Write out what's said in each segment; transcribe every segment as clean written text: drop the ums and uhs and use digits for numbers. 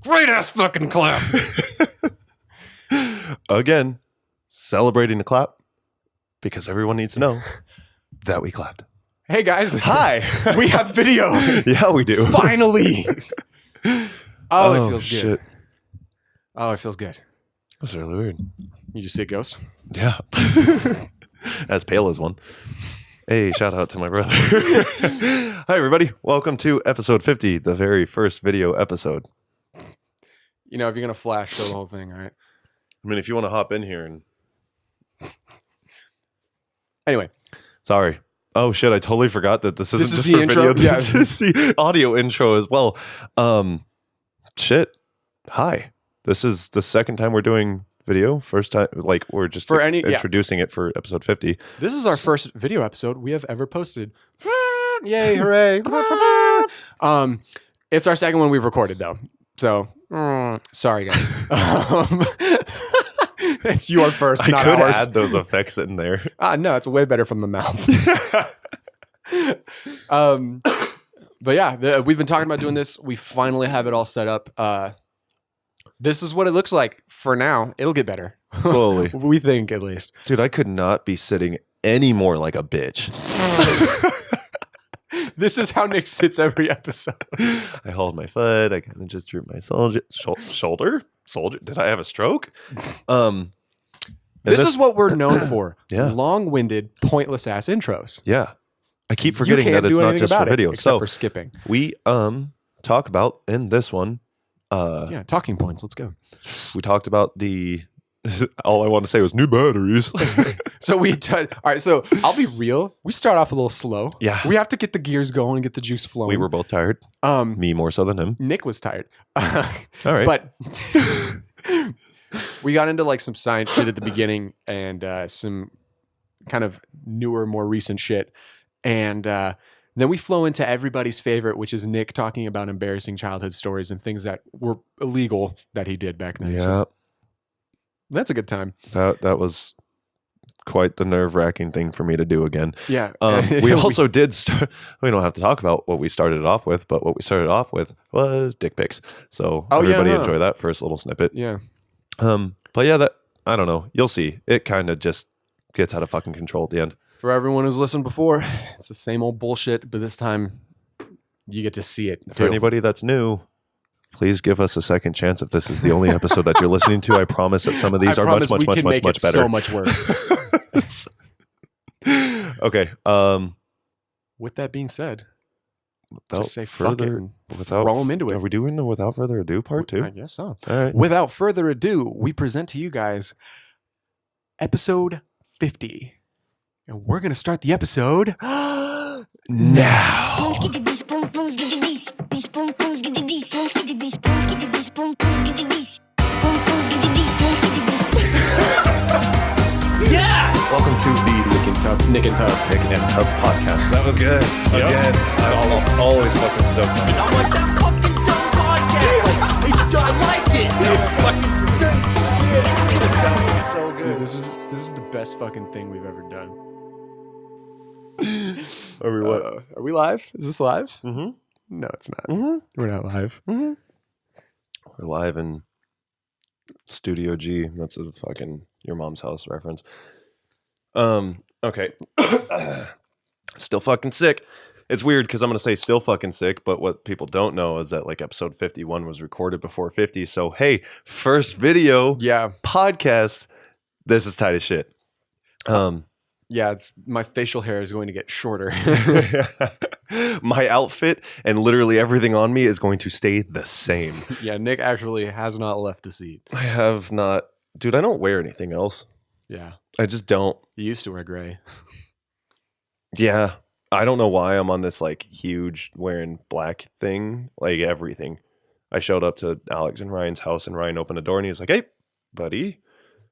Great ass fucking clap. Again, celebrating the clap because everyone needs to know that we clapped. Hey guys. Hi. We have video. Yeah, we do. Finally. Oh, it feels good. Shit. Oh, it feels good. That's really weird. You just see a ghost? Yeah. As pale as one. Hey, shout out to my brother. Hi, everybody. Welcome to episode 50, the very first video episode. You know, if you're going to flash, show the whole thing, all right? I mean, if you want to hop in here and... Anyway. Sorry. Oh, shit. I totally forgot that this isn't just the for intro? video. This is the audio intro as well. Shit. Hi. This is the second time we're doing video. First time, like, we're just introducing it for episode 50. This is our first video episode we have ever posted. Yay, hooray. It's our second one we've recorded, though. So, sorry, guys. It's your first, not I could ours. add those effects in there. No, it's way better from the mouth. But yeah, we've been talking about doing this. We finally have it all set up. This is what it looks like for now. It'll get better. Slowly. We think, at least. Dude, I could not be sitting any more like a bitch. This is how Nick sits every episode. I hold my foot. I kind of just droop my shoulder. Did I have a stroke? This is what we're known for. Yeah. Long-winded, pointless-ass intros. Yeah. I keep forgetting that it's not just for video. Except for skipping. We talk about in this one. Talking points. Let's go. We talked about the... all I want to say was new batteries. So all right, so I'll be real. We start off a little slow. Yeah. We have to get the gears going and get the juice flowing. We were both tired. Me more so than him. Nick was tired. All right. But we got into like some science shit at the beginning and some kind of newer, more recent shit. And then we flow into everybody's favorite, which is Nick talking about embarrassing childhood stories and things that were illegal that he did back then. Yeah. So that's a good time. That was quite the nerve-wracking thing for me to do again. Yeah. We also did start... We don't have to talk about what we started it off with, but what we started off with was dick pics. So everybody enjoy that first little snippet. Yeah. But yeah, I don't know. You'll see. It kind of just gets out of fucking control at the end. For everyone who's listened before, it's the same old bullshit, but this time you get to see it. For anybody that's new, please give us a second chance if this is the only episode that you're listening to. I promise that some of these are much better. So much worse. Okay. With that being said, without just say fuck it and without throw them into it. Are we doing the without further ado part 2? I guess so. All right. Without further ado, we present to you guys episode 50. And we're going to start the episode now. Yes! Welcome to the Nick and Tub podcast. That was good. Yep. Again, I'm always fucking stoked on it. I want that fucking dumb podcast. I like it. It's fucking good shit. That was so good. Dude, this is the best fucking thing we've ever done. Are we what? Are we live? Is this live? Mm-hmm. No, it's not. Mm-hmm. We're not live. Mm-hmm. We're live in Studio G. That's a fucking your mom's house reference. Okay. Still fucking sick. It's weird because I'm going to say still fucking sick, but what people don't know is that like episode 51 was recorded before 50. So, hey, first video podcast. This is tight as shit. Yeah, it's my facial hair is going to get shorter. My outfit and literally everything on me is going to stay the same. Yeah, Nick actually has not left the seat. I have not. Dude, I don't wear anything else. Yeah. I just don't. You used to wear gray. Yeah. I don't know why I'm on this like huge wearing black thing, like everything. I showed up to Alex and Ryan's house and Ryan opened the door and he was like, "Hey, buddy."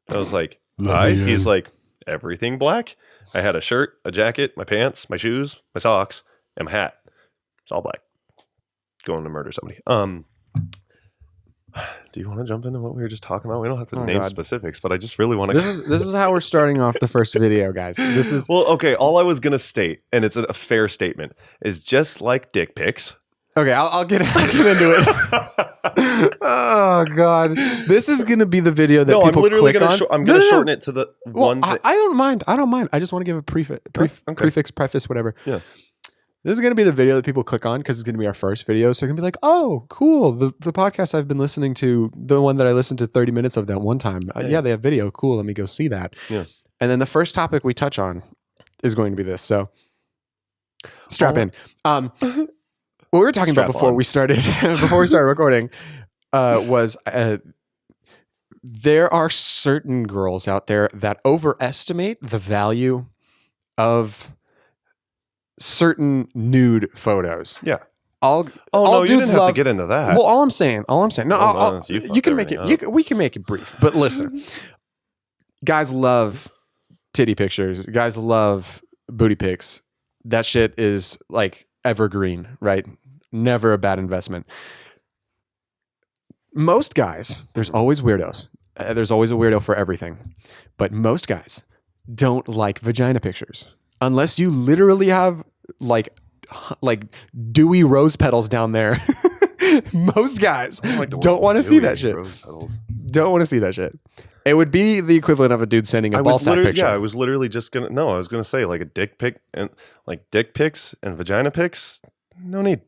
I was like, "Hi." He's like, "Everything black?" I had a shirt, a jacket, my pants, my shoes, my socks, and my hat. It's all black. Going to murder somebody. Do you want to jump into what we were just talking about? We don't have to name specifics, but I just really want to. This is how we're starting off the first video, guys. This is well, okay. All I was gonna state, and it's a fair statement, is just like dick pics. Okay, I'll get into it. Oh God, this is gonna be the video that No, I'm people literally click gonna. on. I'm No, gonna no, no. shorten it to the Well, one. I don't mind. I don't mind. I just want to give a prefix, preface, whatever. This is going to be the video that people click on because it's going to be our first video. So they're going to be like, oh, cool. The podcast I've been listening to, the one that I listened to 30 minutes of that one time. Yeah, they have video. Cool. Let me go see that. Yeah. And then the first topic we touch on is going to be this. So strap in. What we were talking about before we started recording was there are certain girls out there that overestimate the value of certain nude photos. Yeah. All no, you dudes didn't have love to get into that. Well, all I'm saying. No, you can make it. We can make it brief. But listen, guys love titty pictures. Guys love booty pics. That shit is like evergreen, right? Never a bad investment. Most guys, there's always weirdos. There's always a weirdo for everything. But most guys don't like vagina pictures. Unless you literally have like dewy rose petals down there. Most guys don't want to see that shit. Don't want to see that shit. It would be the equivalent of a dude sending a ball sack picture. Yeah, I was literally just gonna. No, I was gonna say like a dick pic and like dick pics and vagina pics. No need.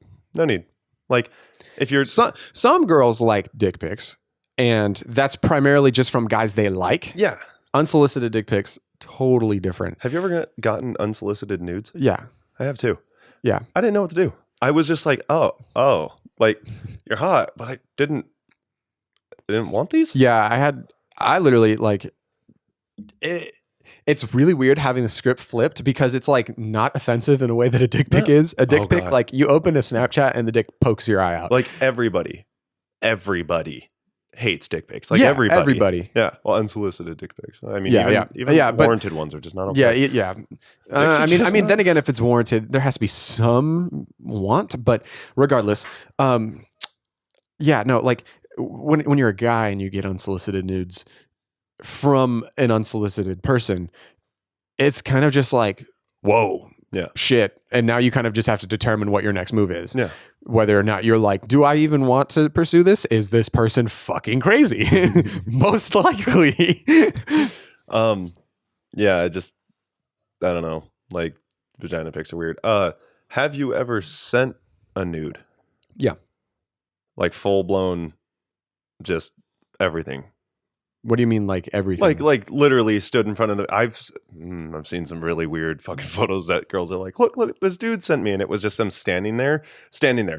Like if you're some girls like dick pics, and that's primarily just from guys they like. Yeah, unsolicited dick pics, totally different. Have you ever gotten unsolicited nudes? Yeah, I have too. Yeah, I didn't know what to do. I was just like, oh, like you're hot, but I didn't want these. Yeah, I literally like it. It's really weird having the script flipped because it's like not offensive in a way that a dick pic is. A dick pic, like you open a Snapchat and the dick pokes your eye out. Like everybody hates dick pics. Like everybody. Yeah. Well, unsolicited dick pics. I mean, even warranted ones are just not okay. Yeah. I mean, then again, if it's warranted, there has to be some want. But regardless, like when you're a guy and you get unsolicited nudes from an unsolicited person, it's kind of just like, whoa, shit. And now you kind of just have to determine what your next move is. Yeah. Whether or not you're like, do I even want to pursue this? Is this person fucking crazy? Most likely. Yeah, I don't know. Like vagina pics are weird. Have you ever sent a nude? Yeah. Like full blown, just everything. What do you mean, like everything? Like literally stood in front of the. I've seen some really weird fucking photos that girls are like, look, this dude sent me, and it was just them standing there,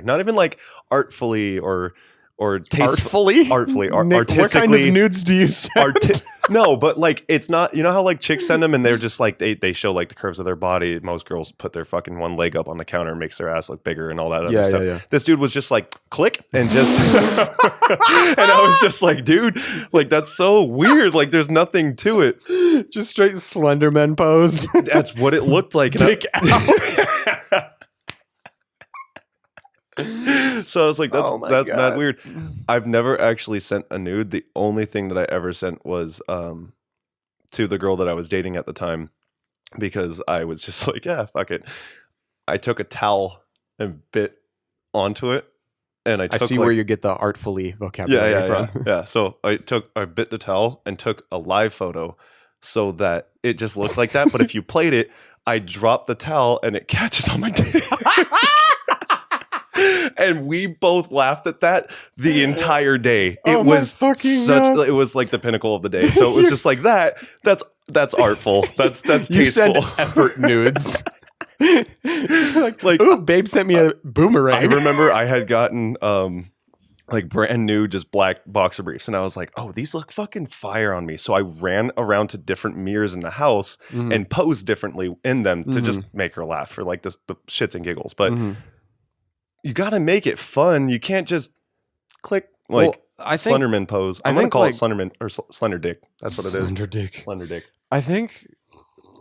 not even like artfully or artfully, Nick, artistically. What kind of nudes do you send? No, but like it's not. You know how like chicks send them and they're just like they show like the curves of their body. Most girls put their fucking one leg up on the counter, makes their ass look bigger and all that other stuff. Yeah. This dude was just like click and just, and I was just like, dude, like that's so weird. Like there's nothing to it. Just straight Slenderman pose. That's what it looked like. Dick out. So I was like, that's mad weird. I've never actually sent a nude. The only thing that I ever sent was to the girl that I was dating at the time, because I was just like, yeah, fuck it. I took a towel and bit onto it, and I see where you get the artfully vocabulary from. Yeah. So I bit the towel and took a live photo so that it just looked like that. But if you played it, I drop the towel and it catches on my dick. And we both laughed at that the entire day. It was it was like the pinnacle of the day. So it was just like that. That's artful. That's tasteful. You send effort nudes. like, ooh, babe sent me a boomerang. I remember I had gotten like brand new just black boxer briefs, and I was like, oh, these look fucking fire on me. So I ran around to different mirrors in the house and posed differently in them to just make her laugh for like the shits and giggles. But you got to make it fun. You can't just click like Slenderman pose. I'm going to call it Slenderman or Slender Dick. That's what it is. Slender Dick. Slender Dick. I think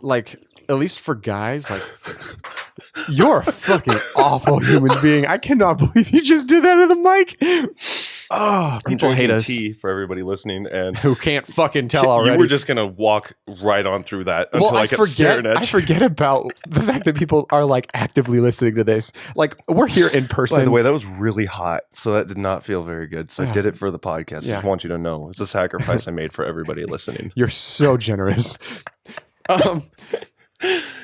like, at least for guys, like you're a fucking awful human being. I cannot believe you just did that in the mic. Oh, I'm people hate drinking us tea for everybody listening, and who can't fucking tell already. you were just gonna walk right on through that until I kept staring at I you. forget about the fact that people are like actively listening to this. Like we're here in person. By the way, that was really hot, so that did not feel very good. So I did it for the podcast. I Yeah. just want you to know it's a sacrifice I made for everybody listening. You're so generous.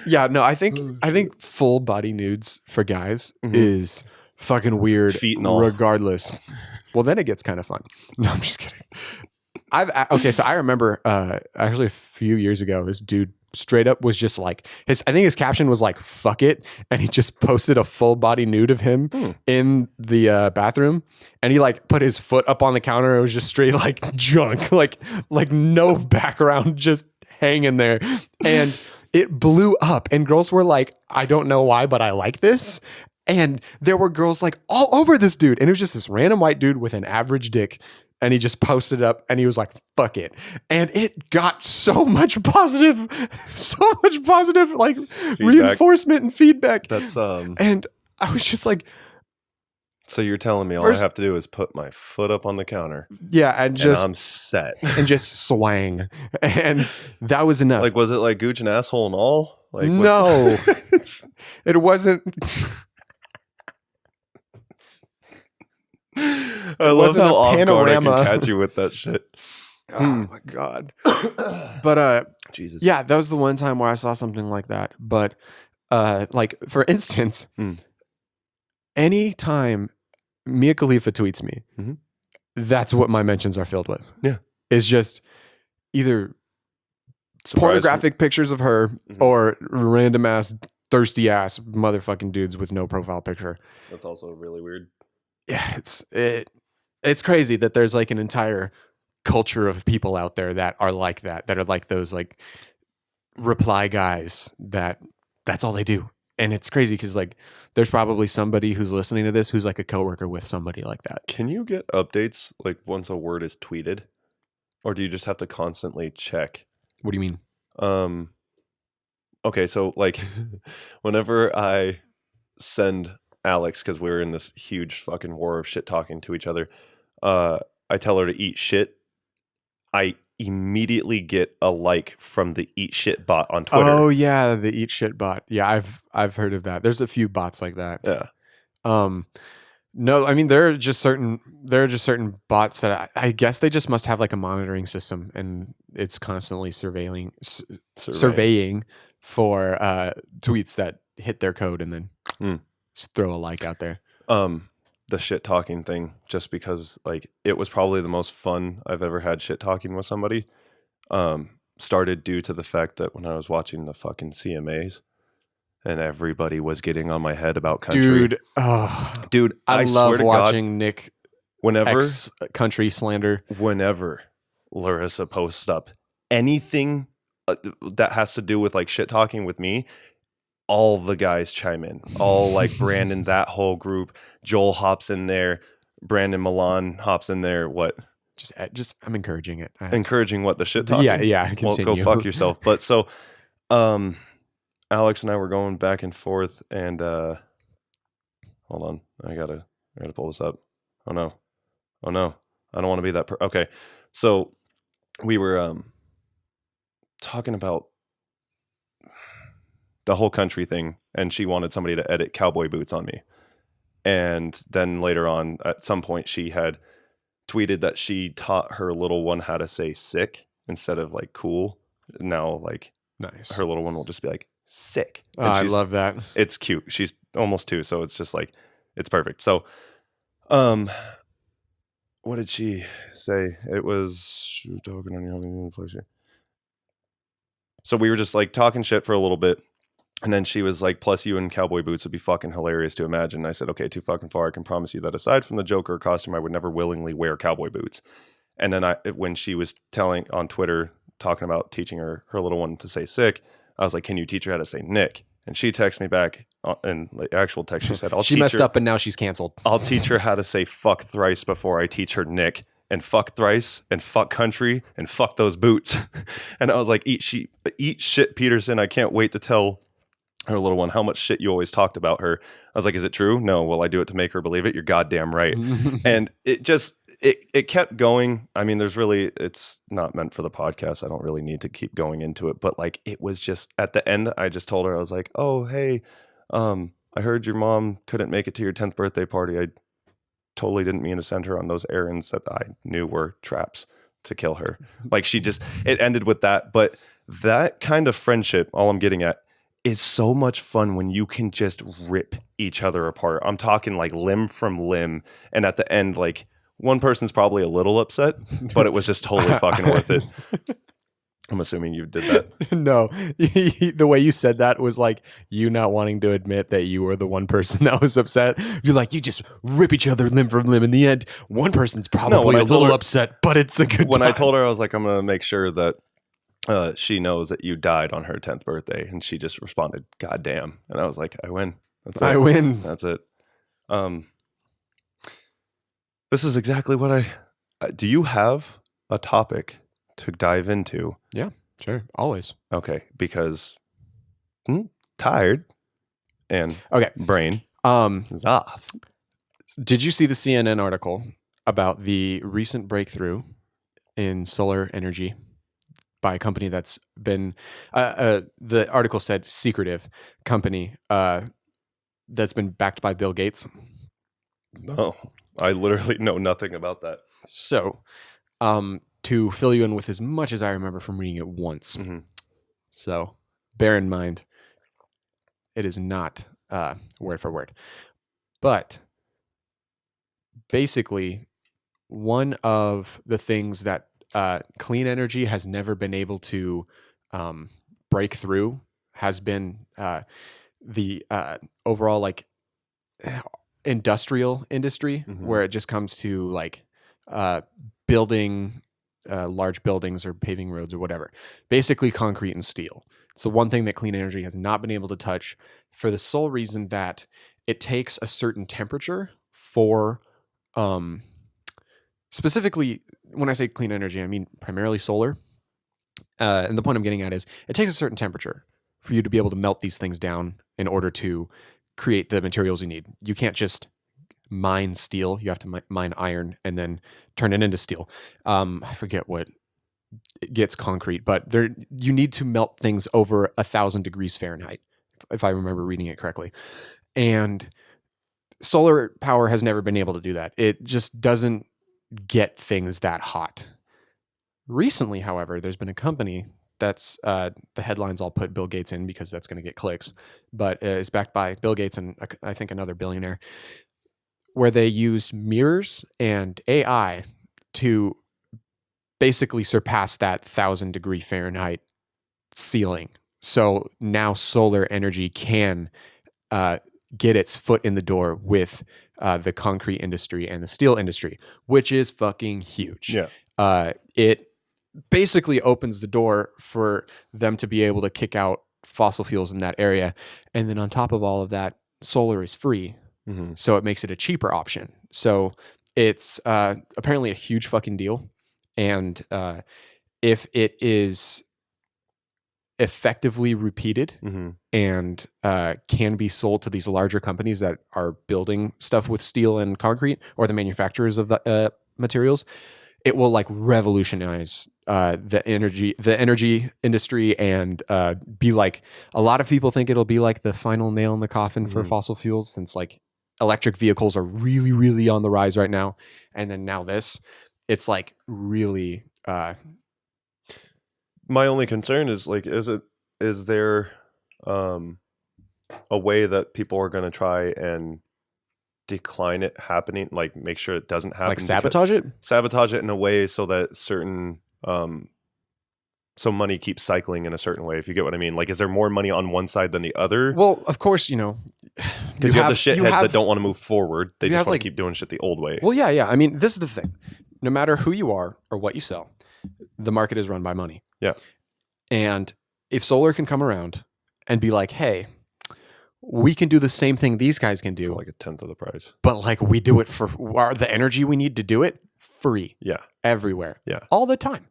Yeah, no, I think full body nudes for guys is fucking weird. Feet and all. Regardless. Well, then it gets kind of fun. No, I'm just kidding. So I remember actually a few years ago, this dude straight up was just like I think his caption was like "fuck it," and he just posted a full body nude of him in the bathroom, and he like put his foot up on the counter. It was just straight like junk, like no background, just hanging there, and it blew up. And girls were like, "I don't know why, but I like this." And there were girls like all over this dude, and it was just this random white dude with an average dick. And he just posted up and he was like, fuck it. And it got so much positive like reinforcement and feedback. That's And I was just like, so you're telling me all First- I have to do is put my foot up on the counter yeah, and just and I'm set. and just swang. And that was enough. Like, was it like gooch and asshole and all? Like, no, it wasn't. I love wasn't how a off guard I panorama. can catch you with that shit. Oh my God. But Jesus. yeah, that was the one time where I saw something like that. But like for instance, anytime Mia Khalifa tweets me, that's what my mentions are filled with. Yeah. It's just either pornographic pictures of her or random ass, thirsty ass motherfucking dudes with no profile picture. That's also really weird. Yeah, it's crazy that there's like an entire culture of people out there that are like that are like those like reply guys that's all they do. And it's crazy because like there's probably somebody who's listening to this who's like a coworker with somebody like that. Can you get updates like once a word is tweeted? Or do you just have to constantly check? What do you mean? Okay, so like whenever I send Alex, because we're in this huge fucking war of shit talking to each other, I tell her to eat shit. I immediately get a like from the eat shit bot on Twitter. Oh yeah, the eat shit bot. Yeah, I've heard of that. There's a few bots like that. Yeah. No, I mean there are just certain bots that I guess they just must have like a monitoring system and it's constantly surveying for tweets that hit their code and then just throw a like out there. The shit talking thing, just because like it was probably the most fun I've ever had shit talking with somebody. Started due to the fact that when I was watching the fucking CMAs and everybody was getting on my head about country. Dude, I swear love to watching God, Nick whenever country slander. Whenever Larissa posts up anything that has to do with like shit talking with me, all the guys chime in. All like Brandon, that whole group. Joel hops in there. Brandon Milan hops in there. What? Just I'm encouraging it. Encouraging what? The shit talking? Yeah. Well, Continue. go fuck yourself. But so, Alex and I were going back and forth, and hold on, I gotta pull this up. Oh no, I don't want to be that. Okay, so we were talking about the whole country thing, and she wanted somebody to edit cowboy boots on me. And then later on, at some point, she had tweeted that she taught her little one how to say sick instead of like cool. Now, like, nice. Her little one will just be like sick. Oh, I love that. It's cute. She's almost 2, so it's just like it's perfect. So, what did she say? It was talking on your pleasure. So we were just like talking shit for a little bit. And then she was like, plus you in cowboy boots would be fucking hilarious to imagine. And I said, okay, too fucking far. I can promise you that aside from the Joker costume, I would never willingly wear cowboy boots. And then when she was telling on Twitter, talking about teaching her little one to say sick, I was like, can you teach her how to say Nick? And she texted me back in the actual text. She said, she messed up and now she's canceled. I'll teach her how to say fuck thrice before I teach her Nick. And fuck thrice, and fuck country, and fuck those boots. And I was like, eat shit, Peterson. I can't wait to tell her little one, how much shit you always talked about her. I was like, is it true? No. Well, I do it to make her believe it. You're goddamn right. And it just, it kept going. I mean, it's not meant for the podcast. I don't really need to keep going into it, but like, it was just at the end, I just told her, I was like, oh, hey, I heard your mom couldn't make it to your 10th birthday party. I totally didn't mean to send her on those errands that I knew were traps to kill her. Like it ended with that. But that kind of friendship, all I'm getting at, is so much fun when you can just rip each other apart. I'm talking like limb from limb. And at the end, like one person's probably a little upset, but it was just totally fucking worth it. I'm assuming you did that. No, the way you said that was like you not wanting to admit that you were the one person that was upset. You're like, you just rip each other limb from limb. In the end, one person's probably a little upset, but it's a good When time. I told her, I was like, I'm going to make sure that she knows that you died on her 10th birthday. And she just responded, God damn. And I was like, I win. That's it. I win. That's it. This is exactly what do you have a topic to dive into? Yeah, sure. Always. Okay. Because tired and brain is off. Did you see the CNN article about the recent breakthrough in solar energy by a company that's been, the article said secretive company that's been backed by Bill Gates? No, I literally know nothing about that. So, to fill you in with as much as I remember from reading it once. Mm-hmm. So, bear in mind, it is not word for word. But basically, one of the things that clean energy has never been able to break through has been the overall like industrial industry, where it just comes to like building large buildings or paving roads or whatever. Basically concrete and steel. So one thing that clean energy has not been able to touch, for the sole reason that it takes a certain temperature for specifically, when I say clean energy, I mean primarily solar. And the point I'm getting at is it takes a certain temperature for you to be able to melt these things down in order to create the materials you need. You can't just mine steel. You have to mine iron and then turn it into steel. I forget what gets concrete, but you need to melt things over 1,000 degrees Fahrenheit, if I remember reading it correctly. And solar power has never been able to do that. It just doesn't get things that hot. Recently, however, there's been a company that's the headlines I'll put Bill Gates in because that's going to get clicks, but is backed by Bill Gates and I think another billionaire, where they used mirrors and AI to basically surpass that 1,000 degree Fahrenheit ceiling. So now solar energy can get its foot in the door with the concrete industry and the steel industry, which is fucking huge. Yeah. It basically opens the door for them to be able to kick out fossil fuels in that area. And then on top of all of that, solar is free. Mm-hmm. So it makes it a cheaper option. So it's apparently a huge fucking deal. And if it is effectively repeated and can be sold to these larger companies that are building stuff with steel and concrete, or the manufacturers of the materials, it will like revolutionize the energy industry and be like, a lot of people think it'll be like the final nail in the coffin for fossil fuels, since like electric vehicles are really, really on the rise right now. And then now it's like really. My only concern is like, is there a way that people are going to try and decline it happening, like make sure it doesn't happen, like sabotage it in a way so that certain so money keeps cycling in a certain way, if you get what I mean? Like, is there more money on one side than the other? Well, of course, because you have the shitheads that don't want to move forward. They just want to keep doing shit the old way. Well, yeah. I mean, this is the thing. No matter who you are or what you sell, the market is run by money. Yeah. And if solar can come around and be like, hey, we can do the same thing these guys can do, for like a tenth of the price, but like we do it for the energy we need to do it free. Yeah. Everywhere. Yeah. All the time.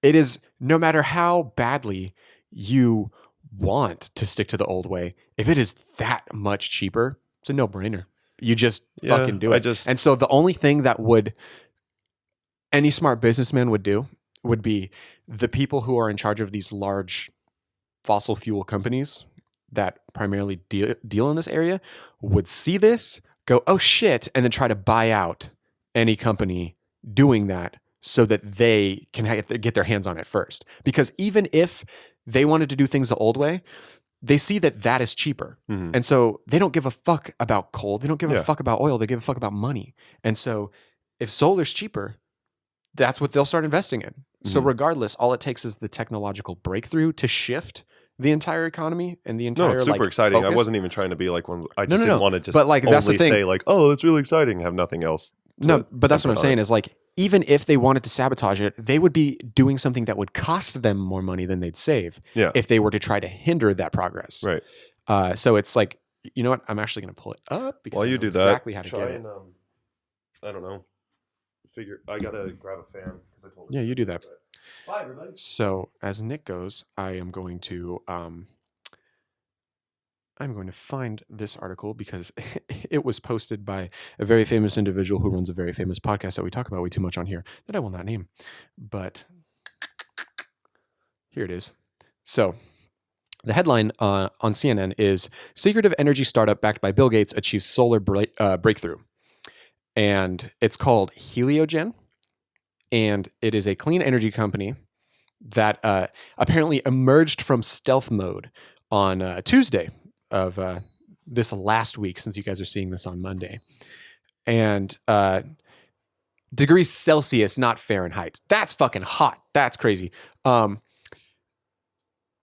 It is, no matter how badly you want to stick to the old way, if it is that much cheaper, it's a no-brainer. You just fucking do it. And so the only thing that any smart businessman would do would be the people who are in charge of these large fossil fuel companies that primarily deal in this area would see this, go, oh shit, and then try to buy out any company doing that so that they can get their hands on it first. Because even if they wanted to do things the old way, they see that is cheaper. Mm-hmm. And so they don't give a fuck about coal. They don't give a fuck about oil. They give a fuck about money. And so if solar's cheaper, that's what they'll start investing in. Mm-hmm. So regardless, all it takes is the technological breakthrough to shift the entire economy and the entire. No, it's super exciting. Focus. I wasn't even trying to be like one. I just didn't want to just but like, that's only the thing. say like, oh, it's really exciting. Have nothing else. No, but that's what I'm saying is like, even if they wanted to sabotage it, they would be doing something that would cost them more money than they'd save if they were to try to hinder that progress. Right. So it's like, you know what? I'm actually going to pull it up because while you I know do exactly that, how to get it. And, I don't know. I gotta grab a fan. Yeah, you do that. Bye, everybody. So as Nick goes, I am going to find this article because it was posted by a very famous individual who runs a very famous podcast that we talk about way too much on here that I will not name. But here it is. So the headline on CNN is Secretive Energy Startup Backed by Bill Gates Achieves Solar Breakthrough. And it's called Heliogen. And it is a clean energy company that apparently emerged from stealth mode on Tuesday of this last week, since you guys are seeing this on Monday. And degrees Celsius, not Fahrenheit. That's fucking hot. That's crazy.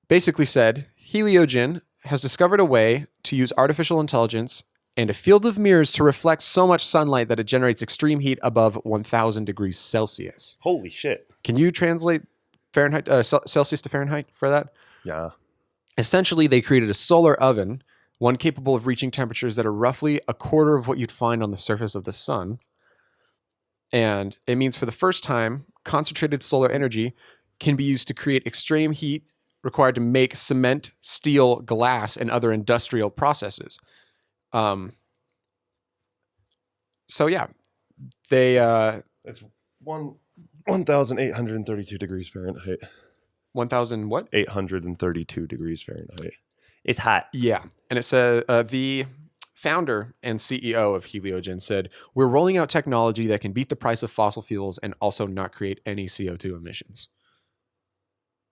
Basically said, Heliogen has discovered a way to use artificial intelligence and a field of mirrors to reflect so much sunlight that it generates extreme heat above 1,000 degrees Celsius. Holy shit. Can you translate Fahrenheit Celsius to Fahrenheit for that? Yeah. Essentially, they created a solar oven, one capable of reaching temperatures that are roughly a quarter of what you'd find on the surface of the sun. And it means for the first time, concentrated solar energy can be used to create extreme heat required to make cement, steel, glass, and other industrial processes. So yeah, they it's 1,832 degrees Fahrenheit. 1,000 what? 832 degrees Fahrenheit. It's hot. Yeah, and it says the founder and CEO of Heliogen said, "We're rolling out technology that can beat the price of fossil fuels and also not create any CO2 emissions."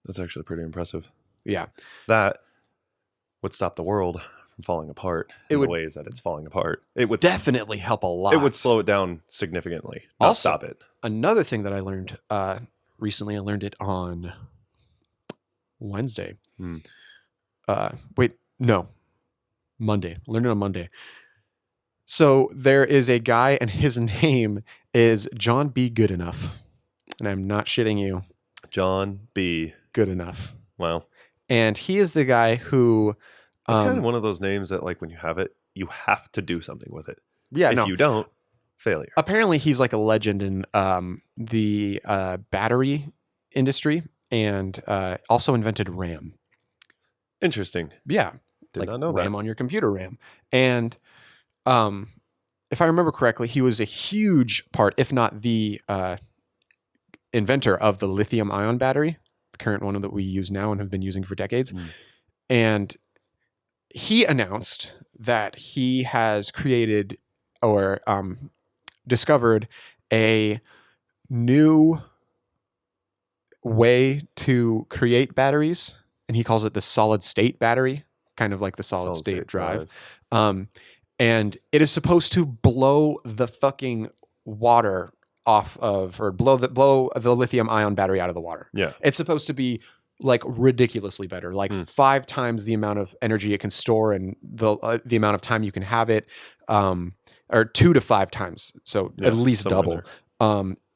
That's actually pretty impressive. Yeah, that would stop the world from falling apart in the ways that it's falling apart. It would definitely help a lot. It would slow it down significantly, not also, stop it. Another thing that I learned recently, I learned it on Wednesday. Monday. I learned it on Monday. So there is a guy, and his name is John B. Goodenough. And I'm not shitting you. John B. Goodenough. Wow. And he is the guy who... It's kind of one of those names that, like, when you have it, you have to do something with it. Yeah, if you don't, failure. Apparently, he's like a legend in the battery industry and also invented RAM. Interesting. Yeah. Did not know that. RAM on your computer RAM. And if I remember correctly, he was a huge part, if not the inventor of the lithium-ion battery, the current one that we use now and have been using for decades. And he announced that he has created or discovered a new way to create batteries, and he calls it the solid state battery, kind of like the solid state drive. And it is supposed to blow the fucking water off of, or blow the lithium ion battery out of the water. Yeah. It's supposed to be like ridiculously better, like 5 times the amount of energy it can store and the amount of time you can have it, or 2 to 5 times. So at least double.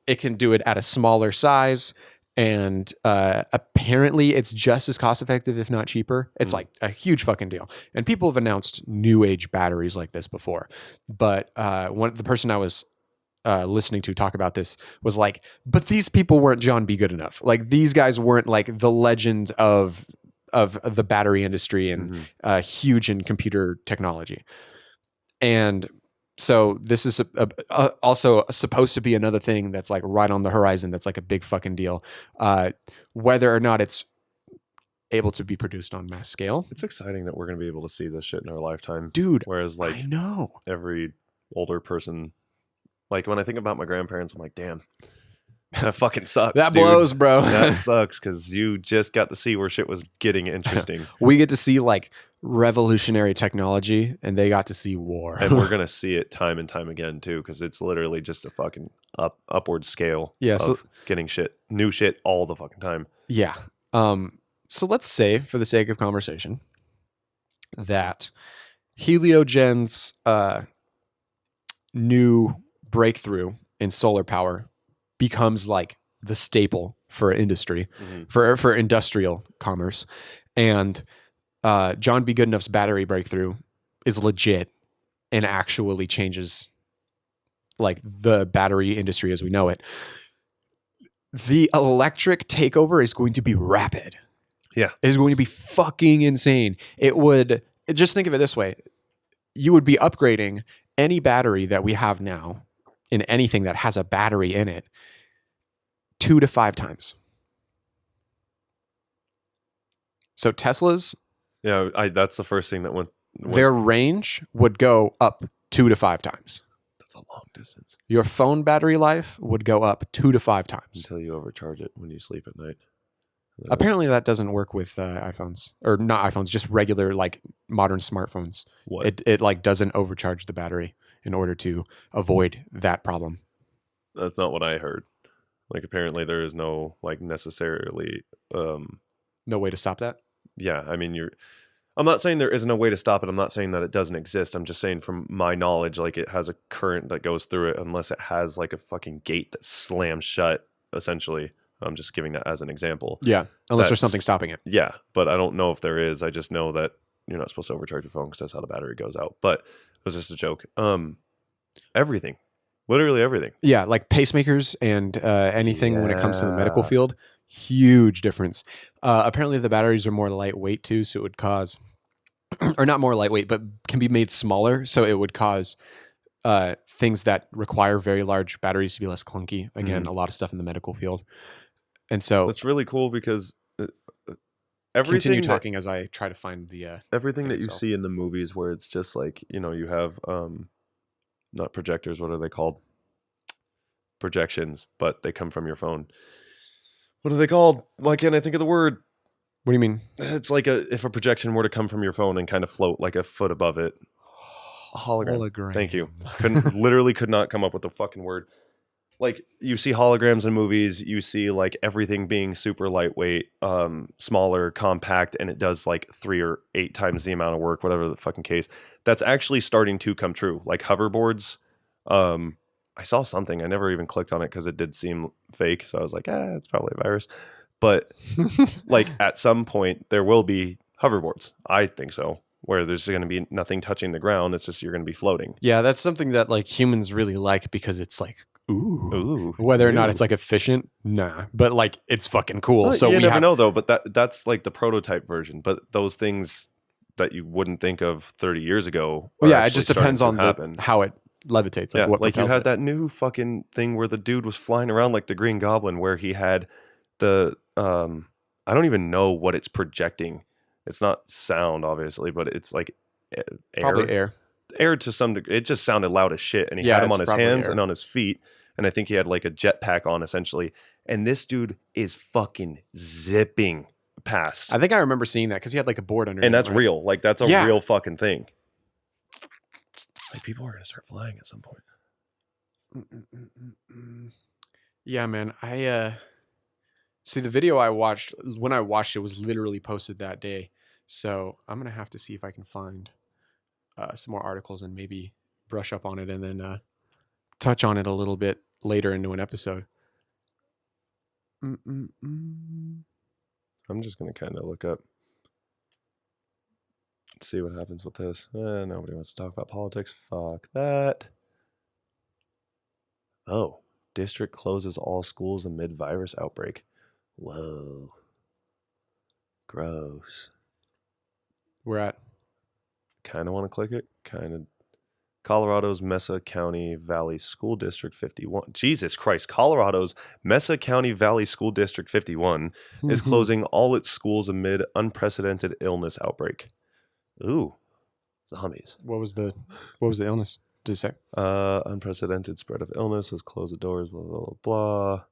It can do it at a smaller size. And apparently it's just as cost effective, if not cheaper. It's like a huge fucking deal. And people have announced new age batteries like this before. But the person I was listening to talk about this was like, but these people weren't John B. Goodenough. Like, these guys weren't like the legend of of the battery industry and huge in computer technology. And so this is also supposed to be another thing that's like right on the horizon. That's like a big fucking deal. Whether or not it's able to be produced on mass scale. It's exciting that we're going to be able to see this shit in our lifetime. Dude, whereas like I know. every older person, like when I think about my grandparents, I'm like, damn, that fucking sucks. That dude. blows, bro. That sucks because you just got to see where shit was getting interesting. We get to see like revolutionary technology and they got to see war. And we're going to see it time and time again too, because it's literally just a fucking upward scale of getting new shit all the fucking time. Yeah. So let's say, for the sake of conversation, that Heliogen's new breakthrough in solar power becomes like the staple for industry, for industrial commerce, and John B. Goodenough's battery breakthrough is legit and actually changes like the battery industry as we know it. The electric takeover is going to be rapid. Yeah. It is going to be fucking insane. It would, just think of it this way. You would be upgrading any battery that we have now in anything that has a battery in it 2 to 5 times. So Tesla's, Yeah, that's the first thing that went. their range would go up 2 to 5 times. That's a long distance Your phone battery life would go up 2 to 5 times. until you overcharge it when you sleep at night. Apparently that doesn't work with iPhones, or not iPhones, just regular like modern smartphones. What? It like doesn't overcharge the battery in order to avoid that problem. That's not what I heard. Like apparently there is no like necessarily. No way to stop that. Yeah, I mean I'm not saying there isn't a way to stop it. I'm not saying that it doesn't exist. I'm just saying from my knowledge, like it has a current that goes through it unless it has like a fucking gate that slams shut. Essentially, I'm just giving that as an example. Yeah, unless there's That's- something stopping it. Yeah, but I don't know if there is. I just know that you're not supposed to overcharge your phone because that's how the battery goes out. But it was just a joke. Everything, literally everything. Yeah, like pacemakers and anything when it comes to the medical Yeah. field, huge difference. Apparently the batteries are more lightweight too, so it would cause, or not more lightweight, but can be made smaller, so it would cause things that require very large batteries to be less clunky. Again, a lot of stuff in the medical field. And so That's really cool because everything continue that- talking as I try to find the everything that you itself. see in the movies where it's just like, you have not projectors, what are they called? Projections, but they come from your phone. What are they called? Why can't I think of the word? What do you mean? It's like if a projection were to come from your phone and kind of float like a foot above it. A hologram. Thank you. Literally could not come up with the fucking word. Like you see holograms in movies, you see like everything being super lightweight, smaller, compact, and it does like 3 or 8 times the amount of work, whatever the fucking case. That's actually starting to come true. Like hoverboards. I saw something. I never even clicked on it because it did seem fake. So I was like, it's probably a virus. But like at some point there will be hoverboards. I think so. Where there's going to be nothing touching the ground. It's just you're going to be floating. Yeah, that's something that like humans really like because it's like, ooh. Ooh, Whether or not new. it's like efficient, nah. But like it's fucking cool. Well, So you we never have know though. But that's like the prototype version. But those things that you wouldn't think of 30 years ago. Well, are yeah, it actually just depends starting on to happen. how it levitates. Like Yeah, what like you propels had it. that new fucking thing where the dude was flying around like the Green Goblin, where he had the I don't even know what it's projecting. It's not sound, obviously, but it's like air. Probably air. Air to some degree. It just sounded loud as shit, and he Yeah, had him it's on his probably hands air. and on his feet, and I think he had like a jetpack on essentially. And this dude is fucking zipping past, I think I remember seeing that because he had like a board under. and him, that's right? real. Like that's a Yeah. real fucking thing. Like people are gonna start flying at some point. Yeah, man. I see the video I watched. When I watched it, was literally posted that day. So I'm gonna have to see if I can find some more articles and maybe brush up on it, and then touch on it a little bit later into an episode. I'm just gonna kind of look up, see what happens with this. Nobody wants to talk about politics. Fuck that. Oh, district closes all schools amid virus outbreak. Whoa. Gross. We're at Kind of want to click it. Kind of. Colorado's Mesa County Valley School District 51. Jesus Christ. Colorado's Mesa County Valley School District 51 is closing all its schools amid unprecedented illness outbreak. Ooh. Zombies. What was the illness? Did it say? Unprecedented spread of illness has closed the doors, blah, blah, blah, blah.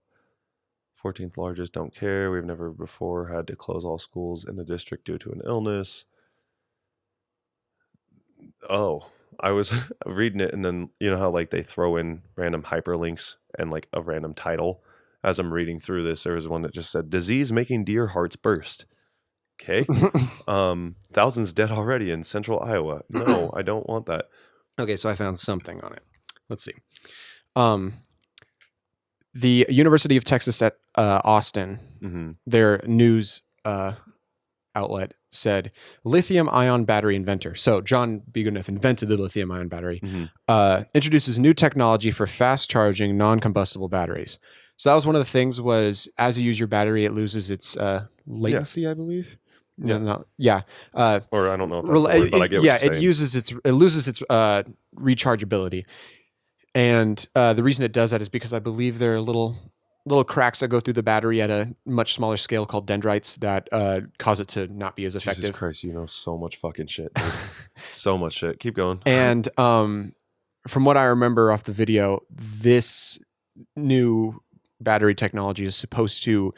14th largest, don't care. We've never before had to close all schools in the district due to an illness. Oh, I was reading it, and then you know how like they throw in random hyperlinks and like a random title. As I'm reading through this, there was one that just said "Disease making deer hearts burst." Okay, thousands dead already in central Iowa. No, I don't want that. Okay, so I found something on it. Let's see. The University of Texas at Austin, their news outlet said lithium-ion battery inventor. So John B. Goodenough invented the lithium-ion battery. Introduces new technology for fast-charging, non-combustible batteries. So that was one of the things was as you use your battery, it loses its latency, I believe. Yeah. Or I don't know if that's the word, but I get what you're saying. it loses its rechargeability. And the reason it does that is because I believe there are little cracks that go through the battery at a much smaller scale called dendrites that cause it to not be as effective. Jesus Christ, you know so much fucking shit, dude. So much shit. Keep going. And from what I remember off the video, this new battery technology is supposed to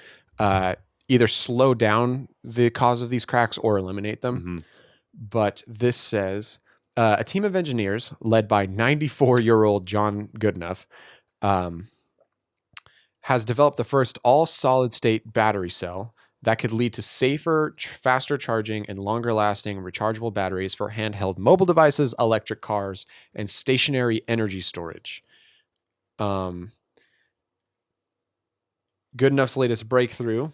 either slow down the cause of these cracks or eliminate them. But this says a team of engineers led by 94-year-old John Goodenough has developed the first all-solid-state battery cell that could lead to safer, faster charging, and longer-lasting rechargeable batteries for handheld mobile devices, electric cars, and stationary energy storage. Goodenough's latest breakthrough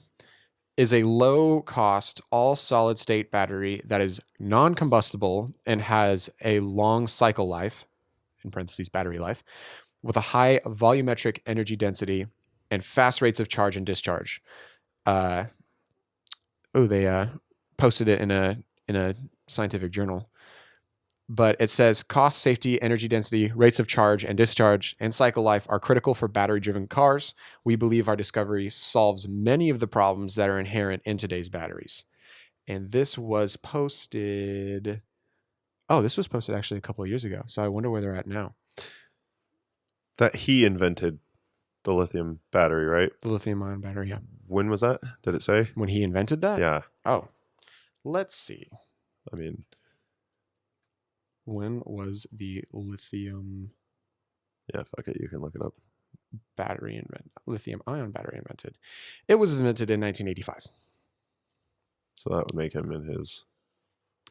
is a low-cost, all-solid-state battery that is non-combustible and has a long cycle life, in parentheses, battery life, with a high volumetric energy density and fast rates of charge and discharge. They posted it in a scientific journal. But it says cost, safety, energy density, rates of charge and discharge, and cycle life are critical for battery-driven cars. We believe our discovery solves many of the problems that are inherent in today's batteries. And this was posted... Oh, this was posted actually a couple of years ago. So I wonder where they're at now. That he invented the lithium battery, right? The lithium-ion battery, yeah. When was that? Did it say? When he invented that? Yeah. Oh. Let's see. I mean... When was the lithium Yeah, fuck it. You can look it up. lithium-ion battery invented? It was invented in 1985. So that would make him in his...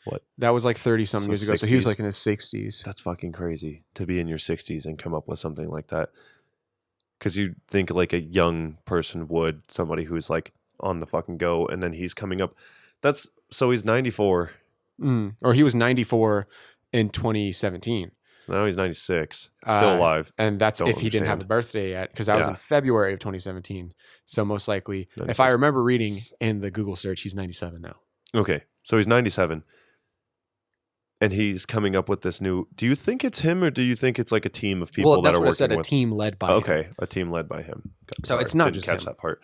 What? That was like 30-something So years ago. So he was 60s. like in his 60s. That's fucking crazy to be in your 60s and come up with something like that. Because you think like a young person would, somebody who's like on the fucking go, and then he's coming up. So he's 94. Or he was 94 in 2017. So now he's 96. Still alive. And that's Don't if he didn't have a understand. birthday yet, because that was Yeah. in February of 2017. So most likely, if 96. I remember reading in the Google search, he's 97 now. Okay. So he's 97. And he's coming up with this new... Do you think it's him, or do you think it's like a team of people Well, that that's are what I working said, a with... team led by him. Okay, a team led by him. So it's not didn't just catch him. that part.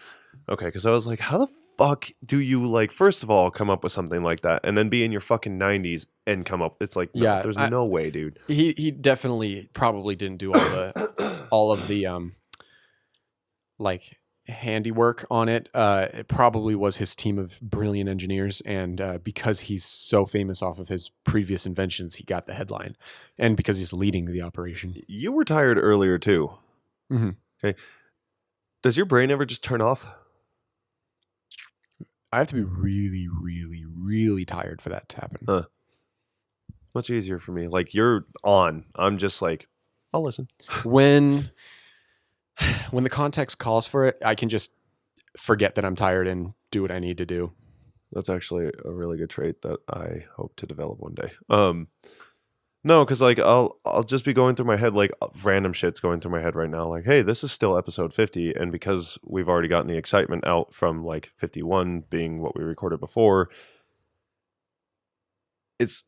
Okay, because I was like, how the fuck do you, like, first of all, come up with something like that, and then be in your fucking 90s and come up... It's like, no, Yeah, there's no way, dude. He definitely probably didn't do all of the like handiwork on it. It probably was his team of brilliant engineers, and because he's so famous off of his previous inventions, he got the headline, and because he's leading the operation. You were tired earlier, too. Mm-hmm. Okay. Does your brain ever just turn off? I have to be really, really, really tired for that to happen. Much easier for me. Like, you're on. I'm just like, I'll listen. When the context calls for it, I can just forget that I'm tired and do what I need to do. That's actually a really good trait that I hope to develop one day. No, because like I'll just be going through my head, like random shit's going through my head right now. Like, hey, this is still episode 50, and because we've already gotten the excitement out from like 51 being what we recorded before, it's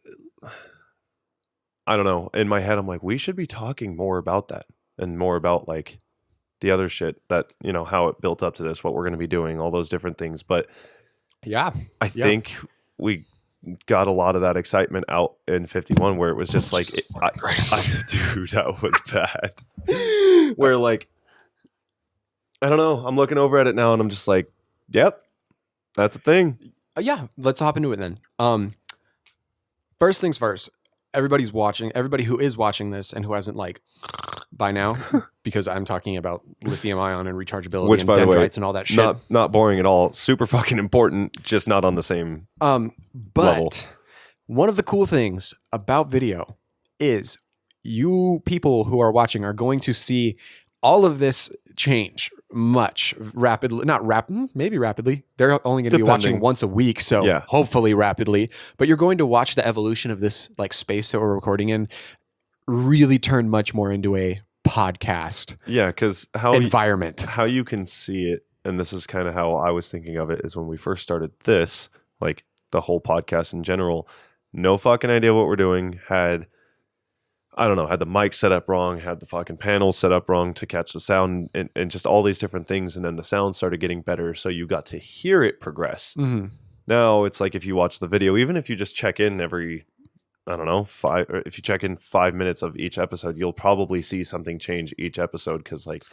I don't know. In my head, I'm like, we should be talking more about that and more about like the other shit that, you know, how it built up to this, what we're going to be doing, all those different things. But Yeah. I think we got a lot of that excitement out in 51 where it was just like, Jesus fucking Christ. dude, that was bad. Where like, I don't know. I'm looking over at it now and I'm just like, yep, that's a thing. Yeah, let's hop into it then. First things first. Everybody who is watching this and who hasn't like by now, because I'm talking about lithium ion and rechargeability Which, and by the way, dendrites and all that shit. Not boring at all. Super fucking important, just not on the same But level. one of the cool things about video is you people who are watching are going to see all of this change maybe rapidly. They're only going to be watching Depending. once a week, so Yeah. hopefully rapidly. But you're going to watch the evolution of this like space that we're recording in really turn much more into a podcast Yeah, because environment. how you can see it, and this is kind of how I was thinking of it, is when we first started this, like the whole podcast in general, no fucking idea what we're doing, had the mic set up wrong, had the fucking panels set up wrong to catch the sound, and just all these different things, and then the sound started getting better, so you got to hear it progress. Mm-hmm. Now it's like if you watch the video, even if you just check in every, if you check in 5 minutes of each episode, you'll probably see something change each episode. Because like,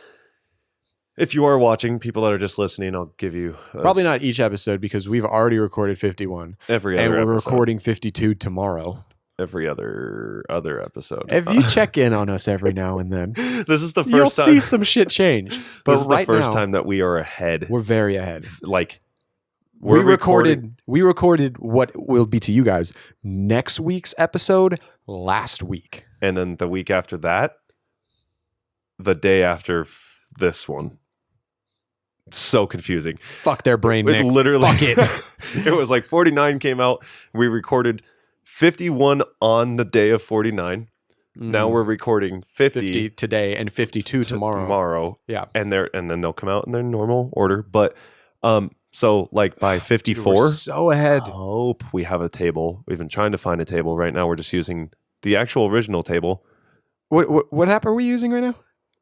if you are watching, people that are just listening, I'll give you Probably not each episode because we've already recorded 51 every and other we're episode. Recording 52 tomorrow. Every other episode. If you check in on us every now and then, This is the you'll first time. see some shit change. But This is right the first now, time that we are ahead. we're very ahead. Like We we're recording. recorded what will be to you guys next week's episode last week. And then the week after that, the day after this one. It's so confusing. Fuck their brain, It Nick. literally, Fuck it. It was like 49 came out. We recorded 51 on the day of 49. Now we're recording 50 today and 52 tomorrow. Yeah. And then they'll come out in their normal order. But so like by 54, We're so ahead. hope we have a table. We've been trying to find a table. Right now we're just using the actual original table. What app are we using right now?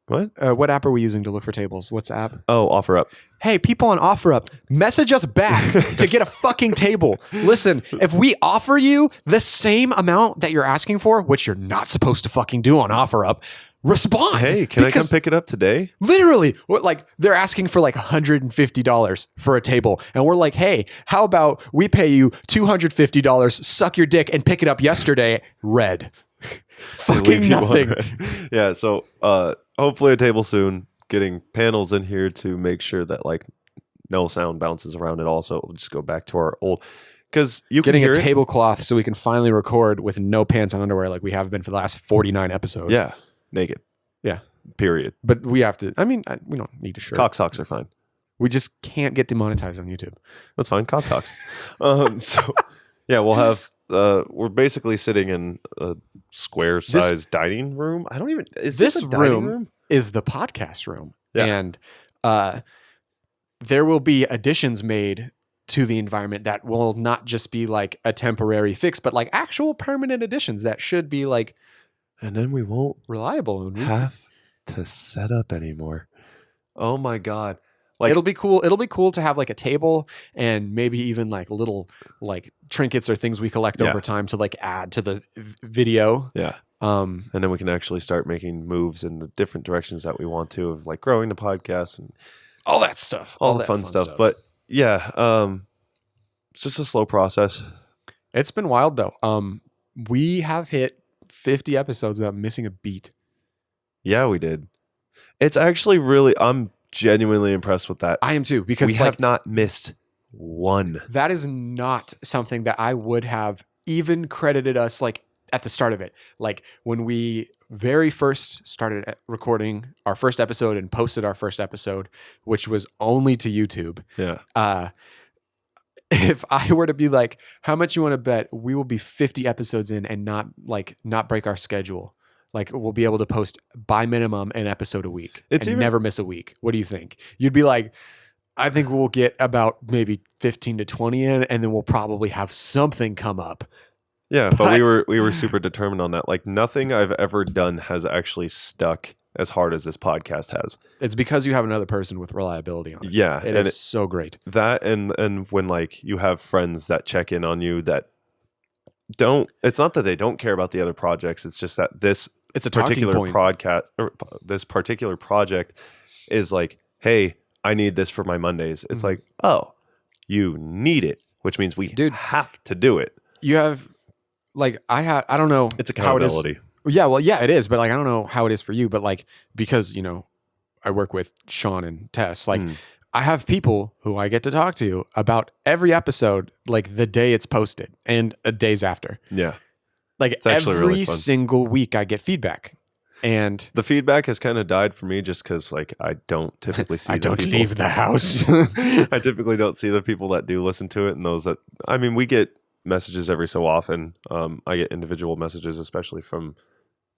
What? What app are we using to look for tables? What's the app? Oh, offer up. Hey, people on OfferUp, message us back to get a fucking table. Listen, if we offer you the same amount that you're asking for, which you're not supposed to fucking do on OfferUp, respond. Hey, can I come Because pick it up today? literally, like they're asking for like $150 for a table, and we're like, hey, how about we pay you $250, suck your dick, and pick it up yesterday? Red. Fucking Leave you nothing. wondering. Yeah, so hopefully a table soon. Getting panels in here to make sure that like no sound bounces around at all. So we'll just go back to our old, because you Getting can a hear it. tablecloth so we can finally record with no pants and underwear like we have been for the last 49 episodes. Yeah, naked. Yeah. Period. But we have to, we don't need a shirt. Cock socks are fine. We just can't get demonetized on YouTube. That's fine. Cock talks. So yeah, we'll have. We're basically sitting in a square size dining room. I don't even. Is this This a dining room is the podcast room. Yeah. And there will be additions made to the environment that will not just be like a temporary fix, but like actual permanent additions that should be like And then we won't reliable. And have to set up anymore. Oh my god! Like it'll be cool. It'll be cool to have like a table and maybe even like little like trinkets or things we collect Yeah. over time to like add to the video. yeah. And then we can actually start making moves in the different directions that we want to, of like growing the podcast and All that stuff. all the that fun stuff. But yeah, it's just a slow process. it's been wild though. We have hit 50 episodes without missing a beat. Yeah, we did. It's actually really. I'm genuinely impressed with that. I am too, because We like have not missed one. that is not something that I would have even credited us like at the start of it. Like when we very first started recording our first episode and posted our first episode, which was only to YouTube. Yeah. if I were to be like, how much you want to bet we will be 50 episodes in and not break our schedule? Like we'll be able to post by minimum an episode a week It's and even- never miss a week. What do you think? You'd be like, I think we'll get about maybe 15 to 20 in, and then we'll probably have something come up. Yeah, but But- we were super determined on that. Like nothing I've ever done has actually stuck as hard as this podcast has. It's because you have another person with reliability on it. Yeah, It and is so great. that and when like you have friends that check in on you that don't. It's not that they don't care about the other projects. It's just that this It's a talking particular point. podcast or this particular project is like, hey, I need this for my Mondays. It's Mhm. like, oh, you need it, which means we Dude. have to do it. You have like I don't know It's how it is. accountability. Yeah, well, yeah, it is, but like I don't know how it is for you, but like because I work with Sean and Tess, like Mm. I have people who I get to talk to about every episode, like the day it's posted and days after. Yeah. Like actually every really fun. single week, I get feedback, and The feedback has kind of died for me just because like I don't typically see I the don't people. leave the house. I typically don't see the people that do listen to it and those that I mean we get messages every so often. I get individual messages, especially from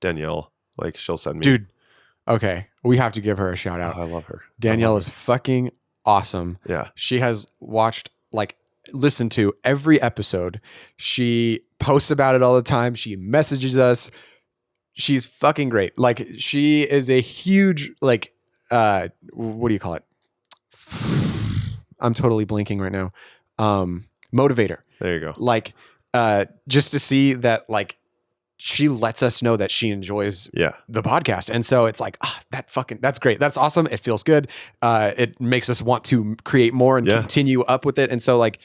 Danielle. Like she'll send me Dude, okay, we have to give her a shout Oh, out. I love her. Danielle is fucking awesome. Yeah. She has watched, like, listened to every episode. She posts about it all the time. She messages us. She's fucking great. Like, she is a huge, like, what do you call it? I'm totally blinking right now. Motivator. There you go. Like, just to see that, like, she lets us know that she enjoys Yeah. the podcast. And so it's like, that's great. That's awesome. It feels good. It makes us want to create more and Yeah. continue up with it. And so like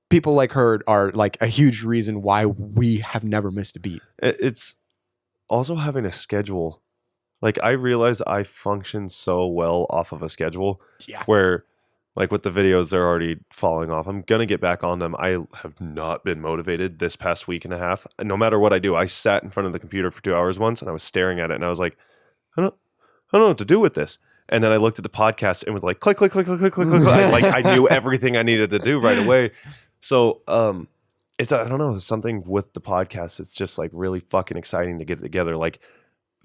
people like her are like a huge reason why we have never missed a beat. It's also having a schedule. Like I realize I function so well off of a schedule Yeah. where like with the videos, they're already falling off. I'm going to get back on them. I have not been motivated this past week and a half. And no matter what I do, I sat in front of the computer for 2 hours once and I was staring at it and I was like, I don't know what to do with this. And then I looked at the podcast and was like, click, click, click, click, click, click, click. I knew everything I needed to do right away. So, it's, I don't know, there's something with the podcast. It's just like really fucking exciting to get it together. Like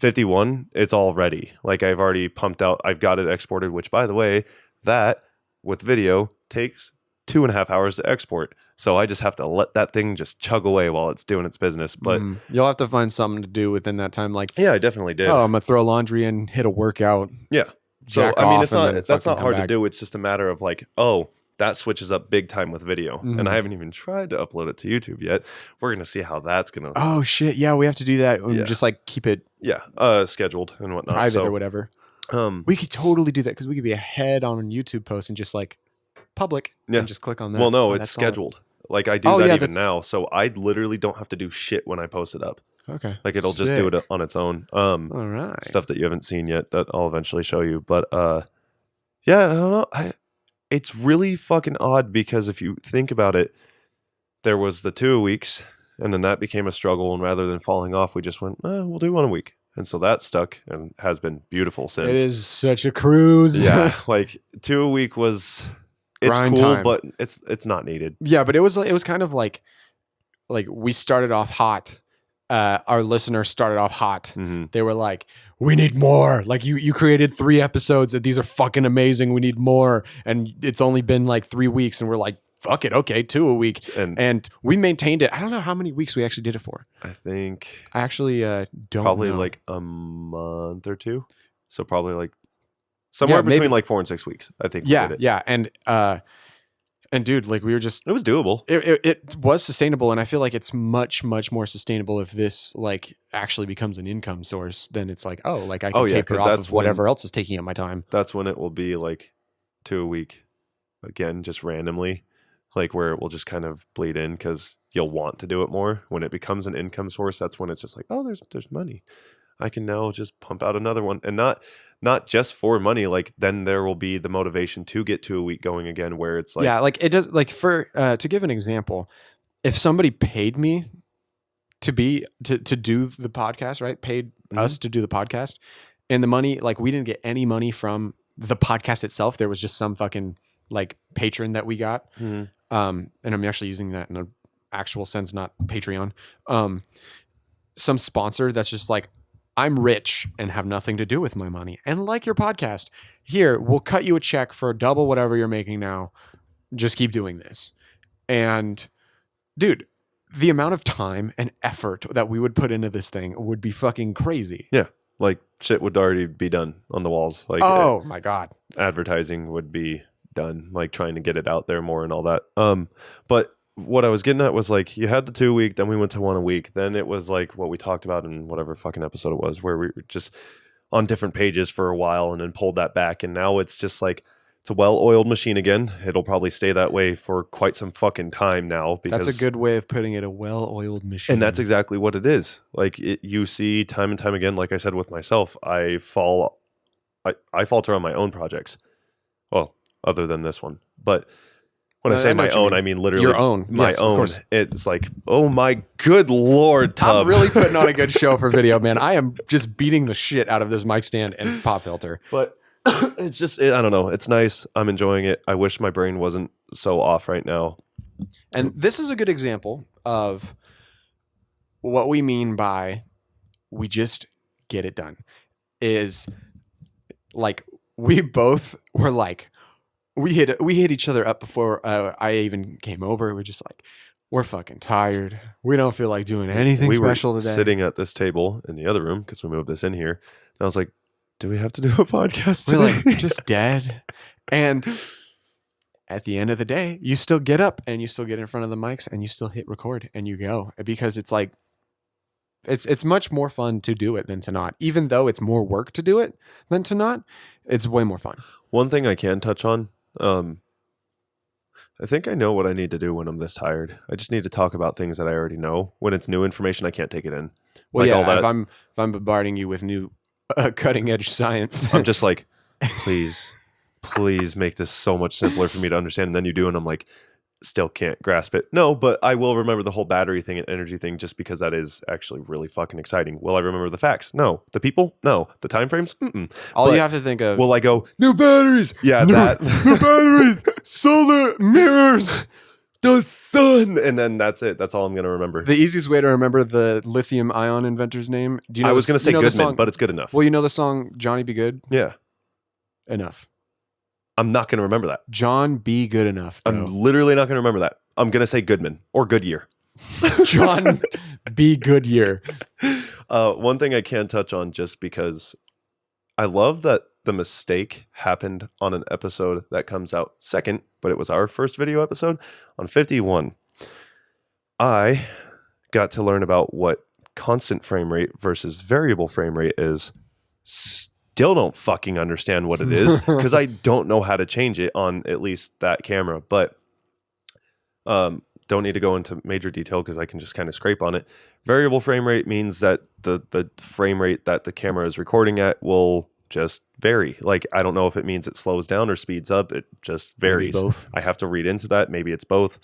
51, it's all ready. Like I've already pumped out, I've got it exported, which by the way, that with video takes 2.5 hours to export. So I just have to let that thing just chug away while it's doing its business. But You'll have to find something to do within that time. Like, yeah, I definitely did. oh, I'm going to throw laundry and hit a workout. Yeah. So jack I mean, off it's and not then that's fucking not come hard back. to do. It's just a matter of like, oh, that switches up big time with video, Mhm. and I haven't even tried to upload it to YouTube yet. We're gonna see how that's gonna, Oh shit. Yeah. We have to do that. And Yeah. just like keep it scheduled and whatnot. private So, or whatever. um, We could totally do that because we could be ahead on a YouTube post and just like public Yeah. and just click on that. well, no, Oh, it's that's solid. scheduled. Like I do Oh, that yeah, even that's- now, so I literally don't have to do shit when I post it up. Okay. Like it'll just do Sick. it on its own. All right. Stuff that you haven't seen yet that I'll eventually show you. But yeah, I don't know. It's really fucking odd because if you think about it, there was the 2 weeks and then that became a struggle. And rather than falling off, we just went, we'll do 1 a week. And so that stuck and has been beautiful It since. is such a cruise. Yeah, like 2 a week was, it's Grind cool, time. but it's not needed. Yeah, but it was kind of like we started off hot. Our listeners started off hot. Hmm. They were like, "We need more." Like you created 3 episodes. These are fucking amazing. We need more. And it's only been like 3 weeks, and we're like, "Fuck it, okay, 2 a week." And we maintained it. I don't know how many weeks we actually did it for. I think I actually don't probably know. like a month or two. So probably like somewhere Yeah, maybe- between like 4 and 6 weeks. I think. we yeah, did it. yeah, and dude, like we were just It was doable. it was sustainable, and I feel like it's much more sustainable if this like actually becomes an income source. Then it's like, oh, like I can Oh, yeah, taper 'cause off that's of whatever else is taking up my time. That's when it will be like 2 a week again, just randomly, like where it will just kind of bleed in because you'll want to do it more. When it becomes an income source, that's when it's just like, oh, there's money. I can now just pump out another one, and not just for money. Like then there will be the motivation to get 2 a week going again, where it's like, yeah, like it does. Like for to give an example, if somebody paid me to do the podcast, right? Paid us to do the podcast, and the money, like we didn't get any money from the podcast itself. There was just some fucking like patron that we got. Mhm. And I'm actually using that in an actual sense, not Patreon. Some sponsor that's just like, I'm rich and have nothing to do with my money and like your podcast. Here, we'll cut you a check for double whatever you're making now. Just keep doing this. And dude, the amount of time and effort that we would put into this thing would be fucking crazy. Yeah. Like shit would already be done on the walls. Like Oh my God. advertising would be done, like trying to get it out there more and all that. But what I was getting at was like you had the 2 week, then we went to 1 a week. Then it was like what we talked about in whatever fucking episode it was, where we were just on different pages for a while and then pulled that back. And now it's just like it's a well-oiled machine again. It'll probably stay that way for quite some fucking time now. Because, That's a good way of putting it, a well-oiled machine. and that's exactly what it is. Like you see time and time again, like I said with myself, I falter on my own projects. Well, other than this one. But when I say my own, I mean literally your own. My Yes, of own. course. It's like, oh my good Lord, Tub. I'm really putting on a good show for video, man. I am just beating the shit out of this mic stand and pop filter. But it's just, I don't know. It's nice. I'm enjoying it. I wish my brain wasn't so off right now. And this is a good example of what we mean by we just get it done. Is like we both were like, we hit each other up before I even came over. We're just like, we're fucking tired. We don't feel like doing anything We special were today. sitting at this table in the other room because we moved this in here. And I was like, do we have to do a podcast We're today? like just dead. And at the end of the day, you still get up and you still get in front of the mics and you still hit record and you go, because it's like it's much more fun to do it than to not. Even though it's more work to do it than to not, it's way more fun. One thing I can touch on, I think I know what I need to do when I'm this tired. I just need to talk about things that I already know. When it's new information, I can't take it in. Well, Like yeah, all that. if I'm bombarding you with new cutting edge science, I'm just like, please make this so much simpler for me to understand. And then you do, and I'm like, still can't grasp it. No, but I will remember the whole battery thing and energy thing just because that is actually really fucking exciting. Will I remember the facts? No. The people? No. The time frames? Mm-mm. all But you have to think of. will I go, new batteries? Yeah, that. new batteries, solar mirrors. The sun. And then that's it. That's all I'm going to remember. The easiest way to remember the lithium ion inventor's name. Do you know? I was going to say you know the Goodman, song- but it's good enough. Well, you know the song "Johnny Be Good." Yeah. Enough. I'm not going to remember that. John Be Good Enough. Bro. I'm literally not going to remember that. I'm going to say Goodman or Goodyear. John B. Goodyear. One thing I can touch on just because I love that the mistake happened on an episode that comes out second, but it was our first video episode on 51. I got to learn about what constant frame rate versus variable frame rate is. Still don't fucking understand what it is because I don't know how to change it on at least that camera, but don't need to go into major detail because I can just kind of scrape on it. Variable frame rate means that the frame rate that the camera is recording at will just vary. Like, I don't know if it means it slows down or speeds up. It just varies. Maybe both. I have to read into that. Maybe it's both.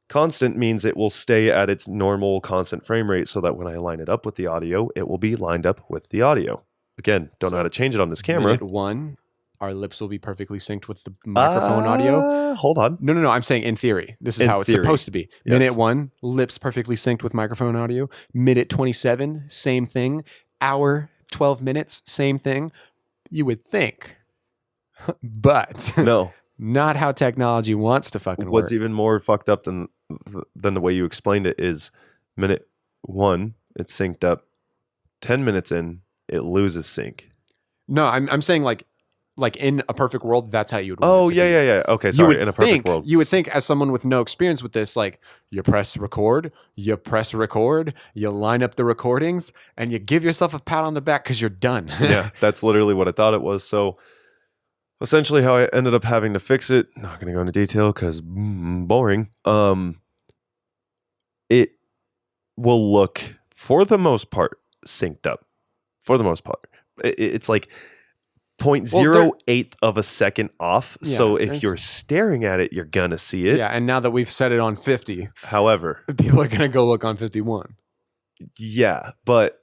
Constant means it will stay at its normal constant frame rate so that when I line it up with the audio, it will be lined up with the audio. Again, don't know how to change it on this camera. Minute 1, our lips will be perfectly synced with the microphone audio. Hold on. No. I'm saying in theory. This is In how it's theory. supposed to be. Yes. Minute 1, lips perfectly synced with microphone audio. Minute 27, same thing. Hour, 12 minutes, same thing. You would think. But No. not how technology wants to fucking work. What's even more fucked up than the way you explained it is minute 1, it's synced up. 10 minutes in, it loses sync. No, I'm saying like in a perfect world, that's how you would want Oh, it to be. yeah. Okay, You sorry. would In a perfect think, world. you would think as someone with no experience with this, like you press record, you line up the recordings, and you give yourself a pat on the back because you're done. Yeah, that's literally what I thought it was. So essentially how I ended up having to fix it, not going to go into detail because boring. It will look, for the most part, synced up. For the most part. It's like 0.08 of a second off. Yeah, So if it's- you're staring at it, you're going to see it. Yeah, and now that we've set it on 50, However, people are going to go look on 51. yeah, but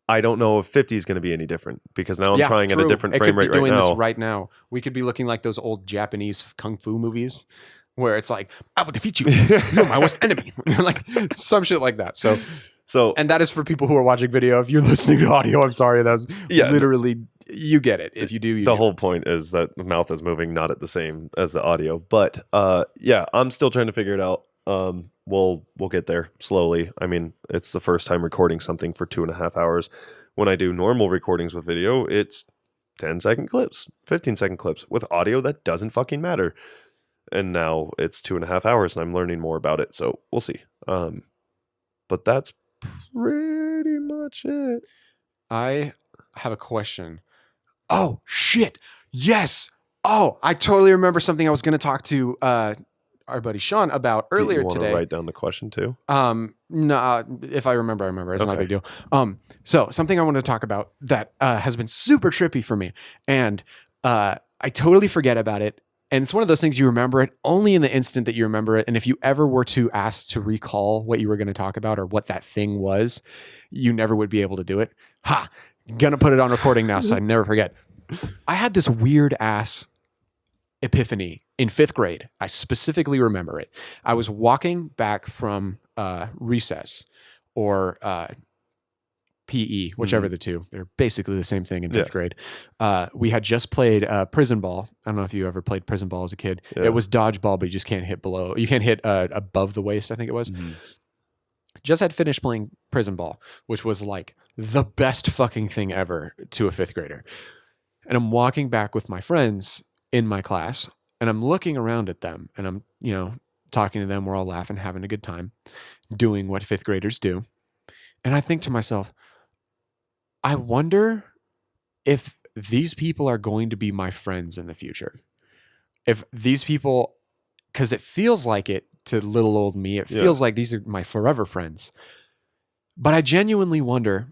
I don't know if 50 is going to be any different because now I'm trying at a different frame rate It could be doing right this now. right now. We could be looking like those old Japanese kung fu movies where it's like, I will defeat you. You're my worst enemy. Like some shit like that. So And that is for people who are watching video. If you're listening to audio, I'm sorry. That's literally, you get it. If you do, you the do. whole point is that the mouth is moving not at the same as the audio. But yeah, I'm still trying to figure it out. We'll get there slowly. I mean, it's the first time recording something for 2.5 hours. When I do normal recordings with video, it's 10-second clips, 15-second clips. With audio, that doesn't fucking matter. And now it's 2.5 hours, and I'm learning more about it. So we'll see. But that's pretty much it. I have a question. Oh, shit. Yes. Oh, I totally remember something I was going to talk to our buddy Sean about earlier Do you want today. to write down the question too? No, if I remember, I remember. It's not a Okay. big deal. So something I want to talk about that has been super trippy for me, and I totally forget about it. And it's one of those things you remember it only in the instant that you remember it. And if you ever were to ask to recall what you were going to talk about or what that thing was, you never would be able to do it. Ha! Gonna put it on recording now so I never forget. I had this weird ass epiphany in 5th grade. I specifically remember it. I was walking back from recess or PE, whichever the two. They're basically the same thing in 5th grade. We had just played prison ball. I don't know if you ever played prison ball as a kid. Yeah. It was dodgeball, but you just can't hit below. You can't hit above the waist, I think it was. Just had finished playing prison ball, which was like the best fucking thing ever to a 5th grader. And I'm walking back with my friends in my class, and I'm looking around at them, and I'm, talking to them. We're all laughing, having a good time, doing what 5th graders do. And I think to myself, I wonder if these people are going to be my friends in the future. If these people, because it feels like it to little old me, it feels like these are my forever friends. But I genuinely wonder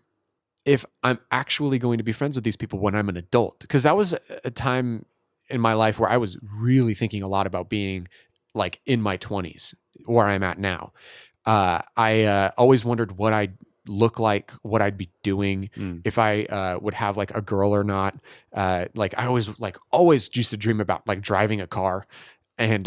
if I'm actually going to be friends with these people when I'm an adult. Because that was a time in my life where I was really thinking a lot about being like in my 20s, where I'm at now. I always wondered what I'd look like, what I'd be doing, if I would have like a girl or not. Like I always used to dream about like driving a car. And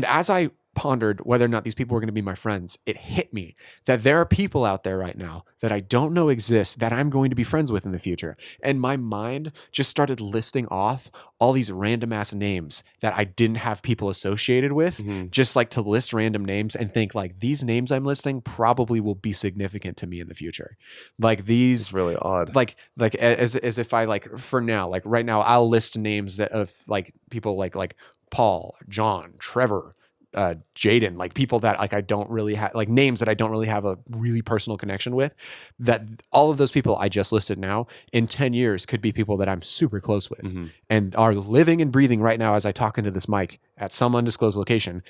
as I pondered whether or not these people were going to be my friends, it hit me that there are people out there right now that I don't know exist that I'm going to be friends with in the future. And my mind just started listing off all these random ass names that I didn't have people associated with, just like to list random names and think like these names I'm listing probably will be significant to me in the future. Like these, It's really odd. like as if I like for now, like right now, I'll list names that of like people like Paul, John, Trevor, Jaden, like people that like I don't really have, like names that I don't really have a really personal connection with, that all of those people I just listed now in 10 years could be people that I'm super close with and are living and breathing right now as I talk into this mic at some undisclosed location,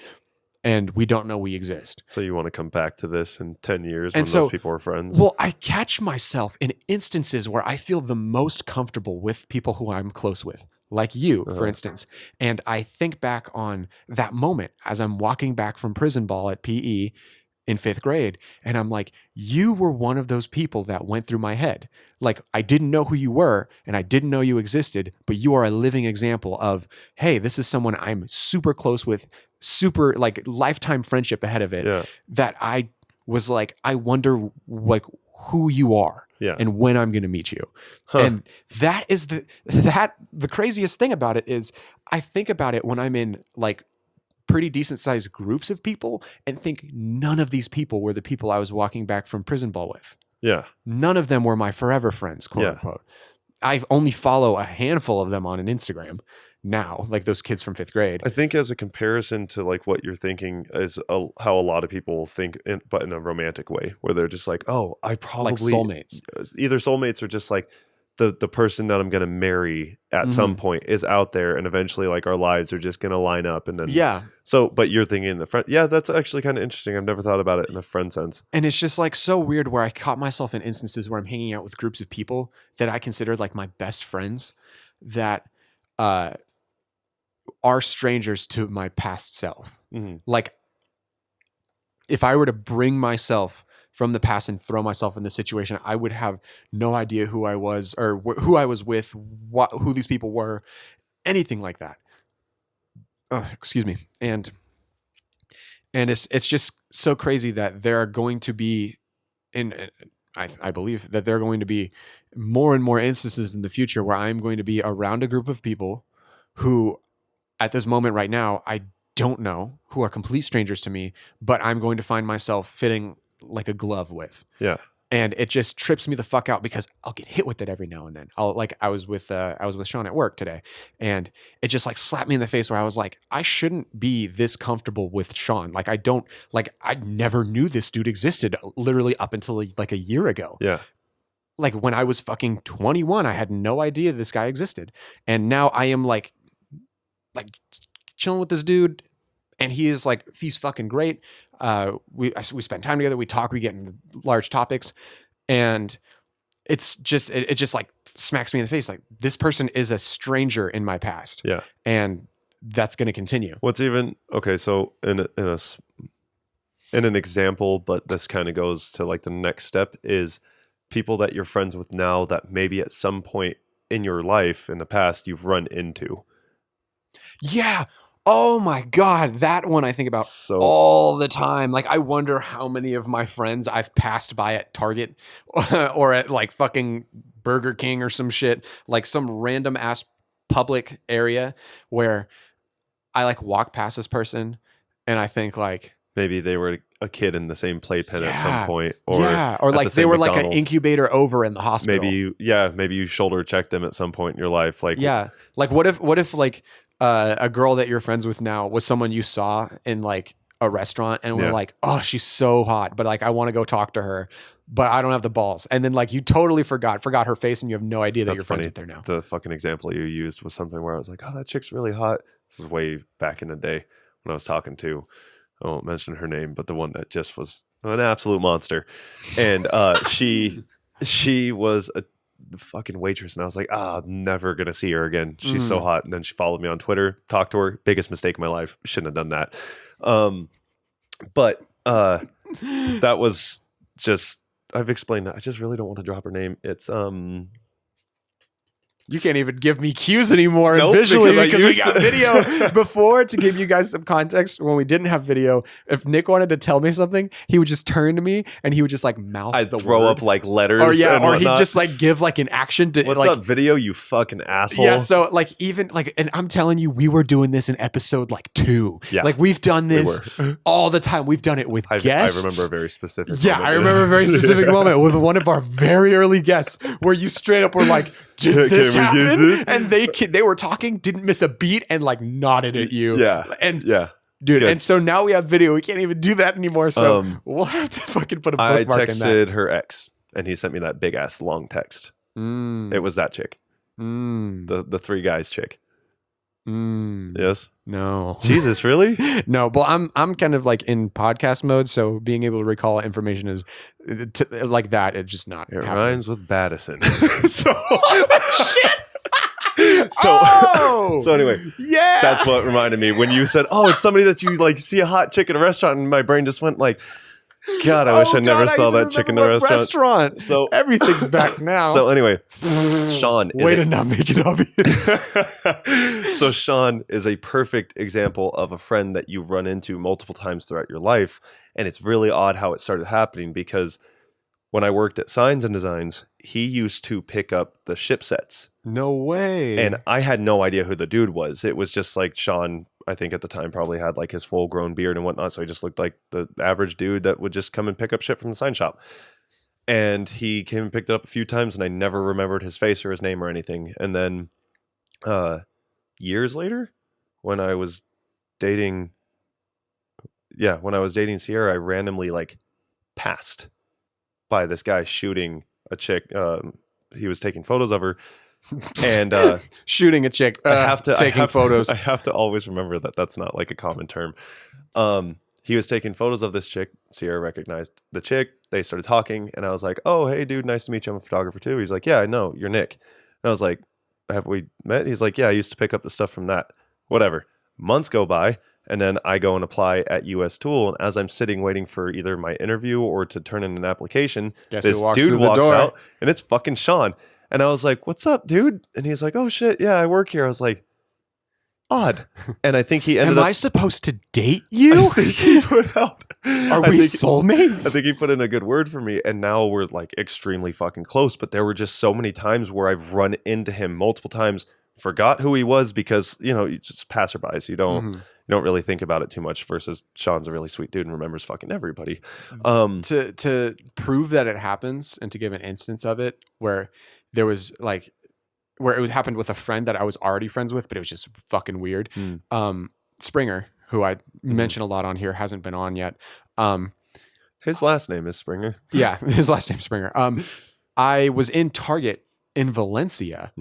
and we don't know we exist. So you want to come back to this in 10 years And when so- those people are friends? Well, I catch myself in instances where I feel the most comfortable with people who I'm close with, like you, for instance. And I think back on that moment as I'm walking back from prison ball at PE in 5th grade. And I'm like, you were one of those people that went through my head. Like, I didn't know who you were and I didn't know you existed, but you are a living example of, hey, this is someone I'm super close with, super like lifetime friendship ahead of it. Yeah. That I was like, I wonder like who you are and when I'm going to meet you. And that is the craziest thing about it is I think about it when I'm in like pretty decent sized groups of people and think none of these people were the people I was walking back from prison ball with. Yeah. None of them were my forever friends, quote unquote. I only follow a handful of them on an Instagram now, like those kids from 5th grade. I think as a comparison to like what you're thinking is how a lot of people think, but in a romantic way, where they're just like, oh, I probably Like soulmates. either soulmates or just like the person that I'm going to marry at some point is out there, and eventually like our lives are just going to line up. And then So, but you're thinking in the friend. Yeah, that's actually kind of interesting. I've never thought about it in a friend sense. And it's just like so weird where I caught myself in instances where I'm hanging out with groups of people that I consider like my best friends that are strangers to my past self. Like if I were to bring myself from the past and throw myself in this situation, I would have no idea who I was or who I was with, who these people were, anything like that. Excuse me. And it's just so crazy that there are going to be, I believe that there are going to be more and more instances in the future where I'm going to be around a group of people who at this moment right now, I don't know, who are complete strangers to me, but I'm going to find myself fitting like a glove with. Yeah. And it just trips me the fuck out because I'll get hit with it every now and then. I was with Sean at work today, and it just like slapped me in the face where I was like, I shouldn't be this comfortable with Sean. Like I never knew this dude existed literally up until like a year ago. Yeah. Like when I was fucking 21, I had no idea this guy existed. And now I am like chilling with this dude, and he's fucking great. We spend time together, we talk, we get into large topics, and it's just it just like smacks me in the face. Like, this person is a stranger in my past. Yeah. And that's going to continue. What's even okay, so in an example, but this kind of goes to like the next step, is people that you're friends with now that maybe at some point in your life in the past you've run into. Yeah. Oh my God. That one I think about all the time. Like, I wonder how many of my friends I've passed by at Target or at like fucking Burger King or some shit, like some random ass public area where I like walk past this person and I think like, maybe they were a kid in the same playpen at some point, or like they were like an incubator over in the hospital. Maybe you shoulder checked them at some point in your life. Like, yeah, like what if like a girl that you're friends with now was someone you saw in like a restaurant and were like, oh, she's so hot, but like I want to go talk to her, but I don't have the balls. And then like you totally forgot her face, and you have no idea that you're friends with her now. The fucking example you used was something where I was like, oh, that chick's really hot. This is way back in the day when I was talking to, I won't mention her name, but the one that just was an absolute monster. And she was a fucking waitress, and I was like, I'm never gonna see her again. She's so hot. And then she followed me on Twitter, talked to her. Biggest mistake of my life. Shouldn't have done that. But that was just, I've explained that. I just really don't want to drop her name. It's you can't even give me cues anymore because visually because we got video before. To give you guys some context, when we didn't have video, if Nick wanted to tell me something, he would just turn to me and he would just like mouth I'd the throw word. up like letters or or he'd just like give like an action to what's like, up video, you fucking asshole. Yeah, so like even like, and I'm telling you, we were doing this in episode like 2. Yeah, like we've done this all the time. We've done it with guests. I remember a very specific moment. I remember a very specific moment with one of our very early guests where you straight up were like, did this happen? And they were talking, didn't miss a beat, and like nodded at you. Yeah. And yeah. Dude, Good. And so now we have video. We can't even do that anymore. So we'll have to fucking put a bookmark in that. I texted her ex, and he sent me that big ass long text. It was that chick. The 3 guys chick. Yes. No. Jesus, really? No. Well, I'm kind of like in podcast mode, so being able to recall information is like that. It's just not. It happening. rhymes with Battison. So shit. So anyway, yeah, that's what reminded me when you said, "Oh, it's somebody that you like see a hot chick in a restaurant," and my brain just went like, "God, I wish I never saw that chick in the restaurant." So everything's back now. So anyway, Sean, way to not make it obvious. So Sean is a perfect example of a friend that you run into multiple times throughout your life, and it's really odd how it started happening because when I worked at Signs and Designs, he used to pick up the ship sets. No way. And I had no idea who the dude was. It was just like Sean, I think at the time, probably had like his full grown beard and whatnot. So he just looked like the average dude that would just come and pick up shit from the sign shop. And he came and picked it up a few times, and I never remembered his face or his name or anything. And then years later, when I was dating Sierra, I randomly like passed by this guy shooting a chick. He was taking photos of her, and shooting a chick. Taking photos. I have to always remember that that's not like a common term. He was taking photos of this chick. Sierra recognized the chick. They started talking, and I was like, "Oh, hey, dude, nice to meet you. I'm a photographer too." He's like, "Yeah, I know. You're Nick." And I was like, "Have we met?" He's like, "Yeah, I used to pick up the stuff from that." Whatever. Months go by, And then I go and apply at US Tool. And as I'm sitting waiting for either my interview or to turn in an application, Guess who this walks dude through the walks door? out and it's fucking Sean. And I was like, "What's up, dude?" And he's like, "Oh shit, yeah, I work here." I was like, odd. And I think he ended Am up I supposed to date I you? think he put out. Are I we think- soulmates? I think he put in a good word for me, and now we're like extremely fucking close. But there were just so many times where I've run into him multiple times, forgot who he was because you just passerbys. You don't really think about it too much. Versus Sean's a really sweet dude and remembers fucking everybody. To prove that it happens and to give an instance of it where there was like where it was happened with a friend that I was already friends with, but it was just fucking weird. Springer, who I mention a lot on here, hasn't been on yet. His last name is Springer. Yeah, his last name's Springer. I was in Target in Valencia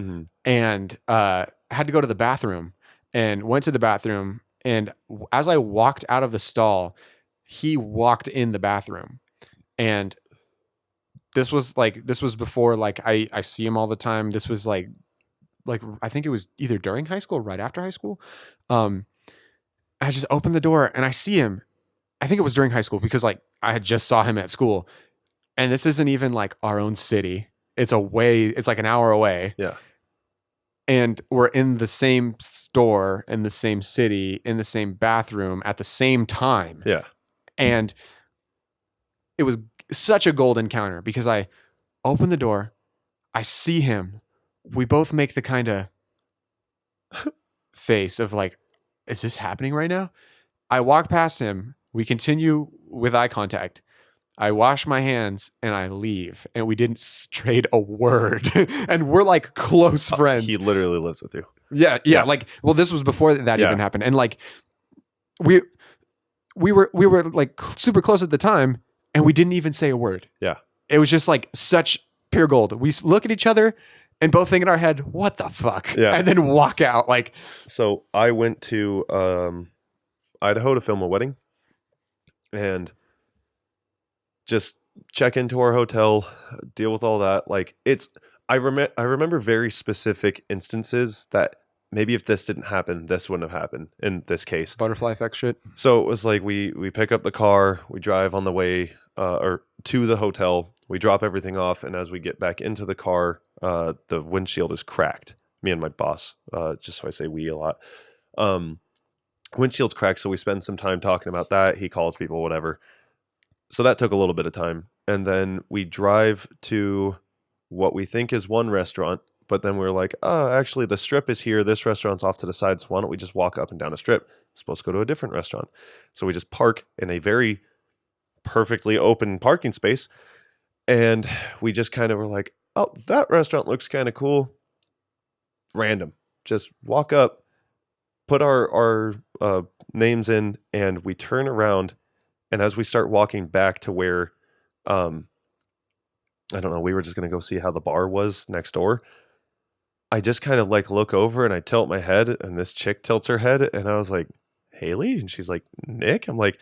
and had to go to the bathroom and went to the bathroom. And as I walked out of the stall, he walked in the bathroom. And this was before like I see him all the time. This was like I think it was either during high school or right after high school. I just opened the door and I see him. I think it was during high school because like I had just saw him at school. And this isn't even like our own city. It's like an hour away. Yeah. And we're in the same store, in the same city, in the same bathroom at the same time. Yeah. And it was such a gold encounter because I open the door, I see him. We both make the kind of face of like, is this happening right now? I walk past him. We continue with eye contact. I wash my hands and I leave. And we didn't trade a word. And we're like close friends. He literally lives with you. Yeah. Yeah. Like, well, this was before that Yeah. even happened. And like, we were like super close at the time and we didn't even say a word. Yeah. It was just like such pure gold. We look at each other and both think in our head, what the fuck? Yeah. And then walk out like, So I went to Idaho to film a wedding and just check into our hotel, deal with all that. Like I remember very specific instances that maybe if this didn't happen, this wouldn't have happened in this case. butterfly effect shit. So it was like we pick up the car, we drive on the way or to the hotel, we drop everything off, and as we get back into the car, the windshield is cracked. Me and my boss, just so I say we a lot. Windshield's cracked, so we spend some time talking about that. He calls people, whatever. So that took a little bit of time. And then we drive to what we think is one restaurant, but then we're like, oh, actually the strip is here. This restaurant's off to the side, so why don't we just walk up and down a strip? We're supposed to go to a different restaurant. So we just park in a very perfectly open parking space. And we just kind of were like, oh, that restaurant looks kind of cool. Random. Just walk up, put our names in, and we turn around. And as we start walking back to where, I don't know, we were just going to go see how the bar was next door. I just kind of like look over and I tilt my head and this chick tilts her head. And I was like, Haley? And she's like, Nick? I'm like,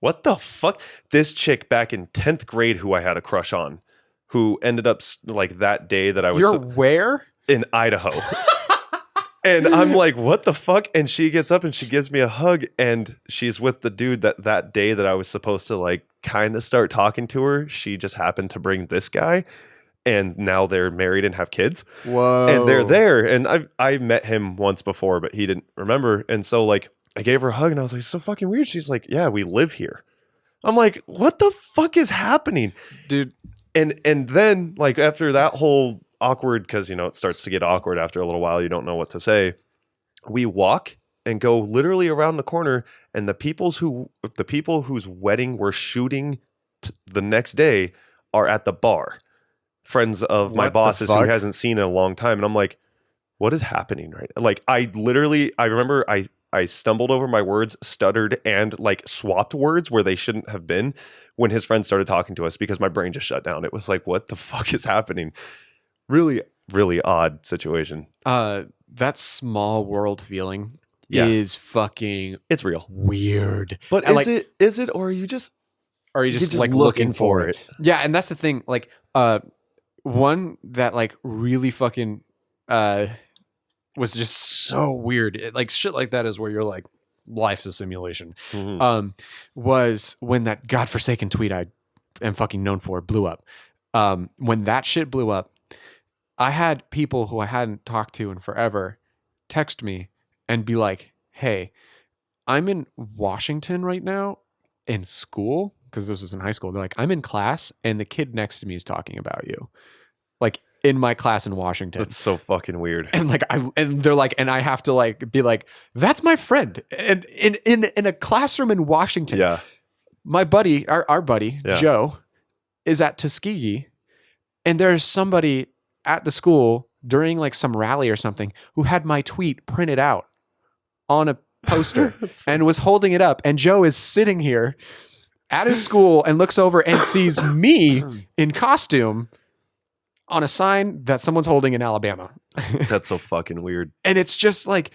what the fuck? This chick back in 10th grade who I had a crush on, who ended up like that day that I was You're where? in Idaho. And I'm like, what the fuck? And she gets up and she gives me a hug, and she's with the dude that day that I was supposed to like kind of start talking to her. She just happened to bring this guy, and now they're married and have kids. Whoa. And they're there. And I met him once before, but he didn't remember. And so like I gave her a hug and I was like, so fucking weird. She's like, yeah, we live here. I'm like, what the fuck is happening? Dude. And then like after that whole awkward, because it starts to get awkward after a little while, you don't know what to say, we walk and go literally around the corner, and the people whose wedding we're shooting the next day are at the bar, friends of my What the boss's who fuck? hasn't seen in a long time. And I'm like, what is happening right now? Like I remember I stumbled over my words, stuttered, and like swapped words where they shouldn't have been when his friends started talking to us because my brain just shut down. It was like, what the fuck is happening? Really, really odd situation. That small world feeling Yeah. is fucking It's real. weird. But And, is it, or are you just Or are you you're just like looking for it? it? Yeah, and that's the thing. Like, one that like really fucking was just so weird. Like shit like that is where you're like, life's a simulation. Mhm. Was when that godforsaken tweet I am fucking known for blew up. When that shit blew up, I had people who I hadn't talked to in forever text me and be like, "Hey, I'm in Washington right now in school," because this was in high school. They're like, "I'm in class and the kid next to me is talking about you." Like in my class in Washington. That's so fucking weird. And like they're like, and I have to like be like, "That's my friend." And in a classroom in Washington, Yeah. my buddy, our buddy, Yeah. Joe, is at Tuskegee, and there's somebody at the school during like some rally or something who had my tweet printed out on a poster and was holding it up. And Joe is sitting here at his school and looks over and sees me in costume on a sign that someone's holding in Alabama. That's so fucking weird. And it's just like,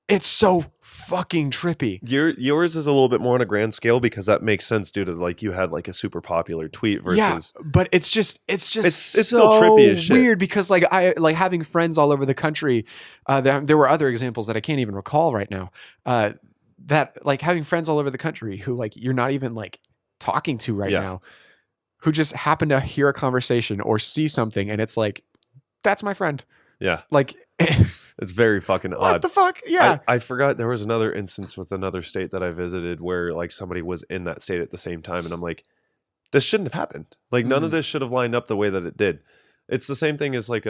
it's so fucking trippy. Yours is a little bit more on a grand scale because that makes sense due to like you had like a super popular tweet versus Yeah, but it's so still trippy as shit. weird because like I like having friends all over the country. There were other examples that I can't even recall right now. That like having friends all over the country who like you're not even like talking to right now, who just happen to hear a conversation or see something and it's like, that's my friend. Yeah. Like, It's very fucking odd. what the fuck? Yeah. I forgot there was another instance with another state that I visited where like somebody was in that state at the same time. And I'm like, this shouldn't have happened. Like none of this should have lined up the way that it did. It's the same thing as like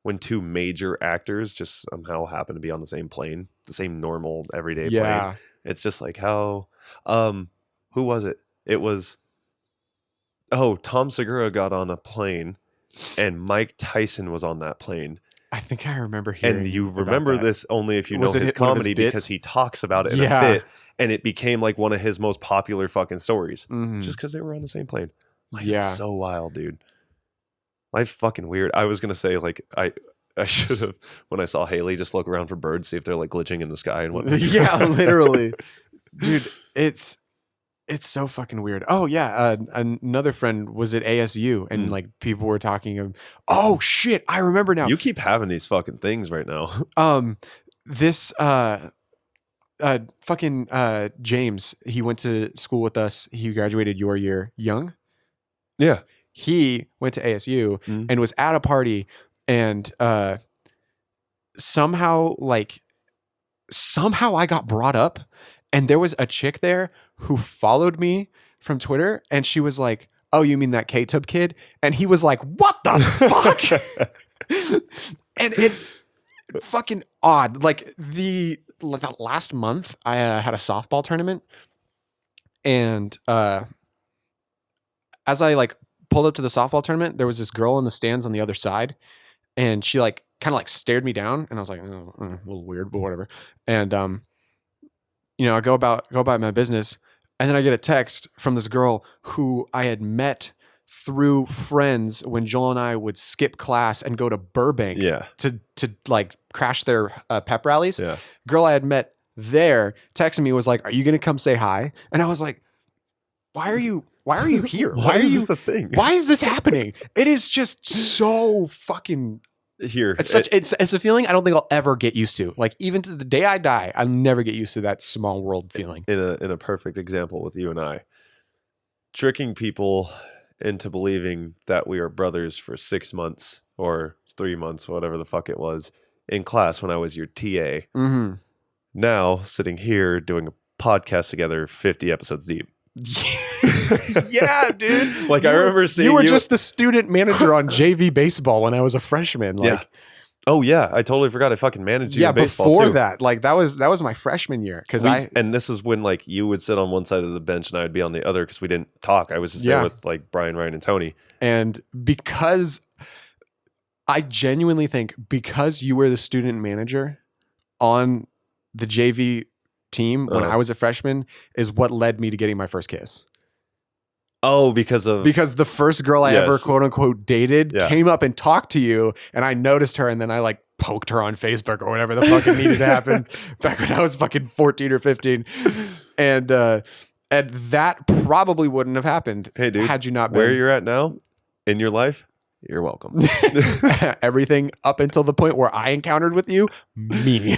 when two major actors just somehow happen to be on the same plane, the same normal everyday plane. It's just like how, who was it? It was, Tom Segura got on a plane and Mike Tyson was on that plane. I think I remember hearing. And you about remember that. this only if you Was know it his one of his comedy bits? because he talks about it in Yeah. a bit, and it became like one of his most popular fucking stories Mhm. just because they were on the same plane. Like, Yeah. it's so wild, dude. Life's fucking weird. I was gonna say like I should have when I saw Haley just look around for birds, see if they're like glitching in the sky and whatnot. Yeah, literally, dude. It's so fucking weird. Oh yeah, another friend was at ASU, and like people were talking of. Oh shit, I remember now. You keep having these fucking things right now. This fucking James. He went to school with us. He graduated your year, young. Yeah. He went to ASU and was at a party, and somehow I got brought up, and there was a chick there who followed me from Twitter, and she was like, "Oh, you mean that K-Tub kid?" And he was like, "What the fuck?" And it fucking odd. Like the last month, I had a softball tournament, and as I like pulled up to the softball tournament, there was this girl in the stands on the other side, and she like kind of like stared me down, and I was like, oh, a little weird, but whatever. And I go about my business, and then I get a text from this girl who I had met through friends when Joel and I would skip class and go to Burbank to like crash their pep rallies. Yeah. Girl I had met there texting me was like, "Are you gonna come say hi?" And I was like, Why are you here? Why is this a thing? Why is this happening? It is just so fucking Here. it's a feeling I don't think I'll ever get used to. Like even to the day I die, I'll never get used to that small world feeling. In a perfect example with you and I, tricking people into believing that we are brothers for 6 months or 3 months, whatever the fuck it was, in class when I was your TA. Mm-hmm. Now sitting here doing a podcast together, 50 episodes deep. Yeah, dude. Like I remember seeing you were just the student manager on JV baseball when I was a freshman. Like, yeah. Oh yeah, I totally forgot I fucking managed you in baseball before too. that, like that was my freshman year and this is when like you would sit on one side of the bench and I would be on the other because we didn't talk. I was just there with like Brian, Ryan, and Tony. And because I genuinely think because you were the student manager on the JV team when I was a freshman is what led me to getting my first kiss. Oh, because the first girl I ever quote unquote dated came up and talked to you, and I noticed her, and then I like poked her on Facebook or whatever the fuck it needed to happen back when I was fucking 14 or 15. And that probably wouldn't have happened hey, dude, had you not been where you're at now in your life. You're welcome. Everything up until the point where I encountered with you, me.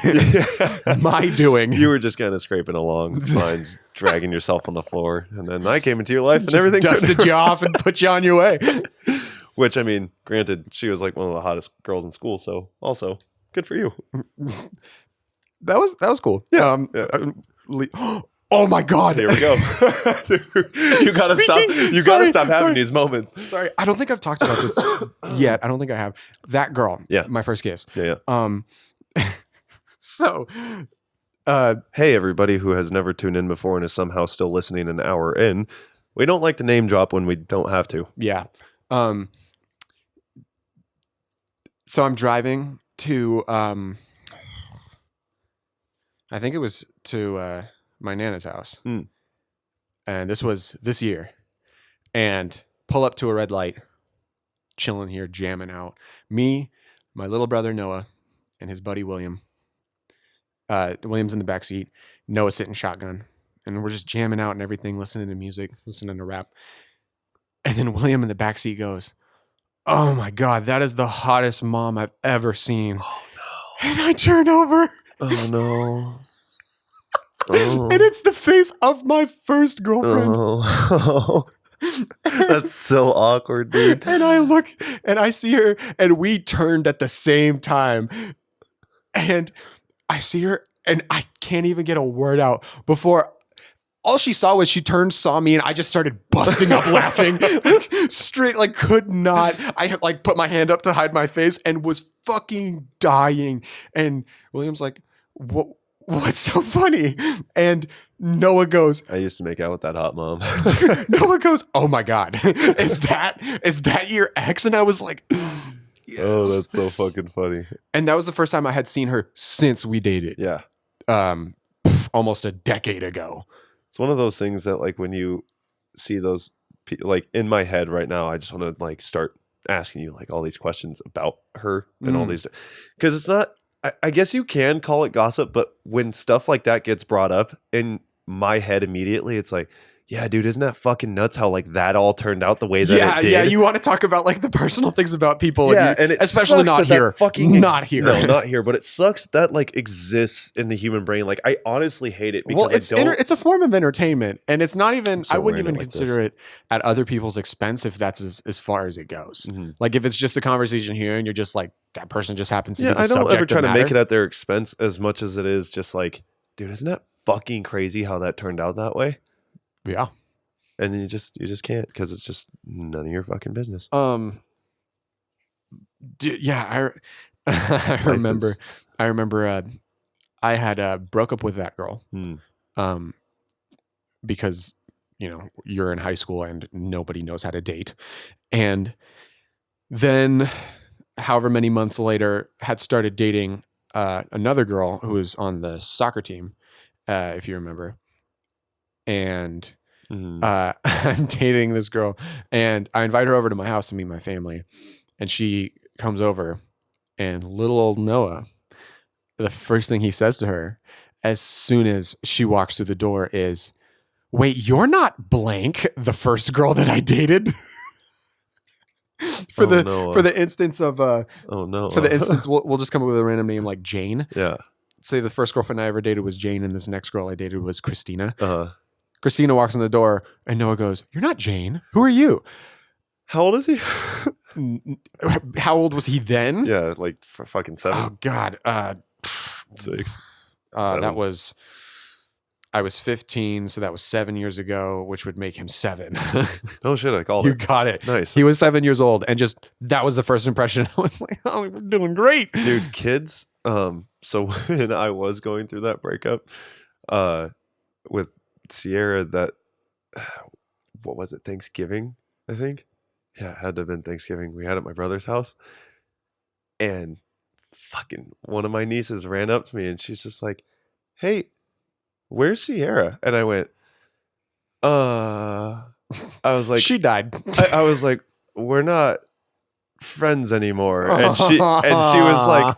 My doing. You were just kind of scraping along, fines, dragging yourself on the floor, and then I came into your life and Just everything dusted you off and put you on your way. Which, I mean, granted, she was like one of the hottest girls in school, so also good for you. That was cool. Yeah. Oh my God. Here we go. You gotta stop. You Sorry, gotta stop having sorry. these moments. Sorry, I don't think I've talked about this yet. I don't think I have. That girl. Yeah. My first kiss. Yeah. So, Hey, everybody who has never tuned in before and is somehow still listening an hour in. We don't like to name drop when we don't have to. yeah. So I'm driving to, I think it was to my Nana's house. Mm. And this was this year. And pull up to a red light, chilling here, jamming out. Me, my little brother Noah, and his buddy William. William's in the back seat. Noah sitting shotgun. And we're just jamming out and everything, listening to music, listening to rap. And then William in the back seat goes, "Oh my God, that is the hottest mom I've ever seen." Oh, And I turn over. Oh, no. Oh. And it's the face of my first girlfriend. Oh. That's so awkward, dude. And I look and I see her, and we turned at the same time. And I see her, and I can't even get a word out before all she saw was she turned, saw me, and I just started busting up laughing. Straight, could not. I put my hand up to hide my face and was fucking dying. And William's like, What's so funny? And Noah goes, I used to make out with that hot mom. Noah goes, "Oh my God, is that your ex?" And I was like, yes. Oh, that's so fucking funny. And that was the first time I had seen her since we dated. Yeah. Almost a decade ago. It's one of those things that when you see those in my head right now, I just want to start asking you all these questions about her and all these, because it's not, I guess you can call it gossip, but when stuff like that gets brought up in my head immediately, it's like, yeah, dude, isn't that fucking nuts how that all turned out the way that it did? Yeah, you want to talk about the personal things about people. Yeah, and it especially not here. Not here. No, not here. But it sucks that exists in the human brain. I honestly hate it because it's a form of entertainment, and it's not even. So I wouldn't even random consider it at other people's expense if that's as far as it goes. Mm-hmm. If it's just a conversation here, and you're just that person just happens to be the I don't subject ever try to matter. make it at their expense as much as it is just dude, isn't that fucking crazy how that turned out that way? Yeah. And you just can't, because it's just none of your fucking business. I remember. I remember. I had broke up with that girl. Because you're in high school and nobody knows how to date, and then however many months later had started dating another girl who was on the soccer team, if you remember, and. I'm dating this girl, and I invite her over to my house to meet my family, and she comes over, and little old Noah, the first thing he says to her as soon as she walks through the door is, "Wait, you're not blank, the first girl that I dated?" For the instance of oh no, for the instance, we'll just come up with a random name like Jane. Yeah. Say the first girlfriend I ever dated was Jane, and this next girl I dated was Christina. Christina walks in the door, and Noah goes, "You're not Jane. Who are you?" How old is he? How old was he then? Yeah, for fucking 7. Oh God, 6. That was. I was 15, so that was 7 years ago, which would make him 7. Oh shit, I called You it. got it. Nice. He was 7 years old, and just that was the first impression. I was like, "Oh, we're doing great, dude." Kids. So when I was going through that breakup, with Sierra, that what was it? Thanksgiving, I think. Yeah, it had to have been Thanksgiving. We had it at my brother's house, and fucking one of my nieces ran up to me, and she's just like, "Hey, where's Sierra?" And I went, I was like, she died. I was like, "We're not friends anymore." And she was like,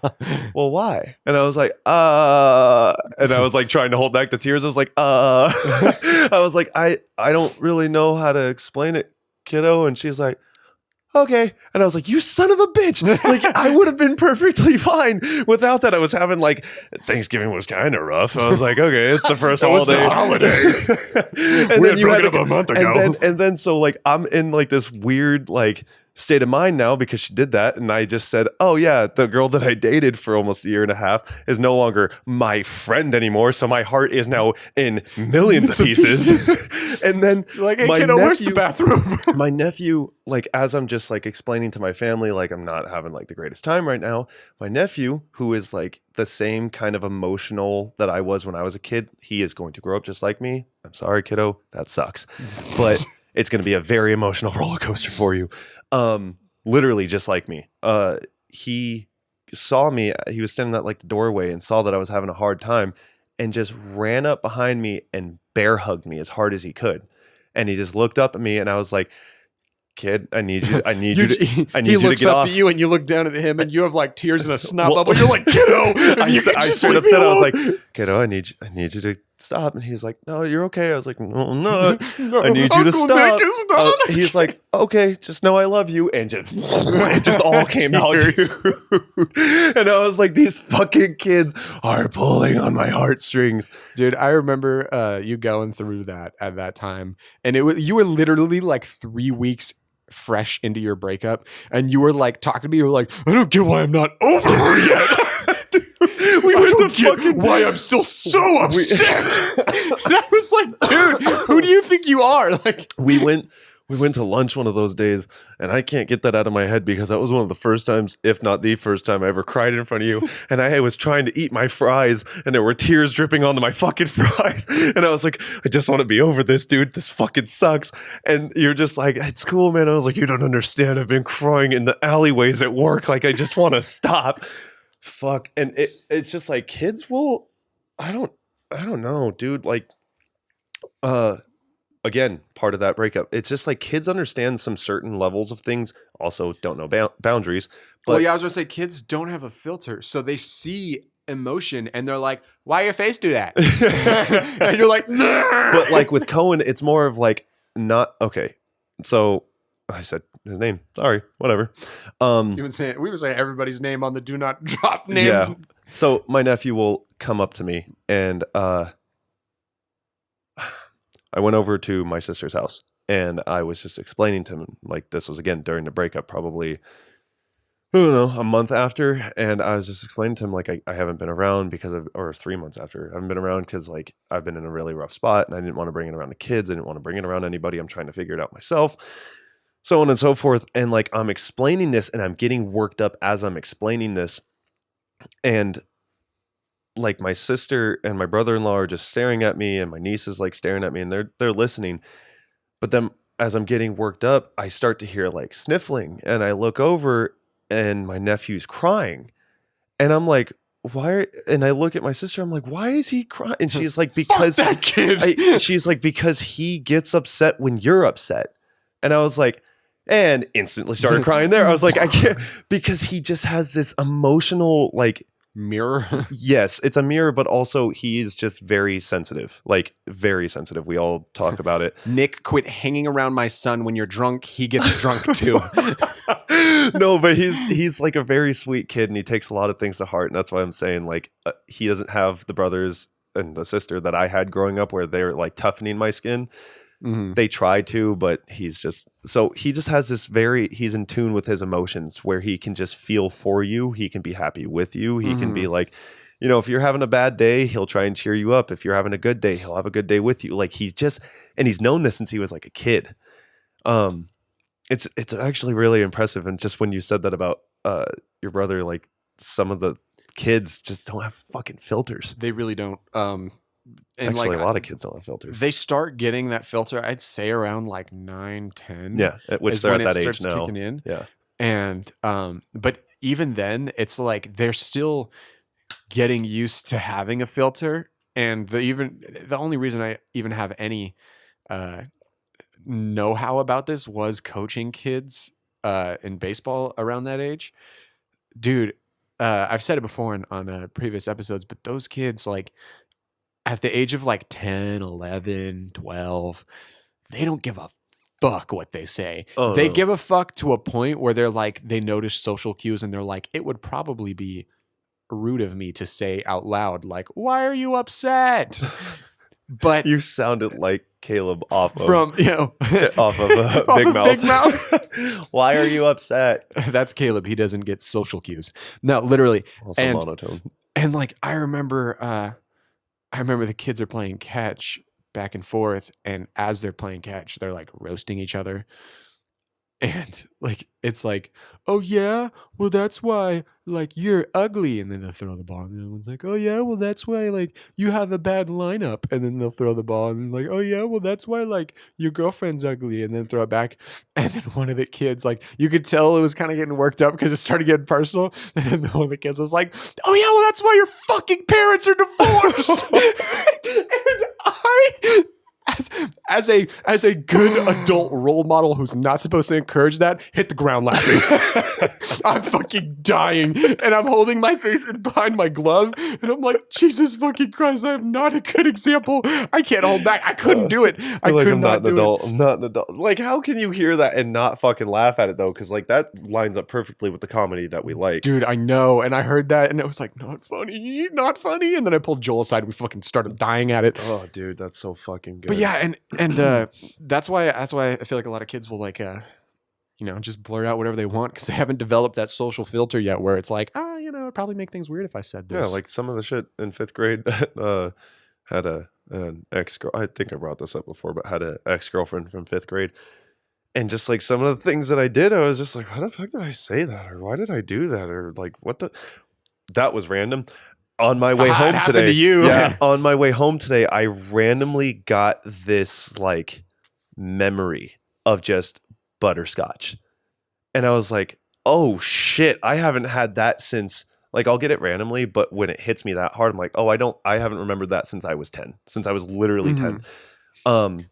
"Well, why?" And I was like, and I was trying to hold back the tears. I was like, I was like, I don't really know how to explain it, kiddo. And she's like, okay. And I was like, you son of a bitch. Like, I would have been perfectly fine without that. I was having like, Thanksgiving was kind of rough. I was like, okay, it's the first holiday. the holidays. And We then had you had broken to up a month ago. And then so like, I'm in like this weird, like, state of mind now because she did that. And I just said, oh yeah, the girl that I dated for almost a year and a half is no longer my friend anymore. So my heart is now in millions of pieces. And then Like, hey, my kiddo, where's the nephew- bathroom? my nephew, like, as I'm just like explaining to my family, like, I'm not having like the greatest time right now. My nephew, who is like the same kind of emotional that I was when I was a kid, he is going to grow up just like me. I'm sorry, kiddo, that sucks, but it's going to be a very emotional roller coaster for you. Literally just like me. He saw me. He was standing at like the doorway and saw that I was having a hard time, and just ran up behind me and bear hugged me as hard as he could. And he just looked up at me, and I was like, kid, I need you to He get looks up off. at you and you look down at him and you have like tears and a snot bubble. You're like, kiddo. I straight up said, I was like, kiddo, I need you to stop. And he's like, no, you're okay. I was like, no, I'm not. I need you to Uncle stop. Nick is not. He's like, okay, just know I love you. And just it just all came out, dude. And I was like, these fucking kids are pulling on my heartstrings. Dude, I remember you going through that at that time, and you were literally like 3 weeks fresh into your breakup, and you were like talking to me. You were like, I don't get why I'm not over her yet. We I went don't to get fucking why I'm still so upset. And I was like, dude, who do you think you are? Like, we went to lunch one of those days, and I can't get that out of my head because that was one of the first times, if not the first time, I ever cried in front of you. And I was trying to eat my fries, and there were tears dripping onto my fucking fries. And I was like, I just want to be over this, dude. This fucking sucks. And you're just like, it's cool, man. I was like, you don't understand. I've been crying in the alleyways at work. Like, I just want to stop. Fuck. And it's just like, kids will, I don't know, dude. Like, again, part of that breakup. It's just like kids understand some certain levels of things, also don't know boundaries. But well, yeah, I was gonna say kids don't have a filter, so they see emotion and they're like, "Why your face do that?" And you're like, "Nah." But like with Cohen, it's more of like not okay. So I said his name. Sorry, whatever. we were saying everybody's name on the do not drop names. Yeah. So my nephew will come up to me, and I went over to my sister's house, and I was just explaining to him, like, this was again during the breakup, probably, I don't know, a month after. And I was just explaining to him, like, I haven't been around because of, or 3 months after, I haven't been around because, like, I've been in a really rough spot, and I didn't want to bring it around the kids. I didn't want to bring it around anybody. I'm trying to figure it out myself, so on and so forth. And like, I'm explaining this, and I'm getting worked up as I'm explaining this. And like, my sister and my brother-in-law are just staring at me, and my niece is like staring at me, and they're listening. But then as I'm getting worked up, I start to hear like sniffling, and I look over, and my nephew's crying. And I'm like, why? And I look at my sister, I'm like, why is he crying? And she's like, because Fuck that kid. she's like, because he gets upset when you're upset. And I was like, and instantly started crying there. I was like, I can't, because he just has this emotional, like, Mirror. yes, it's a mirror, but also he is just very sensitive, like very sensitive. We all talk about it. Nick, quit hanging around my son when you're drunk. He gets drunk too. No, but he's like a very sweet kid, and he takes a lot of things to heart. And that's why I'm saying, like, he doesn't have the brothers and the sister that I had growing up, where they're like toughening my skin. Mm-hmm. They try to, but he just has this he's in tune with his emotions, where he can just feel for you. He can be happy with you. He can be like, you know, if you're having a bad day, he'll try and cheer you up. If you're having a good day, he'll have a good day with you. Like, and he's known this since he was like a kid. It's actually really impressive. And just when you said that about your brother, like, some of the kids just don't have fucking filters. They really don't. And actually, like, a lot of kids don't have filters. They start getting that filter, I'd say, around like 9, 10. Yeah, at which is they're when at that it age starts now. kicking in. Yeah. And but even then, it's like they're still getting used to having a filter. And the only reason I even have any know-how about this was coaching kids in baseball around that age. Dude, I've said it before on previous episodes, but those kids, like, at the age of like 10, 11, 12, they don't give a fuck what they say. Oh, They no. give a fuck to a point where they're like, they notice social cues and they're like, it would probably be rude of me to say out loud, like, why are you upset? But You sounded like Caleb off of from, you know, off of off Big of Mouth. Big Mouth. Why are you upset? That's Caleb. He doesn't get social cues. No, literally. Also And- monotone. And like, I remember the kids are playing catch back and forth. And as they're playing catch, they're like roasting each other. And like, it's like, oh yeah, well that's why like you're ugly. And then they'll throw the ball and the other one's like, oh yeah, well that's why like you have a bad lineup. And then they'll throw the ball and like, oh yeah, well that's why like your girlfriend's ugly. And then throw it back. And then one of the kids, like you could tell it was kind of getting worked up because it started getting personal. And then one of the kids was like, oh yeah, well that's why your fucking parents are divorced. And I, as a good adult role model who's not supposed to encourage that, hit the ground laughing. I'm fucking dying, and I'm holding my face in behind my glove, and I'm like, Jesus fucking Christ, I'm not a good example. I can't hold back. I couldn't do it. I Like could I'm not not an do adult. I'm not an adult. Like, how can you hear that and not fucking laugh at it though? Because like that lines up perfectly with the comedy that we like. Dude, I know. And I heard that and it was like, not funny, not funny. And then I pulled Joel aside and we fucking started dying at it. Oh, dude, that's so fucking good. But yeah, and that's why I feel like a lot of kids will like just blurt out whatever they want because they haven't developed that social filter yet where it's like, it'd probably make things weird if I said this. Yeah, like some of the shit in 5th grade had an ex-girl. I think I brought this up before, but had an ex-girlfriend from 5th grade. And just like some of the things that I did, I was just like, why the fuck did I say that? Or why did I do that? Or like, that was random. On my way It home happened today. to you. Yeah. On my way home today, I randomly got this like memory of just butterscotch. And I was like, oh shit, I haven't had that since, like, I'll get it randomly, but when it hits me that hard, I'm like, oh, I haven't remembered that since I was 10, since I was literally 10.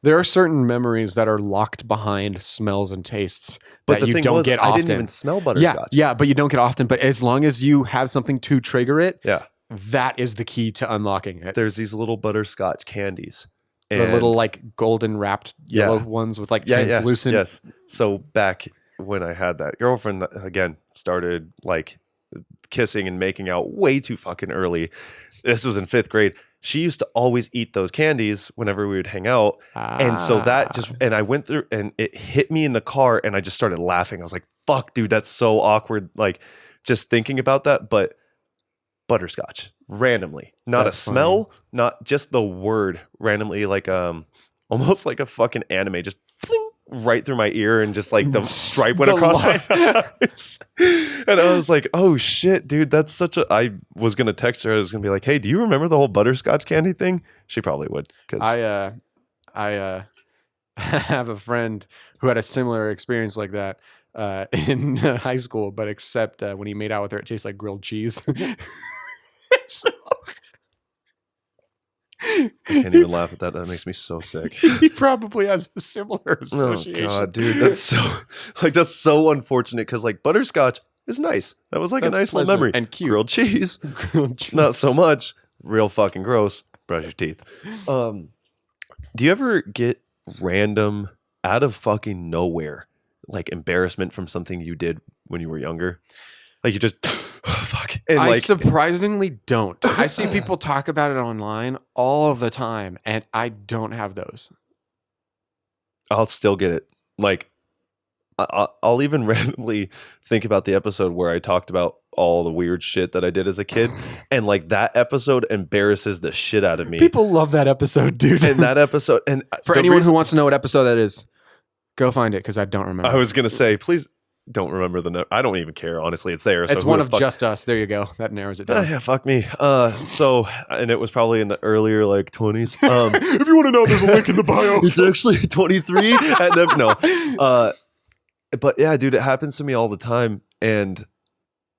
There are certain memories that are locked behind smells and tastes But that the you thing don't was, get I often. didn't even smell butterscotch. Yeah, but you don't get often. But as long as you have something to trigger it, Yeah. that is the key to unlocking it. There's these little butterscotch candies. The little like golden wrapped yellow ones with like translucent. Yes. So back when I had that girlfriend, again, started like kissing and making out way too fucking early. This was in 5th grade. She used to always eat those candies whenever we would hang out. And so that just, and I went through and it hit me in the car and I just started laughing. I was like, fuck, dude, that's so awkward. Like just thinking about that, but butterscotch randomly, not That's a smell, not just the word randomly, like, almost like a fucking anime, just fling, right through my ear and just like the stripe went The across line. my eyes. And I was like, oh shit, dude, that's such a, I was going to text her. I was going to be like, hey, do you remember the whole butterscotch candy thing? She probably would. Cause I have a friend who had a similar experience like that in high school, but except when he made out with her, it tastes like grilled cheese. So, I can't even laugh at that. That makes me so sick. he probably has a similar Oh association. god, dude, that's so unfortunate because like butterscotch is nice. That was like That's a nice little pleasant memory. and cute. Grilled cheese, Grilled cheese. not so much. Real fucking gross. Brush your teeth. Do you ever get random out of fucking nowhere like embarrassment from something you did when you were younger? Like you just fuck. And I like surprisingly don't. I see people talk about it online all of the time, and I don't have those. I'll still get it. Like I'll even randomly think about the episode where I talked about all the weird shit that I did as a kid, and like that episode embarrasses the shit out of me. People love that episode, dude. And that episode, and For the anyone reason- who wants to know what episode that is, go find it because I don't remember. I was gonna say, please don't remember the note. I don't even care. Honestly, it's there. So It's who one the of fuck- Just Us. There you go. That narrows it down. Yeah, fuck me. So, and it was probably in the earlier like 20s. If you want to know, there's a link in the bio. It's actually 23. No. But yeah, dude, it happens to me all the time. And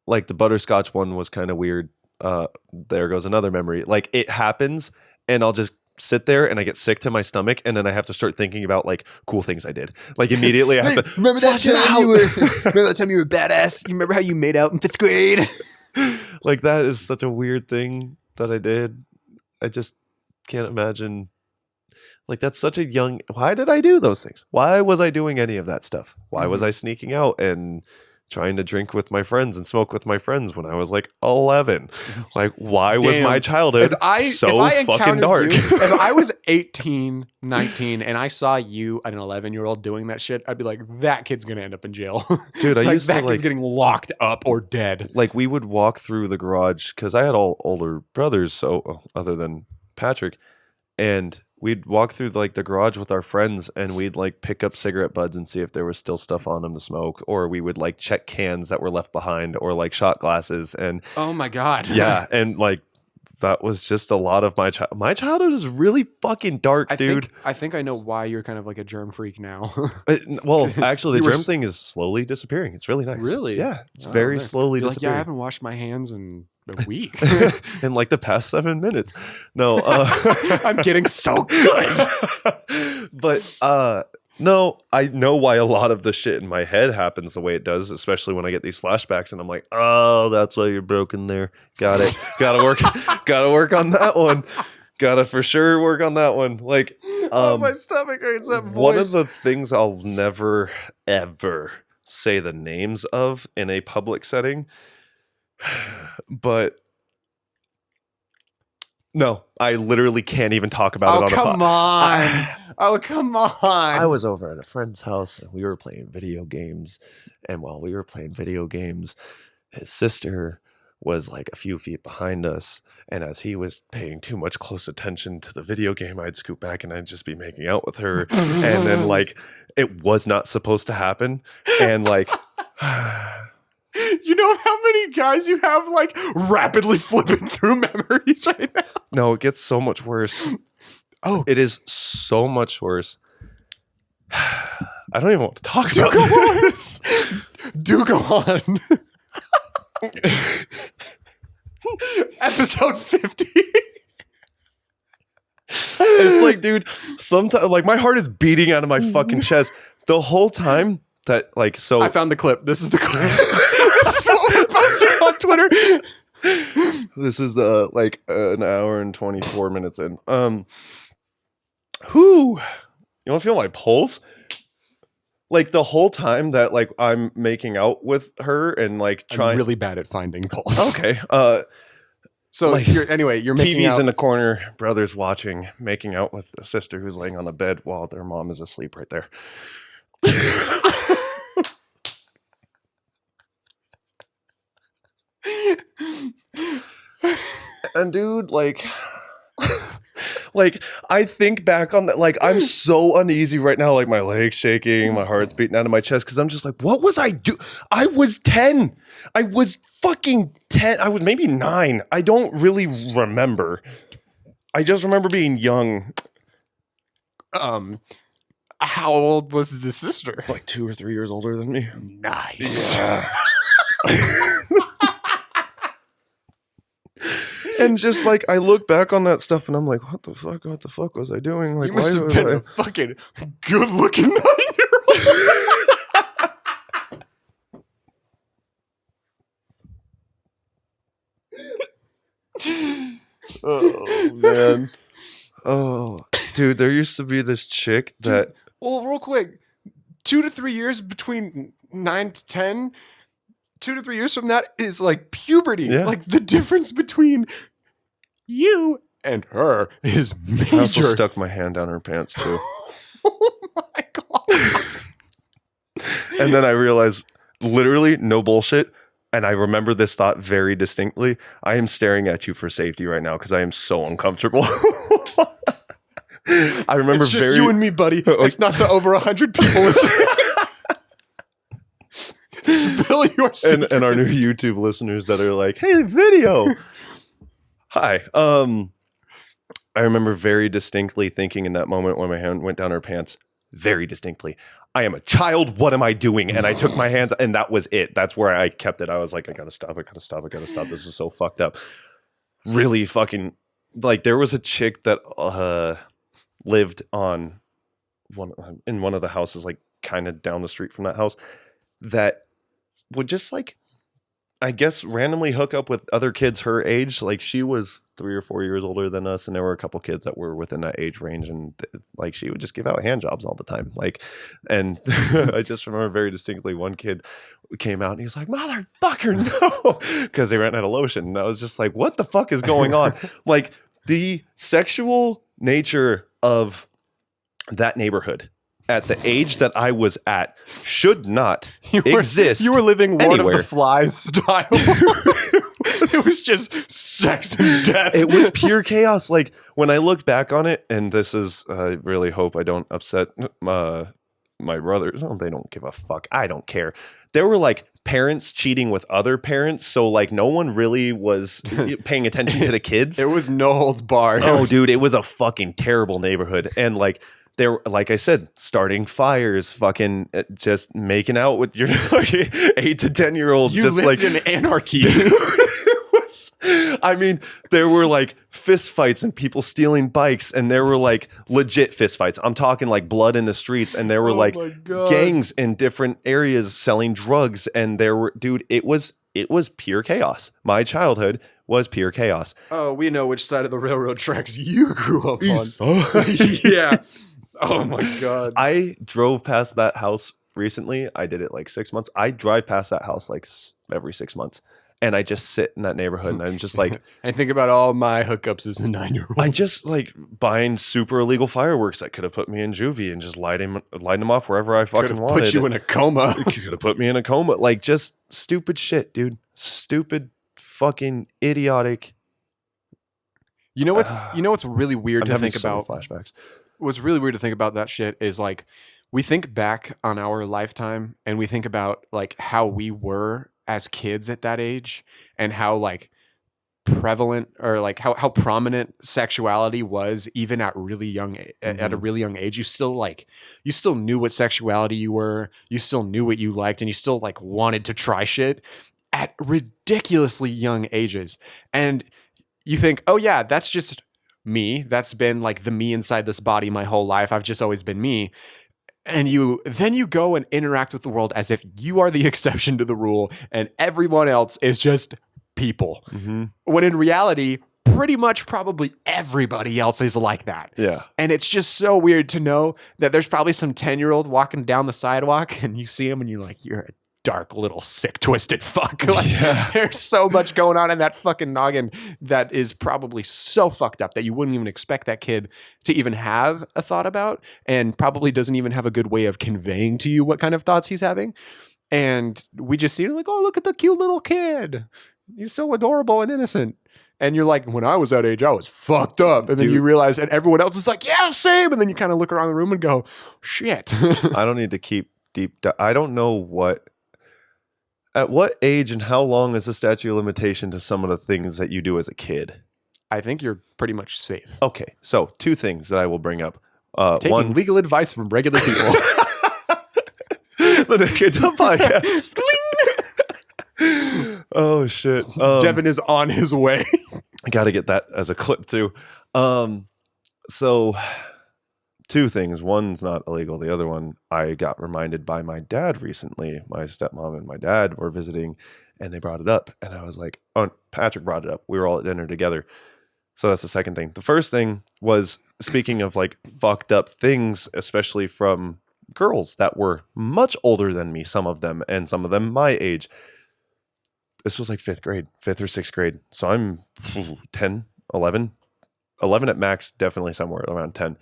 like the butterscotch one was kind of weird. There goes another memory. Like it happens and I'll just sit there and I get sick to my stomach and then I have to start thinking about like cool things I did. Like immediately I have to remember that flush it out. remember that time you were badass? You remember how you made out in 5th grade? Like that is such a weird thing that I did. I just can't imagine. Like, that's such a young. Why did I do those things? Why was I doing any of that stuff? Why was I sneaking out and trying to drink with my friends and smoke with my friends when I was like 11? Like, why was my childhood so fucking dark? If I was 18, 19, and I saw you, an 11-year-old, doing that shit, I'd be like, that kid's gonna end up in jail. Dude, I like, used that to kid's like, getting locked up or dead. like we would walk through the garage because I had all older brothers, so other than Patrick, and we'd walk through like the garage with our friends and we'd like pick up cigarette butts and see if there was still stuff on them to smoke, or we would like check cans that were left behind or like shot glasses. And Oh my God. yeah, and like that was just a lot of my childhood is really fucking dark, dude. I think I know why you're kind of like a germ freak now. Well, actually, You the were germ thing is slowly disappearing. It's really nice. Really? Yeah, it's Oh, very nice. slowly You're like, yeah, I disappearing. haven't washed my hands in a week. In like the past 7 minutes. No, I'm getting so good. but no, I know why a lot of the shit in my head happens the way it does, especially when I get these flashbacks and I'm like, oh, that's why you're broken there. Got it. Gotta work on that one. Gotta for sure work on that one. Like, oh, my stomach hurts. That voice. one of the things I'll never ever say the names of in a public setting, but no, I literally can't even talk about it on come on. Oh, come on. I was over at a friend's house and we were playing video games. And while we were playing video games, his sister was like a few feet behind us. And as he was paying too much close attention to the video game, I'd scoot back and I'd just be making out with her. And then like it was not supposed to happen. And like You know how many guys you have like rapidly flipping through memories right now? no, it gets so much worse. Oh, It is so much worse. I don't even want to talk do about go this. on. Do go on. Episode 50. It's like, dude, sometimes like my heart is beating out of my fucking chest the whole time that like so I found the clip. This is the clip. This is what we're posting on Twitter. this is like an hour and 24 minutes in. Whew. You want to feel my pulse? Like the whole time that like I'm making out with her and like I'm trying really bad at finding pulse. Okay. So like, you're making TV's out. in the corner, brothers watching, making out with a sister who's laying on the bed while their mom is asleep right there. And dude, like I think back on that, like I'm so uneasy right now, like my legs shaking, my heart's beating out of my chest because I'm just like, what was I do? I was 10. I was fucking 10. I was maybe 9. I don't really remember. I just remember being young. How old was the sister? Like 2 or 3 years older than me. Nice. Yeah. And just like I look back on that stuff and I'm like, what the fuck was I doing? Like, You must why have was been I- a fucking good-looking 9-year-old. Oh man. Oh, dude, there used to be this chick that Well, real quick, 2 to 3 years between 9 to 10. 2 to 3 years from that is like puberty. Yeah. Like the difference between you and her is I also major. stuck my hand down her pants too. Oh my god! And then I realized, literally, no bullshit. And I remember this thought very distinctly. I am staring at you for safety right now because I am so uncomfortable. I remember It's just very you and me, buddy. It's not the over 100 people listening. Spill your secrets. and our new YouTube listeners that are like, hey, video. Hi. I remember very distinctly thinking in that moment when my hand went down her pants, very distinctly, I am a child. What am I doing? And I took my hands and that was it. That's where I kept it. I was like, I gotta stop. This is so fucked up. Really fucking, like there was a chick that lived in one of the houses, like kind of down the street from that house, that would just like I guess randomly hook up with other kids her age. Like she was 3 or 4 years older than us, and there were a couple kids that were within that age range, and like she would just give out hand jobs all the time. Like, and I just remember very distinctly one kid came out and he was like, "Motherfucker, no," because they ran out of lotion. And I was just like, "What the fuck is going on?" Like the sexual nature of that neighborhood at the age that I was at should not exist. You were living Lord anywhere. of the Flies style. It was just sex and death. It was pure chaos. Like when I looked back on it, and this is, I really hope I don't upset my brothers. Oh, they don't give a fuck. I don't care. There were like parents cheating with other parents, so like no one really was paying attention to the kids. There was no holds barred. Oh, dude, it was a fucking terrible neighborhood, and like. There, like I said, starting fires, fucking just making out with your 8 to 10-year-olds. You just lived like in anarchy. I mean, there were like fist fights and people stealing bikes, and there were like legit fist fights. I'm talking like blood in the streets, and there were like gangs in different areas selling drugs, and there were, dude, it was pure chaos. My childhood was pure chaos. Oh, we know which side of the railroad tracks you grew up East on. Yeah. Oh my God. I drove past that house recently. I did it like 6 months. I drive past that house like every 6 months, and I just sit in that neighborhood, and I'm just like, I think about all my hookups as a 9-year-old. I just like buying super illegal fireworks that could have put me in juvie and just lighting them off wherever I Could fucking have wanted. put you in a coma. Could have put me in a coma. Like just stupid shit, dude. Stupid, fucking idiotic. You know what's really weird I'm to having think so many about? flashbacks. What's really weird to think about that shit is like we think back on our lifetime and we think about like how we were as kids at that age and how like prevalent or like how prominent sexuality was even at really young at a really young age. You still knew what sexuality you were, you still knew what you liked, and you still like wanted to try shit at ridiculously young ages. And you think, oh yeah, that's just me. That's been like the me inside this body my whole life. I've just always been me. And then you go and interact with the world as if you are the exception to the rule and everyone else is just people. Mm-hmm. When in reality, pretty much probably everybody else is like that. Yeah. And it's just so weird to know that there's probably some 10-year-old walking down the sidewalk and you see him and you're like, you're a dark little sick twisted fuck. Like there's so much going on in that fucking noggin that is probably so fucked up that you wouldn't even expect that kid to even have a thought about, and probably doesn't even have a good way of conveying to you what kind of thoughts he's having. And we just see it like, oh, look at the cute little kid. He's so adorable and innocent. And you're like, when I was that age, I was fucked up. And then you realize, and everyone else is like, yeah, same. And then you kind of look around the room and go, shit. I don't need to keep I don't know at what age and how long is the statute of limitation to some of the things that you do as a kid? I think you're pretty much safe. Okay, so 2 things that I will bring up. Taking legal advice from regular people. The Naked Dumb Podcast. Oh shit! Devin is on his way. I got to get that as a clip too. So 2 things. One's not illegal. The other one, I got reminded by my dad recently. My stepmom and my dad were visiting, and they brought it up, and I was like, "Oh, Patrick brought it up. We were all at dinner together." So that's the second thing. The first thing was, speaking of like fucked up things, especially from girls that were much older than me, some of them, and some of them my age. This was like 5th or 6th grade. So I'm 10, 11 at max, definitely somewhere around 10.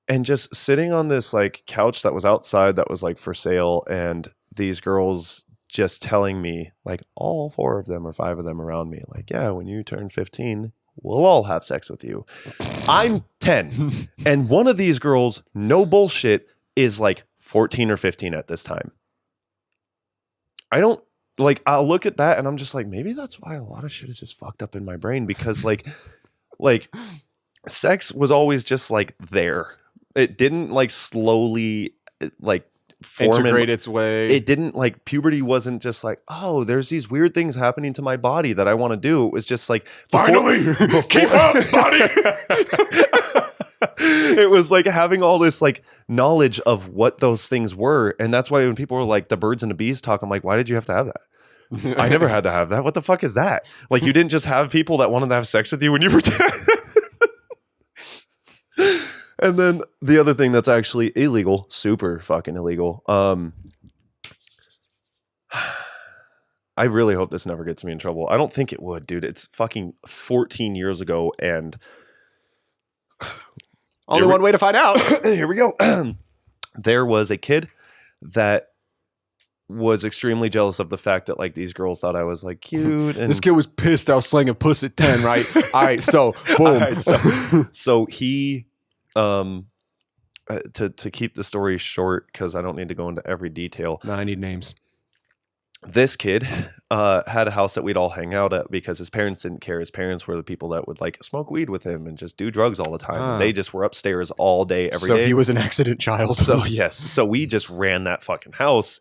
And just sitting on this like couch that was outside that was like for sale, and these girls just telling me, like all 4 of them or 5 of them around me, like, yeah, when you turn 15, we'll all have sex with you. I'm 10. And one of these girls, no bullshit, is like 14 or 15 at this time. I'll look at that and I'm just like, maybe that's why a lot of shit is just fucked up in my brain, because like sex was always just like there. It didn't like slowly like integrate its way. It didn't like, puberty wasn't just like, oh, there's these weird things happening to my body that I want to do. It was just like, finally, keep up, buddy. It was like having all this like knowledge of what those things were. And that's why when people were like the birds and the bees talk, I'm like, why did you have to have that? I never had to have that. What the fuck is that? Like, you didn't just have people that wanted to have sex with you when you were 10. And then the other thing that's actually illegal, super fucking illegal. I really hope this never gets me in trouble. I don't think it would, dude. It's fucking 14 years ago, and Only one way to find out. here we go. There was a kid that was extremely jealous of the fact that like these girls thought I was like cute. And This kid was pissed I was slinging puss at 10, right? All right, so boom. All right, so he to keep the story short, because I don't need to go into every detail. No, I need names. This kid had a house that we'd all hang out at because his parents didn't care. His parents were the people that would like smoke weed with him and just do drugs all the time. Ah. And they just were upstairs all day, every day. So he was an accident child. So yes, so we just ran that fucking house,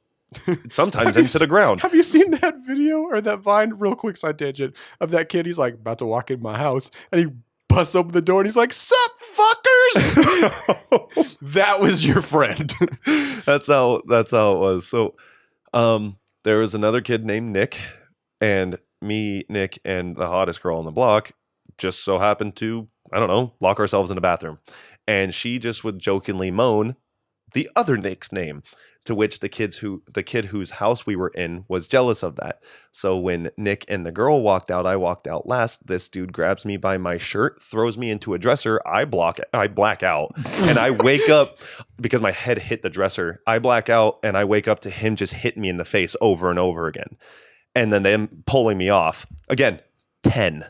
sometimes into the ground. Have you seen that video or that Vine? Real quick side tangent of that kid. He's like about to walk in my house and he busts open the door and he's like, "Sup, fuckers!" That was your friend. That's how it was. So there was another kid named Nick, and me, Nick, and the hottest girl on the block just so happened to, I don't know, lock ourselves in a bathroom. And she just would jokingly moan the other Nick's name, to which the kid whose house we were in was jealous of that. So when Nick and the girl walked out, I walked out last. This dude grabs me by my shirt, throws me into a dresser. I black out, and I wake up because my head hit the dresser. I black out, and I wake up to him just hitting me in the face over and over again, and then them pulling me off again. 10.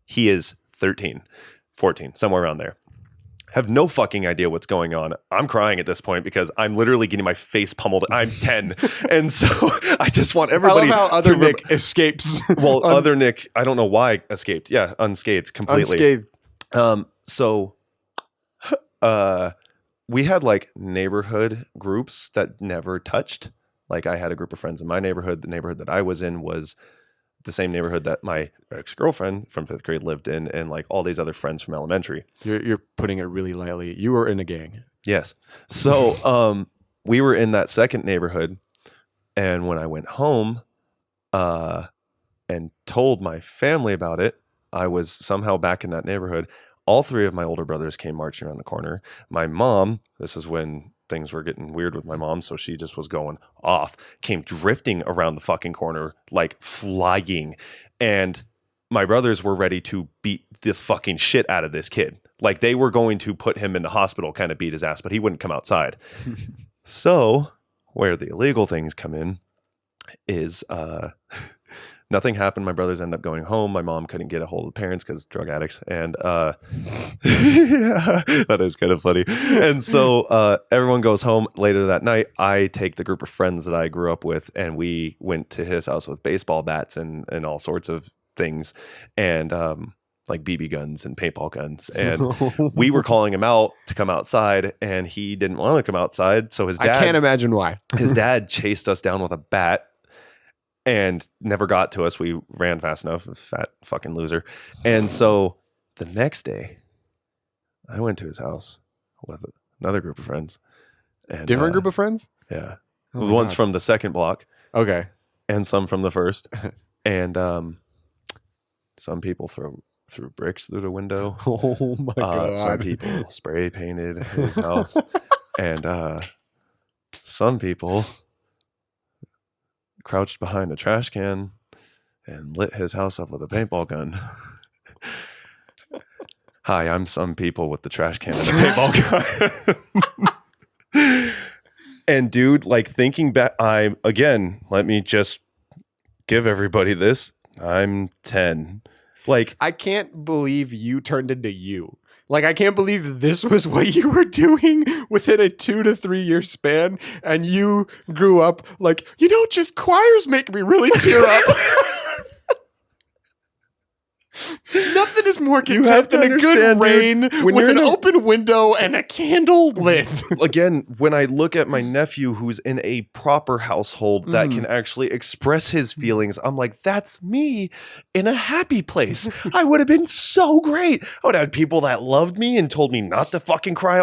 He is 13, 14, somewhere around there. Have no fucking idea what's going on. I'm crying at this point because I'm literally getting my face pummeled. I'm 10. And so I just want everybody. I love how other Nick escapes. Well, other Nick, I don't know why escaped. Yeah, unscathed completely. So we had like neighborhood groups that never touched. Like I had a group of friends in my neighborhood. The neighborhood that I was in was the same neighborhood that my ex-girlfriend from 5th grade lived in, and like all these other friends from elementary. You're putting it really lightly. You were in a gang. Yes. So we were in that second neighborhood, and when I went home and told my family about it, I was somehow back in that neighborhood. All 3 of my older brothers came marching around the corner. My mom, this is when things were getting weird with my mom, so she just was going off, came drifting around the fucking corner, like flying. And my brothers were ready to beat the fucking shit out of this kid. Like they were going to put him in the hospital, kind of beat his ass, but he wouldn't come outside. So where the illegal things come in is nothing happened. My brothers ended up going home. My mom couldn't get a hold of the parents because drug addicts. And yeah, that is kind of funny. And so everyone goes home later that night. I take the group of friends that I grew up with, and we went to his house with baseball bats and all sorts of things. And like BB guns and paintball guns. And we were calling him out to come outside, and he didn't want to come outside. So his dad, I can't imagine why. his dad chased us down with a bat and never got to us. We ran fast enough, fat fucking loser. And so the next day I went to his house with another group of friends. And, Different group of friends? Yeah. Oh The my ones God. from the second block Okay. and some from the first. And some people threw bricks through the window. Oh my God. Some people spray painted his house. And some people crouched behind a trash can and lit his house up with a paintball gun. Hi, I'm some people with the trash can and a paintball gun. And dude, like thinking back, let me just give everybody this. I'm 10. Like, I can't believe you turned into you. Like, I can't believe this was what you were doing within a 2 to 3 year span. And you grew up like, just choirs make me really tear up. Nothing is more have content to than a good understand, rain dude, when with you're an in a- open window and a candle lit. Again, when I look at my nephew who's in a proper household that can actually express his feelings, I'm like, that's me in a happy place. I would have been so great. I would have had people that loved me and told me not to fucking cry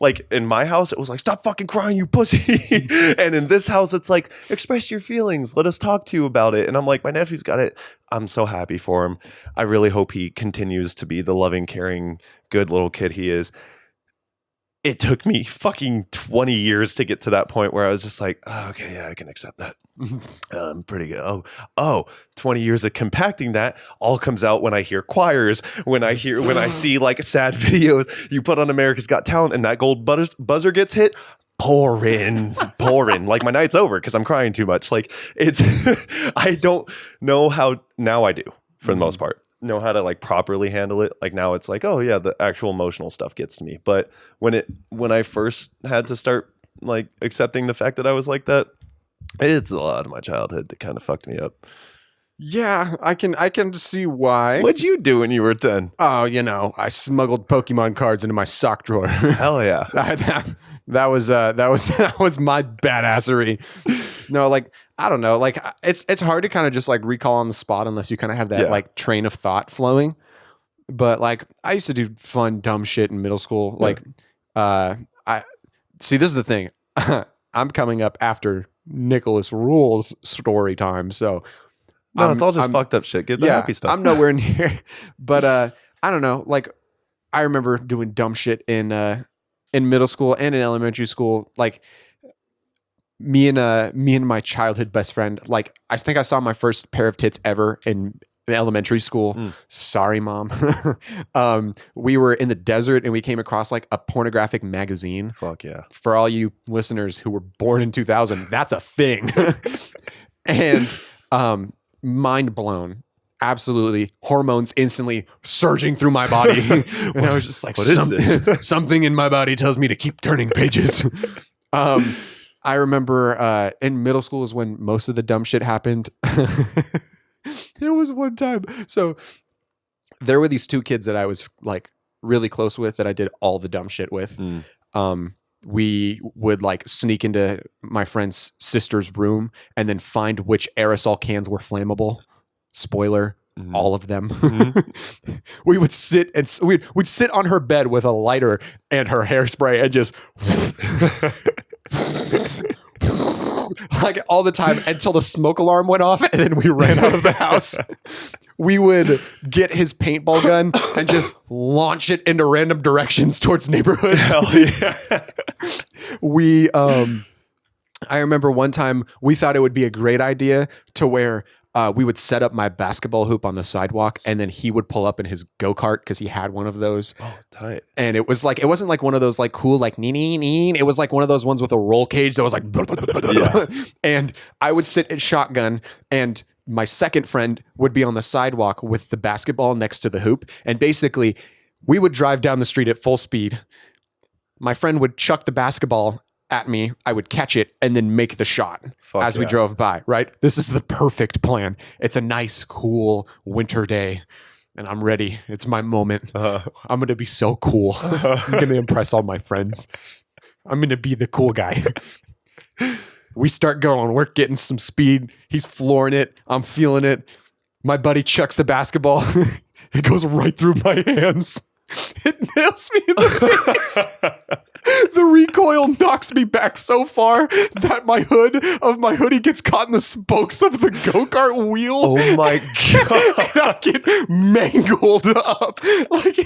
like in my house, it was like, stop fucking crying, you pussy. And in this house, it's like, express your feelings. Let us talk to you about it. And I'm like, my nephew's got it. I'm so happy for him. I really hope he continues to be the loving, caring, good little kid he is. It took me fucking 20 years to get to that point where I was just like, oh, okay, yeah, I can accept that. I'm pretty good. 20 years of compacting that all comes out when I hear choirs, when I see like sad videos. You put on America's Got Talent and that gold buzzer gets hit. Pour in. Like my night's over because I'm crying too much. Like it's, I don't know how, now I do for the most part, know how to like properly handle it. Like now it's like, oh yeah, the actual emotional stuff gets to me. But when I first had to start like accepting the fact that I was like that, it's a lot of my childhood that kind of fucked me up. Yeah, I can see why. What'd you do when you were 10? Oh, I smuggled Pokemon cards into my sock drawer. Hell yeah. That was my badassery. No, like I don't know, like it's hard to kind of just like recall on the spot unless you kind of have that like train of thought flowing. But like I used to do fun dumb shit in middle school. Like I see, this is the thing. I'm coming up after Nicholas Rules story time, so no, it's all just fucked up shit. Get the happy stuff. I'm nowhere near, but I don't know. Like I remember doing dumb shit in middle school and in elementary school. Like me and my childhood best friend. Like I think I saw my first pair of tits ever in elementary school. Sorry, mom. We were in the desert and we came across like a pornographic magazine. Fuck yeah. For all you listeners who were born in 2000, that's a thing. And mind blown. Absolutely. Hormones instantly surging through my body. And I was just like, what is this? Something in my body tells me to keep turning pages. I remember in middle school is when most of the dumb shit happened. There was one time. So there were these two kids that I was like really close with that I did all the dumb shit with. We would like sneak into my friend's sister's room and then find which aerosol cans were flammable. Spoiler, all of them. We would sit and we'd sit on her bed with a lighter and her hairspray and just like all the time until the smoke alarm went off and then we ran out of the house. We would get his paintball gun and just launch it into random directions towards neighborhoods. Hell yeah. I remember one time we thought it would be a great idea to where we would set up my basketball hoop on the sidewalk and then he would pull up in his go-kart because he had one of those. Oh, tight. And it was like, it wasn't like one of those like cool, like nee. It was like one of those ones with a roll cage that was like, and I would sit at shotgun and my second friend would be on the sidewalk with the basketball next to the hoop. And basically we would drive down the street at full speed. My friend would chuck the basketball at me, I would catch it and then make the shot as we drove by, right? This is the perfect plan. It's a nice, cool winter day and I'm ready. It's my moment. I'm going to be so cool. I'm going to impress all my friends. I'm going to be the cool guy. We start going. We're getting some speed. He's flooring it. I'm feeling it. My buddy chucks the basketball. It goes right through my hands. It nails me in the face. The recoil knocks me back so far that my hood of my hoodie gets caught in the spokes of the go-kart wheel. Oh my God. And I get mangled up. Like,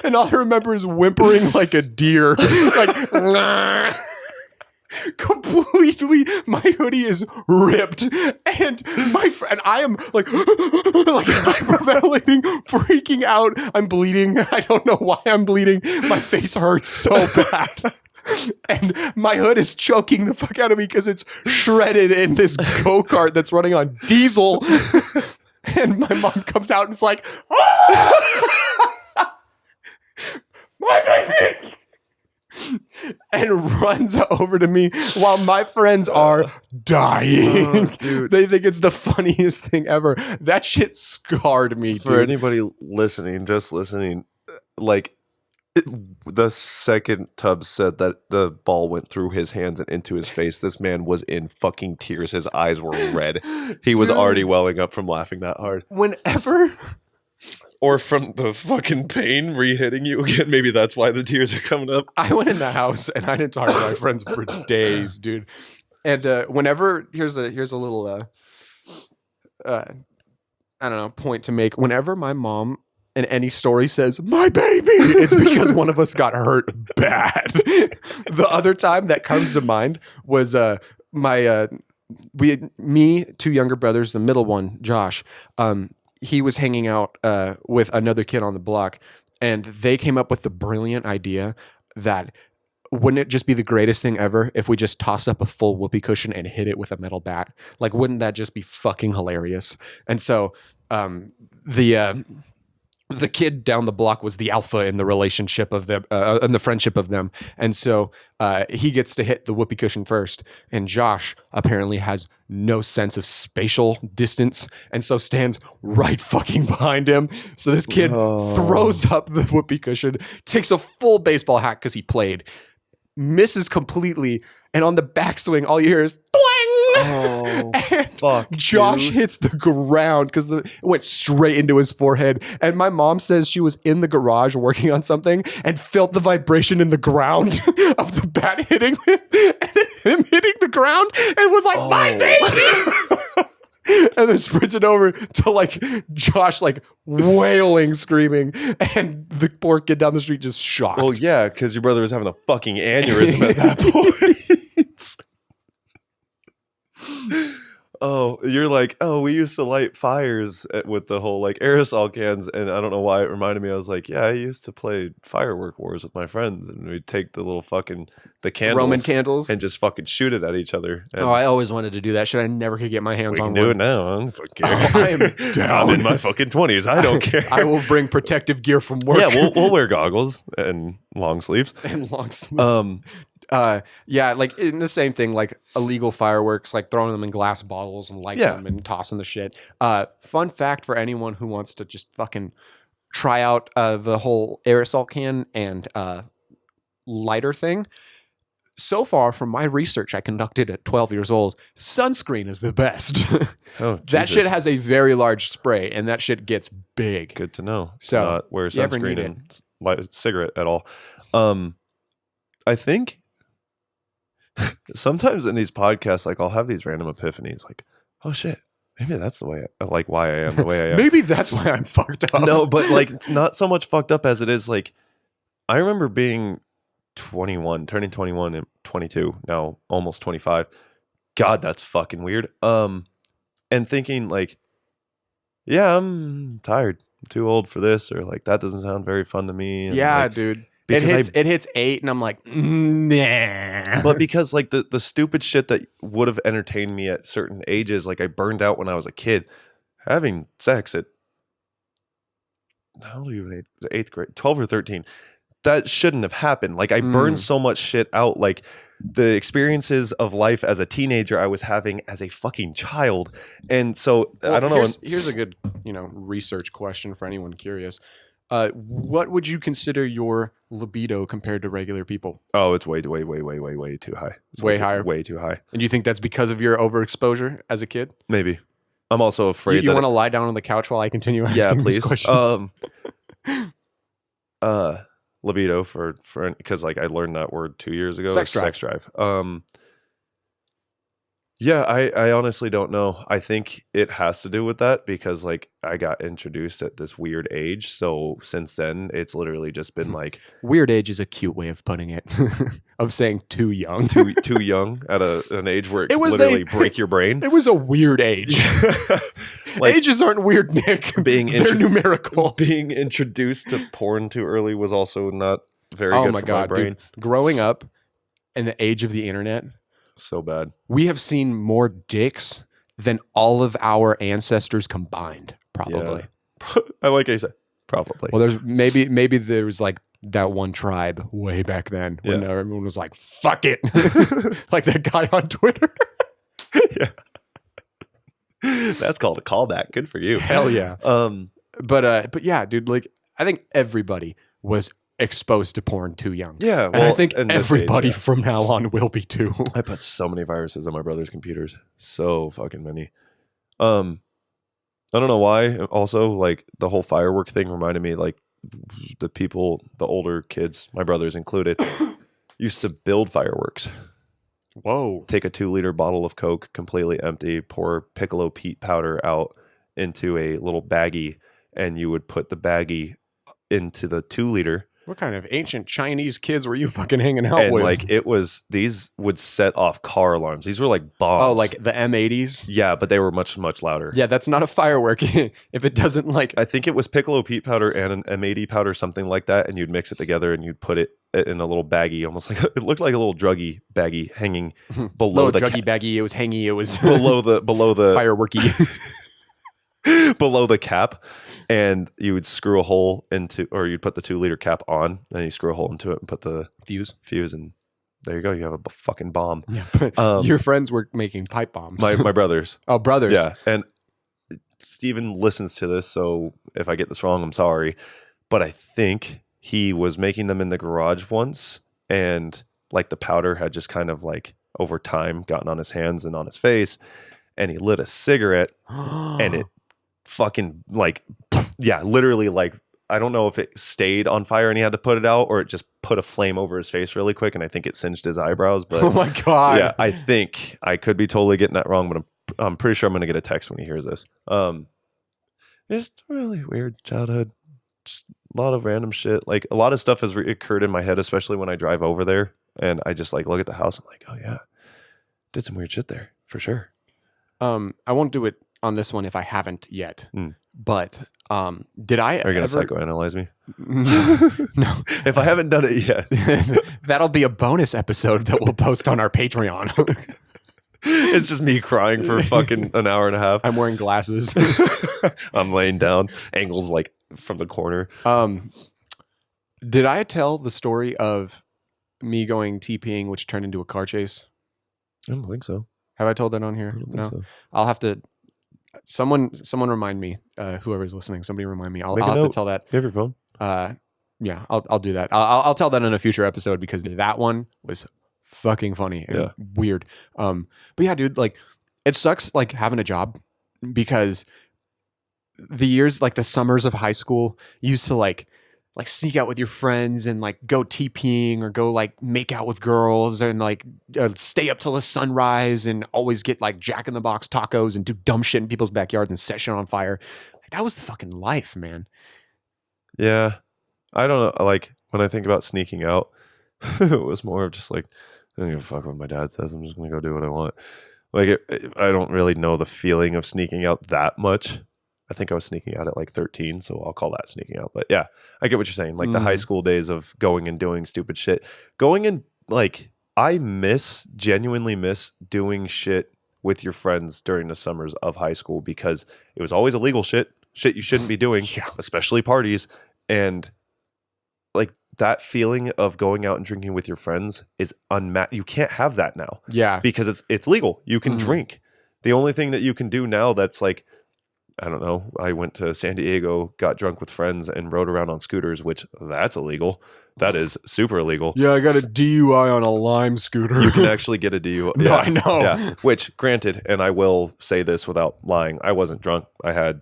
and all I remember is whimpering like a deer. Like, completely, my hoodie is ripped and I am like hyperventilating, freaking out. I'm bleeding. I don't know why I'm bleeding. My face hurts so bad. And my hood is choking the fuck out of me because it's shredded in this go-kart that's running on diesel. And my mom comes out and is like, ah! My baby. and runs over to me while my friends are dying. Dude. They think it's the funniest thing ever. That shit scarred me, For dude. anybody listening, just listening, like the second Tubbs said that the ball went through his hands and into his face, this man was in fucking tears. His eyes were red. He was Dude. already welling up from laughing that hard. Whenever Or from the fucking pain re-hitting you again. Maybe that's why the tears are coming up. I went in the house and I didn't talk to my friends for days, dude. And whenever here's a little I don't know, point to make. Whenever my mom in any story says "my baby," it's because one of us got hurt bad. The other time that comes to mind was me, two younger brothers, the middle one, Josh. He was hanging out with another kid on the block, and they came up with the brilliant idea that wouldn't it just be the greatest thing ever if we just tossed up a full whoopee cushion and hit it with a metal bat? Like, wouldn't that just be fucking hilarious? And so the kid down the block was the alpha in the relationship of them, in the friendship of them. And so he gets to hit the whoopee cushion first. And Josh apparently has no sense of spatial distance and so stands right fucking behind him. So this kid throws up the whoopee cushion, takes a full baseball hack because he played, misses completely. And on the backswing, all you hear is "Twang!" Oh, and fuck, Josh dude. hits the ground because it went straight into his forehead. And my mom says she was in the garage working on something and felt the vibration in the ground of the bat hitting him and him hitting the ground and was like, "My baby!" And then sprinted over to like Josh, like wailing, screaming, and the poor kid down the street just shocked. Well, yeah, because your brother was having a fucking aneurysm at that point. Oh, you're like, oh, we used to light fires with the whole like aerosol cans, and I don't know why it reminded me. I was like, yeah, I used to play firework wars with my friends, and we'd take the little fucking the candles, Roman candles, and just fucking shoot it at each other. And oh, I always wanted to do that shit. I never could get my hands we on can do one. it now. I don't fucking Oh, care. I am down. I'm in my fucking 20s. I don't care. I will bring protective gear from work. Yeah, we'll wear goggles and long sleeves. and long sleeves. Yeah, like in the same thing, like illegal fireworks, like throwing them in glass bottles and lighting Yeah. them and tossing the shit. Fun fact for anyone who wants to just fucking try out the whole aerosol can and lighter thing. So far, from my research I conducted at 12 years old, sunscreen is the best. Oh, That Jesus. shit has a very large spray, and that shit gets big. Good to know. So, Not wear you ever sunscreen need and light a cigarette at all. I think sometimes in these podcasts, like I'll have these random epiphanies, like, oh shit, maybe that's the way I like why I am the way I am. Maybe that's why I'm fucked up. No, but like it's not so much fucked up as it is like I remember being 21, turning 21 and 22, now almost 25. God, that's fucking weird. And thinking like, yeah, I'm tired. I'm too old for this, or like that doesn't sound very fun to me. And, Yeah, like, dude. because It hits 8, and I'm like, nah. but because like the stupid shit that would have entertained me at certain ages, like I burned out when I was a kid. Having sex at how old are you in eighth grade, 12 or 13, that shouldn't have happened. Like I burned so much shit out. Like the experiences of life as a teenager I was having as a fucking child. And so I don't know. Here's a good, research question for anyone curious. What would you consider your libido compared to regular people? Oh, it's way too high. It's Way higher? Way too high. And do you think that's because of your overexposure as a kid? Maybe. I'm also afraid You that want to lie down on the couch while I continue asking yeah, these please. questions? Libido for because like I learned that word 2 years ago. Sex drive. Sex drive. Yeah, I honestly don't know. I think it has to do with that because like I got introduced at this weird age. So since then, it's literally just been like Weird age is a cute way of putting it, of saying too young. too young at an age where it It could was literally break your brain. It was a weird age. Like, Ages aren't weird, Nick. They're numerical. Being introduced to porn too early was also not very Oh good my for God, my brain. dude. Growing up in the age of the internet, So bad. we have seen more dicks than all of our ancestors combined, probably. I like how you said probably. Well, there's maybe there was like that one tribe way back then when Yeah. everyone was like, fuck it. Like that guy on Twitter. Yeah. That's called a callback. Good for you. Hell yeah. Um, But yeah, dude, like I think everybody was exposed to porn too young. yeah. And I think in this everybody age, from now on will be too. yeah. I put so many viruses on my brother's computers. So fucking many. I don't know why. Also, like the whole firework thing reminded me, like the people, the older kids, my brothers included, used to build fireworks. Whoa. Take a 2-liter bottle of Coke, completely empty, pour Piccolo Pete powder out into a little baggie, and you would put the baggie into the 2-liter. What kind of ancient Chinese kids were you fucking hanging out And with? like these would set off car alarms. These were like bombs. Oh, like the M80s? yeah, but they were much, much louder. Yeah, that's not a firework. If it doesn't like I think it was Piccolo Pete powder and an M80 powder, something like that, and you'd mix it together and you'd put it in a little baggie, almost like it looked like a little druggy baggie hanging below little the druggy baggy, it was hangy, it was below the fireworky. below the cap, and you would screw a hole into, or you'd put the 2-liter cap on, and you screw a hole into it and put the Fuse. fuse, and there you go. You have a fucking bomb. Yeah, but your friends were making pipe bombs. My brothers. oh, brothers. Yeah, and Steven listens to this, so if I get this wrong, I'm sorry. But I think he was making them in the garage once, and like the powder had just kind of like over time gotten on his hands and on his face, and he lit a cigarette, and it fucking like, yeah, literally like, I don't know if it stayed on fire and he had to put it out, or it just put a flame over his face really quick, and I think it singed his eyebrows. But Oh my god. yeah, I think I could be totally getting that wrong, but I'm pretty sure I'm going to get a text when he hears this. Just a really weird childhood. Just a lot of random shit. Like a lot of stuff has occurred in my head, especially when I drive over there and I just like look at the house. I'm like, oh yeah, did some weird shit there for sure. I won't do it on this one if I haven't yet. Mm. But did I Are you going to ever psychoanalyze me? No. If I haven't done it yet. That'll be a bonus episode that we'll post on our Patreon. It's just me crying for fucking an hour and a half. I'm wearing glasses. I'm laying down, angles like from the corner. Did I tell the story of me going TPing, which turned into a car chase? I don't think so. Have I told that on here? I don't think so. I'll have to. Someone remind me. Whoever's listening, somebody remind me. I'll Make a have to note. tell that. You have your phone? Yeah, I'll do that. I'll tell that in a future episode because that one was fucking funny and weird. But yeah, dude, like it sucks like having a job because the years, like the summers of high school, you used to like sneak out with your friends and like go TPing or go like make out with girls and like stay up till the sunrise and always get like Jack in the Box tacos and do dumb shit in people's backyards and set shit on fire. Like, that was the fucking life, man. Yeah. I don't know. Like when I think about sneaking out, it was more of just like, I don't give a fuck what my dad says. I'm just going to go do what I want. Like I don't really know the feeling of sneaking out that much. I think I was sneaking out at like 13, so I'll call that sneaking out. But yeah, I get what you're saying. Like the high school days of going and doing stupid shit. Going and like, I genuinely miss doing shit with your friends during the summers of high school because it was always illegal shit you shouldn't be doing, especially parties. And like that feeling of going out and drinking with your friends is unmatched. You can't have that now. Yeah. Because it's legal. You can drink. The only thing that you can do now that's like, I don't know. I went to San Diego, got drunk with friends, and rode around on scooters, which that's illegal. That is super illegal. Yeah, I got a DUI on a Lime scooter. You can actually get a DUI. No, I know. Yeah. Which, granted, and I will say this without lying, I wasn't drunk. I had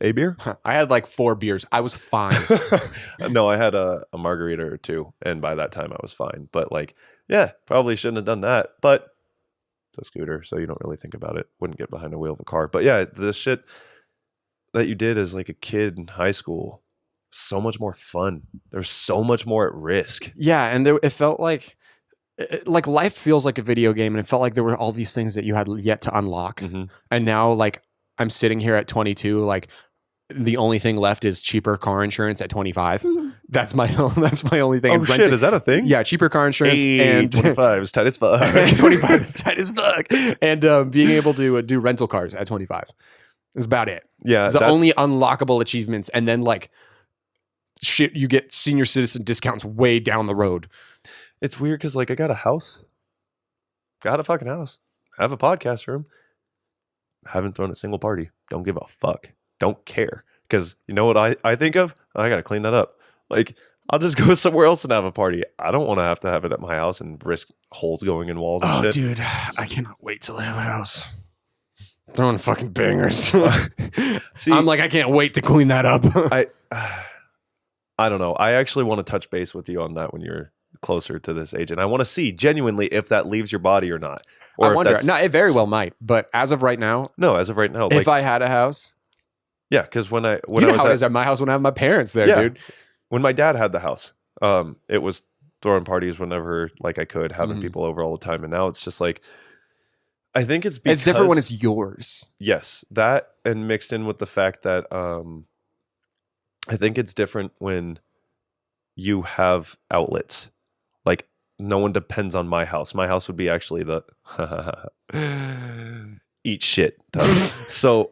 a beer. I had like 4 beers. I was fine. No, I had a margarita or 2, and by that time I was fine. But like, yeah, probably shouldn't have done that. But it's a scooter, so you don't really think about it. Wouldn't get behind the wheel of a car. But yeah, the shit that you did as like a kid in high school, so much more fun. There's so much more at risk. Yeah, and it felt like life feels like a video game, and it felt like there were all these things that you had yet to unlock. Mm-hmm. And now, like, I'm sitting here at 22, like, the only thing left is cheaper car insurance at 25. That's my only thing. Oh And shit, is that a thing? Yeah, cheaper car insurance and 25 is tight as fuck. 25 is tight as fuck. And being able to do rental cars at 25 is about it. Yeah, It's the only unlockable achievements. And then like shit, you get senior citizen discounts way down the road. It's weird because like I got a house. Got a fucking house. I have a podcast room. Haven't thrown a single party. Don't give a fuck. Don't care. Because you know what I think of? I got to clean that up. Like, I'll just go somewhere else and have a party. I don't want to have it at my house and risk holes going in walls and shit. Dude, I cannot wait till I have a house. Throwing fucking bangers. See, I'm like, I can't wait to clean that up. I don't know. I actually want to touch base with you on that when you're closer to this age. And I want to see genuinely if that leaves your body or not. Or I if wonder. that's, No, it very well might. But as of right now, no, as of right now, like, if I had a house, yeah, because when I you know was how it is at my house when I have my parents there, dude. when my dad had the house, it was throwing parties whenever like I could, having people over all the time. And now it's just like, I think it's because, It's different when it's yours. yes, that and mixed in with the fact that I think it's different when you have outlets. Like no one depends on my house. My house would be actually the eat shit tub. So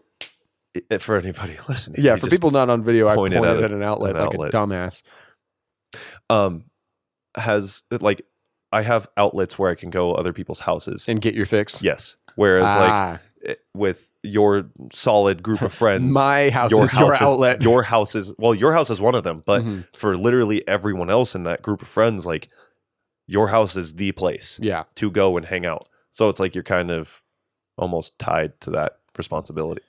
for anybody listening, Yeah, for people not on video, I pointed at an outlet like outlet. a dumbass. Has like I have outlets where I can go other people's houses. And get your fix. Yes. Whereas like with your solid group of friends, my house is your outlet. Your house is one of them. But for literally everyone else in that group of friends, like your house is the place to go and hang out. So it's like you're kind of almost tied to that responsibility.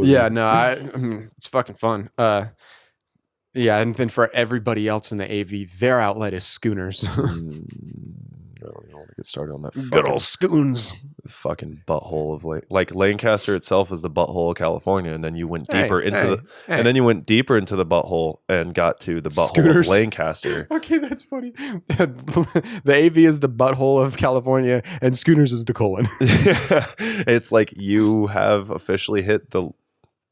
Yeah, no, it's fucking fun. Yeah, and then for everybody else in the AV, their outlet is schooners. I don't even want to get started on that. Good old schoons. Fucking butthole of like Lancaster itself is the butthole of California, and then you went deeper and then you went deeper into the butthole and got to the butthole Schooners. of Lancaster. Okay, that's funny. The AV is the butthole of California, and schooners is the colon. It's like you have officially hit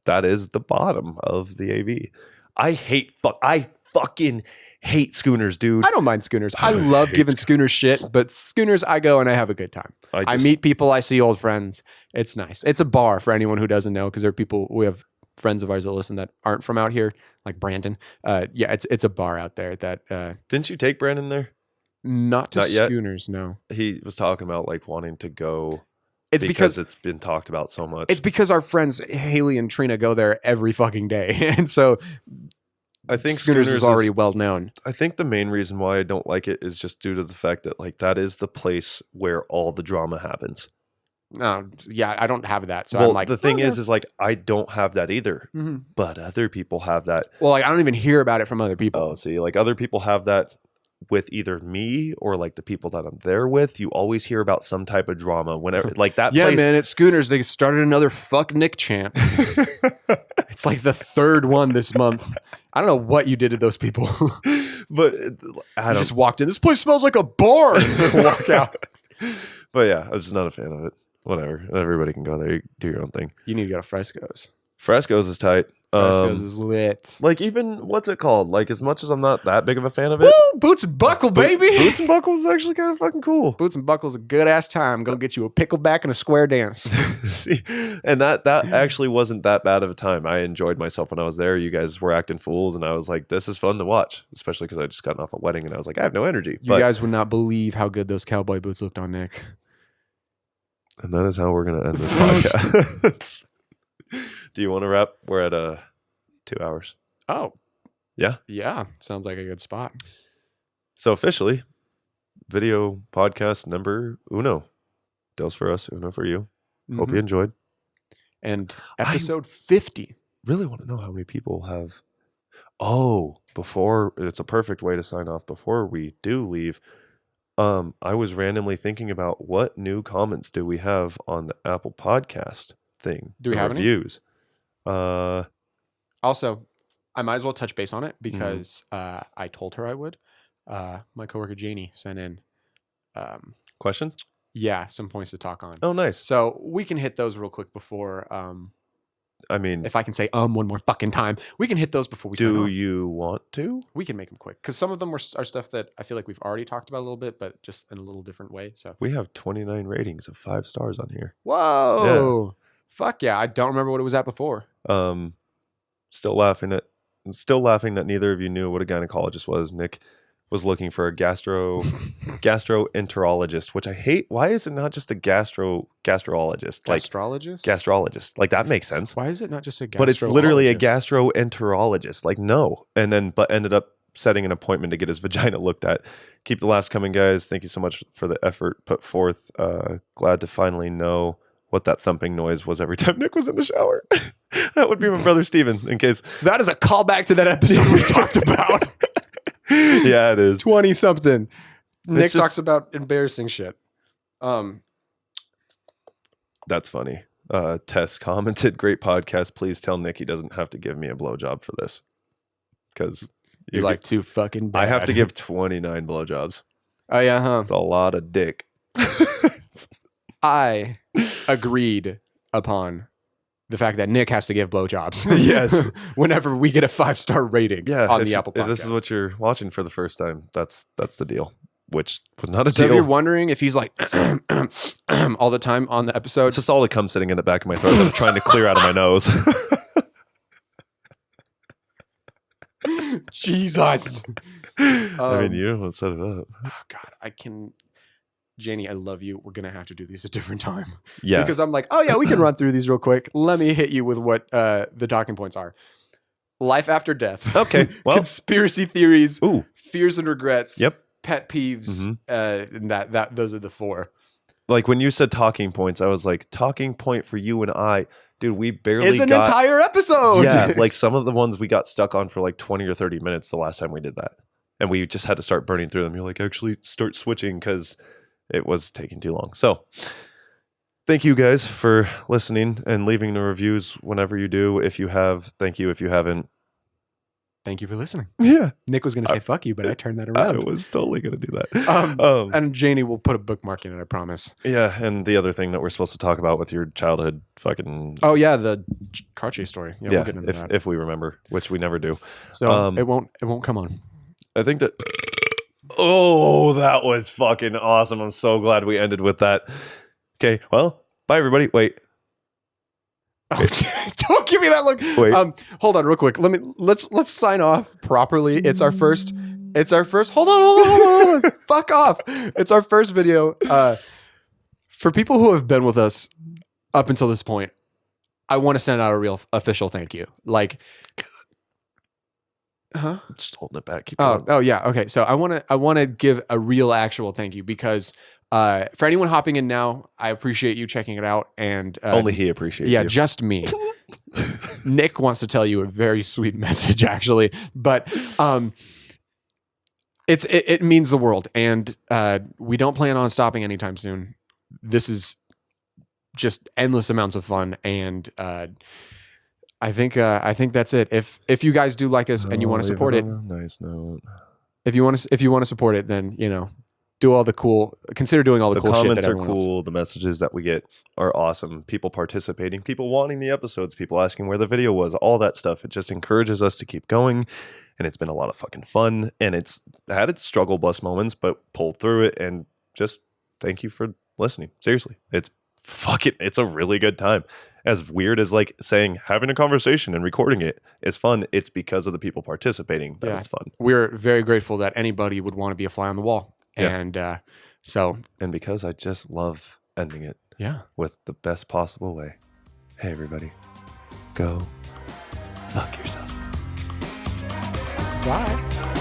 that is the bottom of the AV. I fucking hate schooners, dude. I don't mind schooners. I love giving schooners shit, but schooners, I go and I have a good time. I meet people, I see old friends. It's nice. It's a bar for anyone who doesn't know, because there are people, we have friends of ours that listen that aren't from out here, like Brandon. Yeah, it's a bar out there that... Didn't you take Brandon there? Not yet? schooners, no. He was talking about like wanting to go... It's because it's been talked about so much. It's because our friends Haley and Trina go there every fucking day, and so I think schooners is already well known. I think the main reason why I don't like it is just due to the fact that like that is the place where all the drama happens. No, yeah, I don't have that, so well, I'm like, the thing is like I don't have that either, but other people have that. Well, like I don't even hear about it from other people. Oh, see, like other people have that with either me or like the people that I'm there with. You always hear about some type of drama whenever like that. Yeah, place, man, at Schooners they started another fuck Nick chant. It's like the third one this month. I don't know what you did to those people, but I just walked in. This place smells like a bar. And walk out. But yeah, I'm just not a fan of it. Whatever, everybody can go there. You do your own thing. You need to go to Fresco's. Fresco's is tight. Fresco's is lit. Like even what's it called? Like as much as I'm not that big of a fan of it, Woo, Boots and Buckle, baby. Boots and Buckles is actually kind of fucking cool. Boots and Buckle's a good ass time. Go get you a pickleback and a square dance. See, and that actually wasn't that bad of a time. I enjoyed myself when I was there. You guys were acting fools, and I was like, this is fun to watch, especially because I just gotten off a wedding, and I was like, I have no energy. You guys would not believe how good those cowboy boots looked on Nick. And that is how we're gonna end this podcast. Do you want to wrap? We're at 2 hours. Oh. Yeah? Yeah. Sounds like a good spot. So officially, video podcast number uno. Dos for us, uno for you. Hope you enjoyed. And episode 50. Really want to know how many people have... Oh, before... It's a perfect way to sign off. Before we do leave, I was randomly thinking about what new comments do we have on the Apple Podcast thing. Do we have reviews? Also, I might as well touch base on it because I told her I would. My coworker Janie sent in Questions? Yeah, some points to talk on. Oh, nice. So we can hit those real quick before. I mean, if I can say one more fucking time, we can hit those before we. Do you want to? We can make them quick because some of them are stuff that I feel like we've already talked about a little bit, but just in a little different way. So we have 29 ratings of 5 stars on here. Whoa! Yeah. Fuck yeah! I don't remember what it was at before. Still laughing at still laughing that neither of you knew what a gynecologist was. Nick was looking for a gastroenterologist, which I hate. Why is it not just a gastrologist? Like Gastrologist? gastrologist. Like that makes sense. Why is it not just a gastrologist? But it's literally a gastroenterologist. Like no. And then but ended up setting an appointment to get his vagina looked at. Keep the laughs coming, guys. Thank you so much for the effort put forth. Glad to finally know what that thumping noise was every time Nick was in the shower. That would be my brother Steven, in case. That is a callback to that episode we talked about. Yeah, it is. 20-something. Nick just- talks about embarrassing shit. That's funny. Tess commented, great podcast. Please tell Nick he doesn't have to give me a blowjob for this. Because You're like too fucking bad. I have to give 29 blowjobs. Oh, yeah, huh? It's a lot of dick. I agreed upon the fact that Nick has to give blowjobs. Yes. Whenever we get a 5-star rating on if, the Apple Podcast. if this is what you're watching for the first time, that's the deal. Which was not a So if deal. you're wondering if he's like all the time on the episode, It's just all the cum sitting in the back of my throat that I'm trying to clear out of my nose. Jesus. I mean, you don't set it up. Oh God, I can. Janie, I love you. We're gonna have to do these a different time. Yeah. Because I'm like, oh yeah, we can run through these real quick. Let me hit you with what the talking points are. Life after death. Okay, well. Conspiracy theories. Ooh. Fears and regrets. Yep. Pet peeves. And that those are the 4. Like when you said talking points, I was like, talking point for you and I. Dude, we barely It's an got... entire episode. Yeah, like some of the ones we got stuck on for like 20 or 30 minutes the last time we did that. And we just had to start burning through them. You're like, actually start switching because it was taking too long. So thank you guys for listening and leaving the reviews whenever you do. If you have, thank you. If you haven't, Thank you for listening. yeah, Nick was going to say fuck you, but I turned that I around. was totally going to do that. And Janie will put a bookmark in it, I promise. Yeah, and the other thing that we're supposed to talk about with your childhood fucking... Oh, yeah, the car chase story. Yeah, we'll get into that. if we remember, which we never do. So it won't come on. I think that... Oh, that was fucking awesome. I'm so glad we ended with that. Okay, well, bye everybody. Wait. Don't give me that look. Wait. Hold on real quick. Let's sign off properly. It's our first hold on. Fuck off. It's our first video. For people who have been with us up until this point, I want to send out a real official thank you. Like, huh? Just holding it back. Keep going. Oh yeah. Okay. So I want to give a real actual thank you because for anyone hopping in now, I appreciate you checking it out. And Only he appreciates you. just me. Nick wants to tell you a very sweet message, actually, but it means the world, and we don't plan on stopping anytime soon. This is just endless amounts of fun, and I think that's it. If you guys do like us and you want to support it, Nice note. if you want to support it, then consider doing all the The cool shit comments that are everyone else. cool. The messages that we get are awesome. People participating, people wanting the episodes, people asking where the video was, all that stuff. It just encourages us to keep going. And it's been a lot of fucking fun. And it's had its struggle bus moments, but pulled through it. And just thank you for listening. Seriously. It's a really good time. As weird as like saying having a conversation and recording it is fun. It's because of the people participating that it's fun. We're very grateful that anybody would want to be a fly on the wall. Yeah. And so, And because I just love ending it yeah. with the best possible way. Hey, everybody, go fuck yourself. Bye.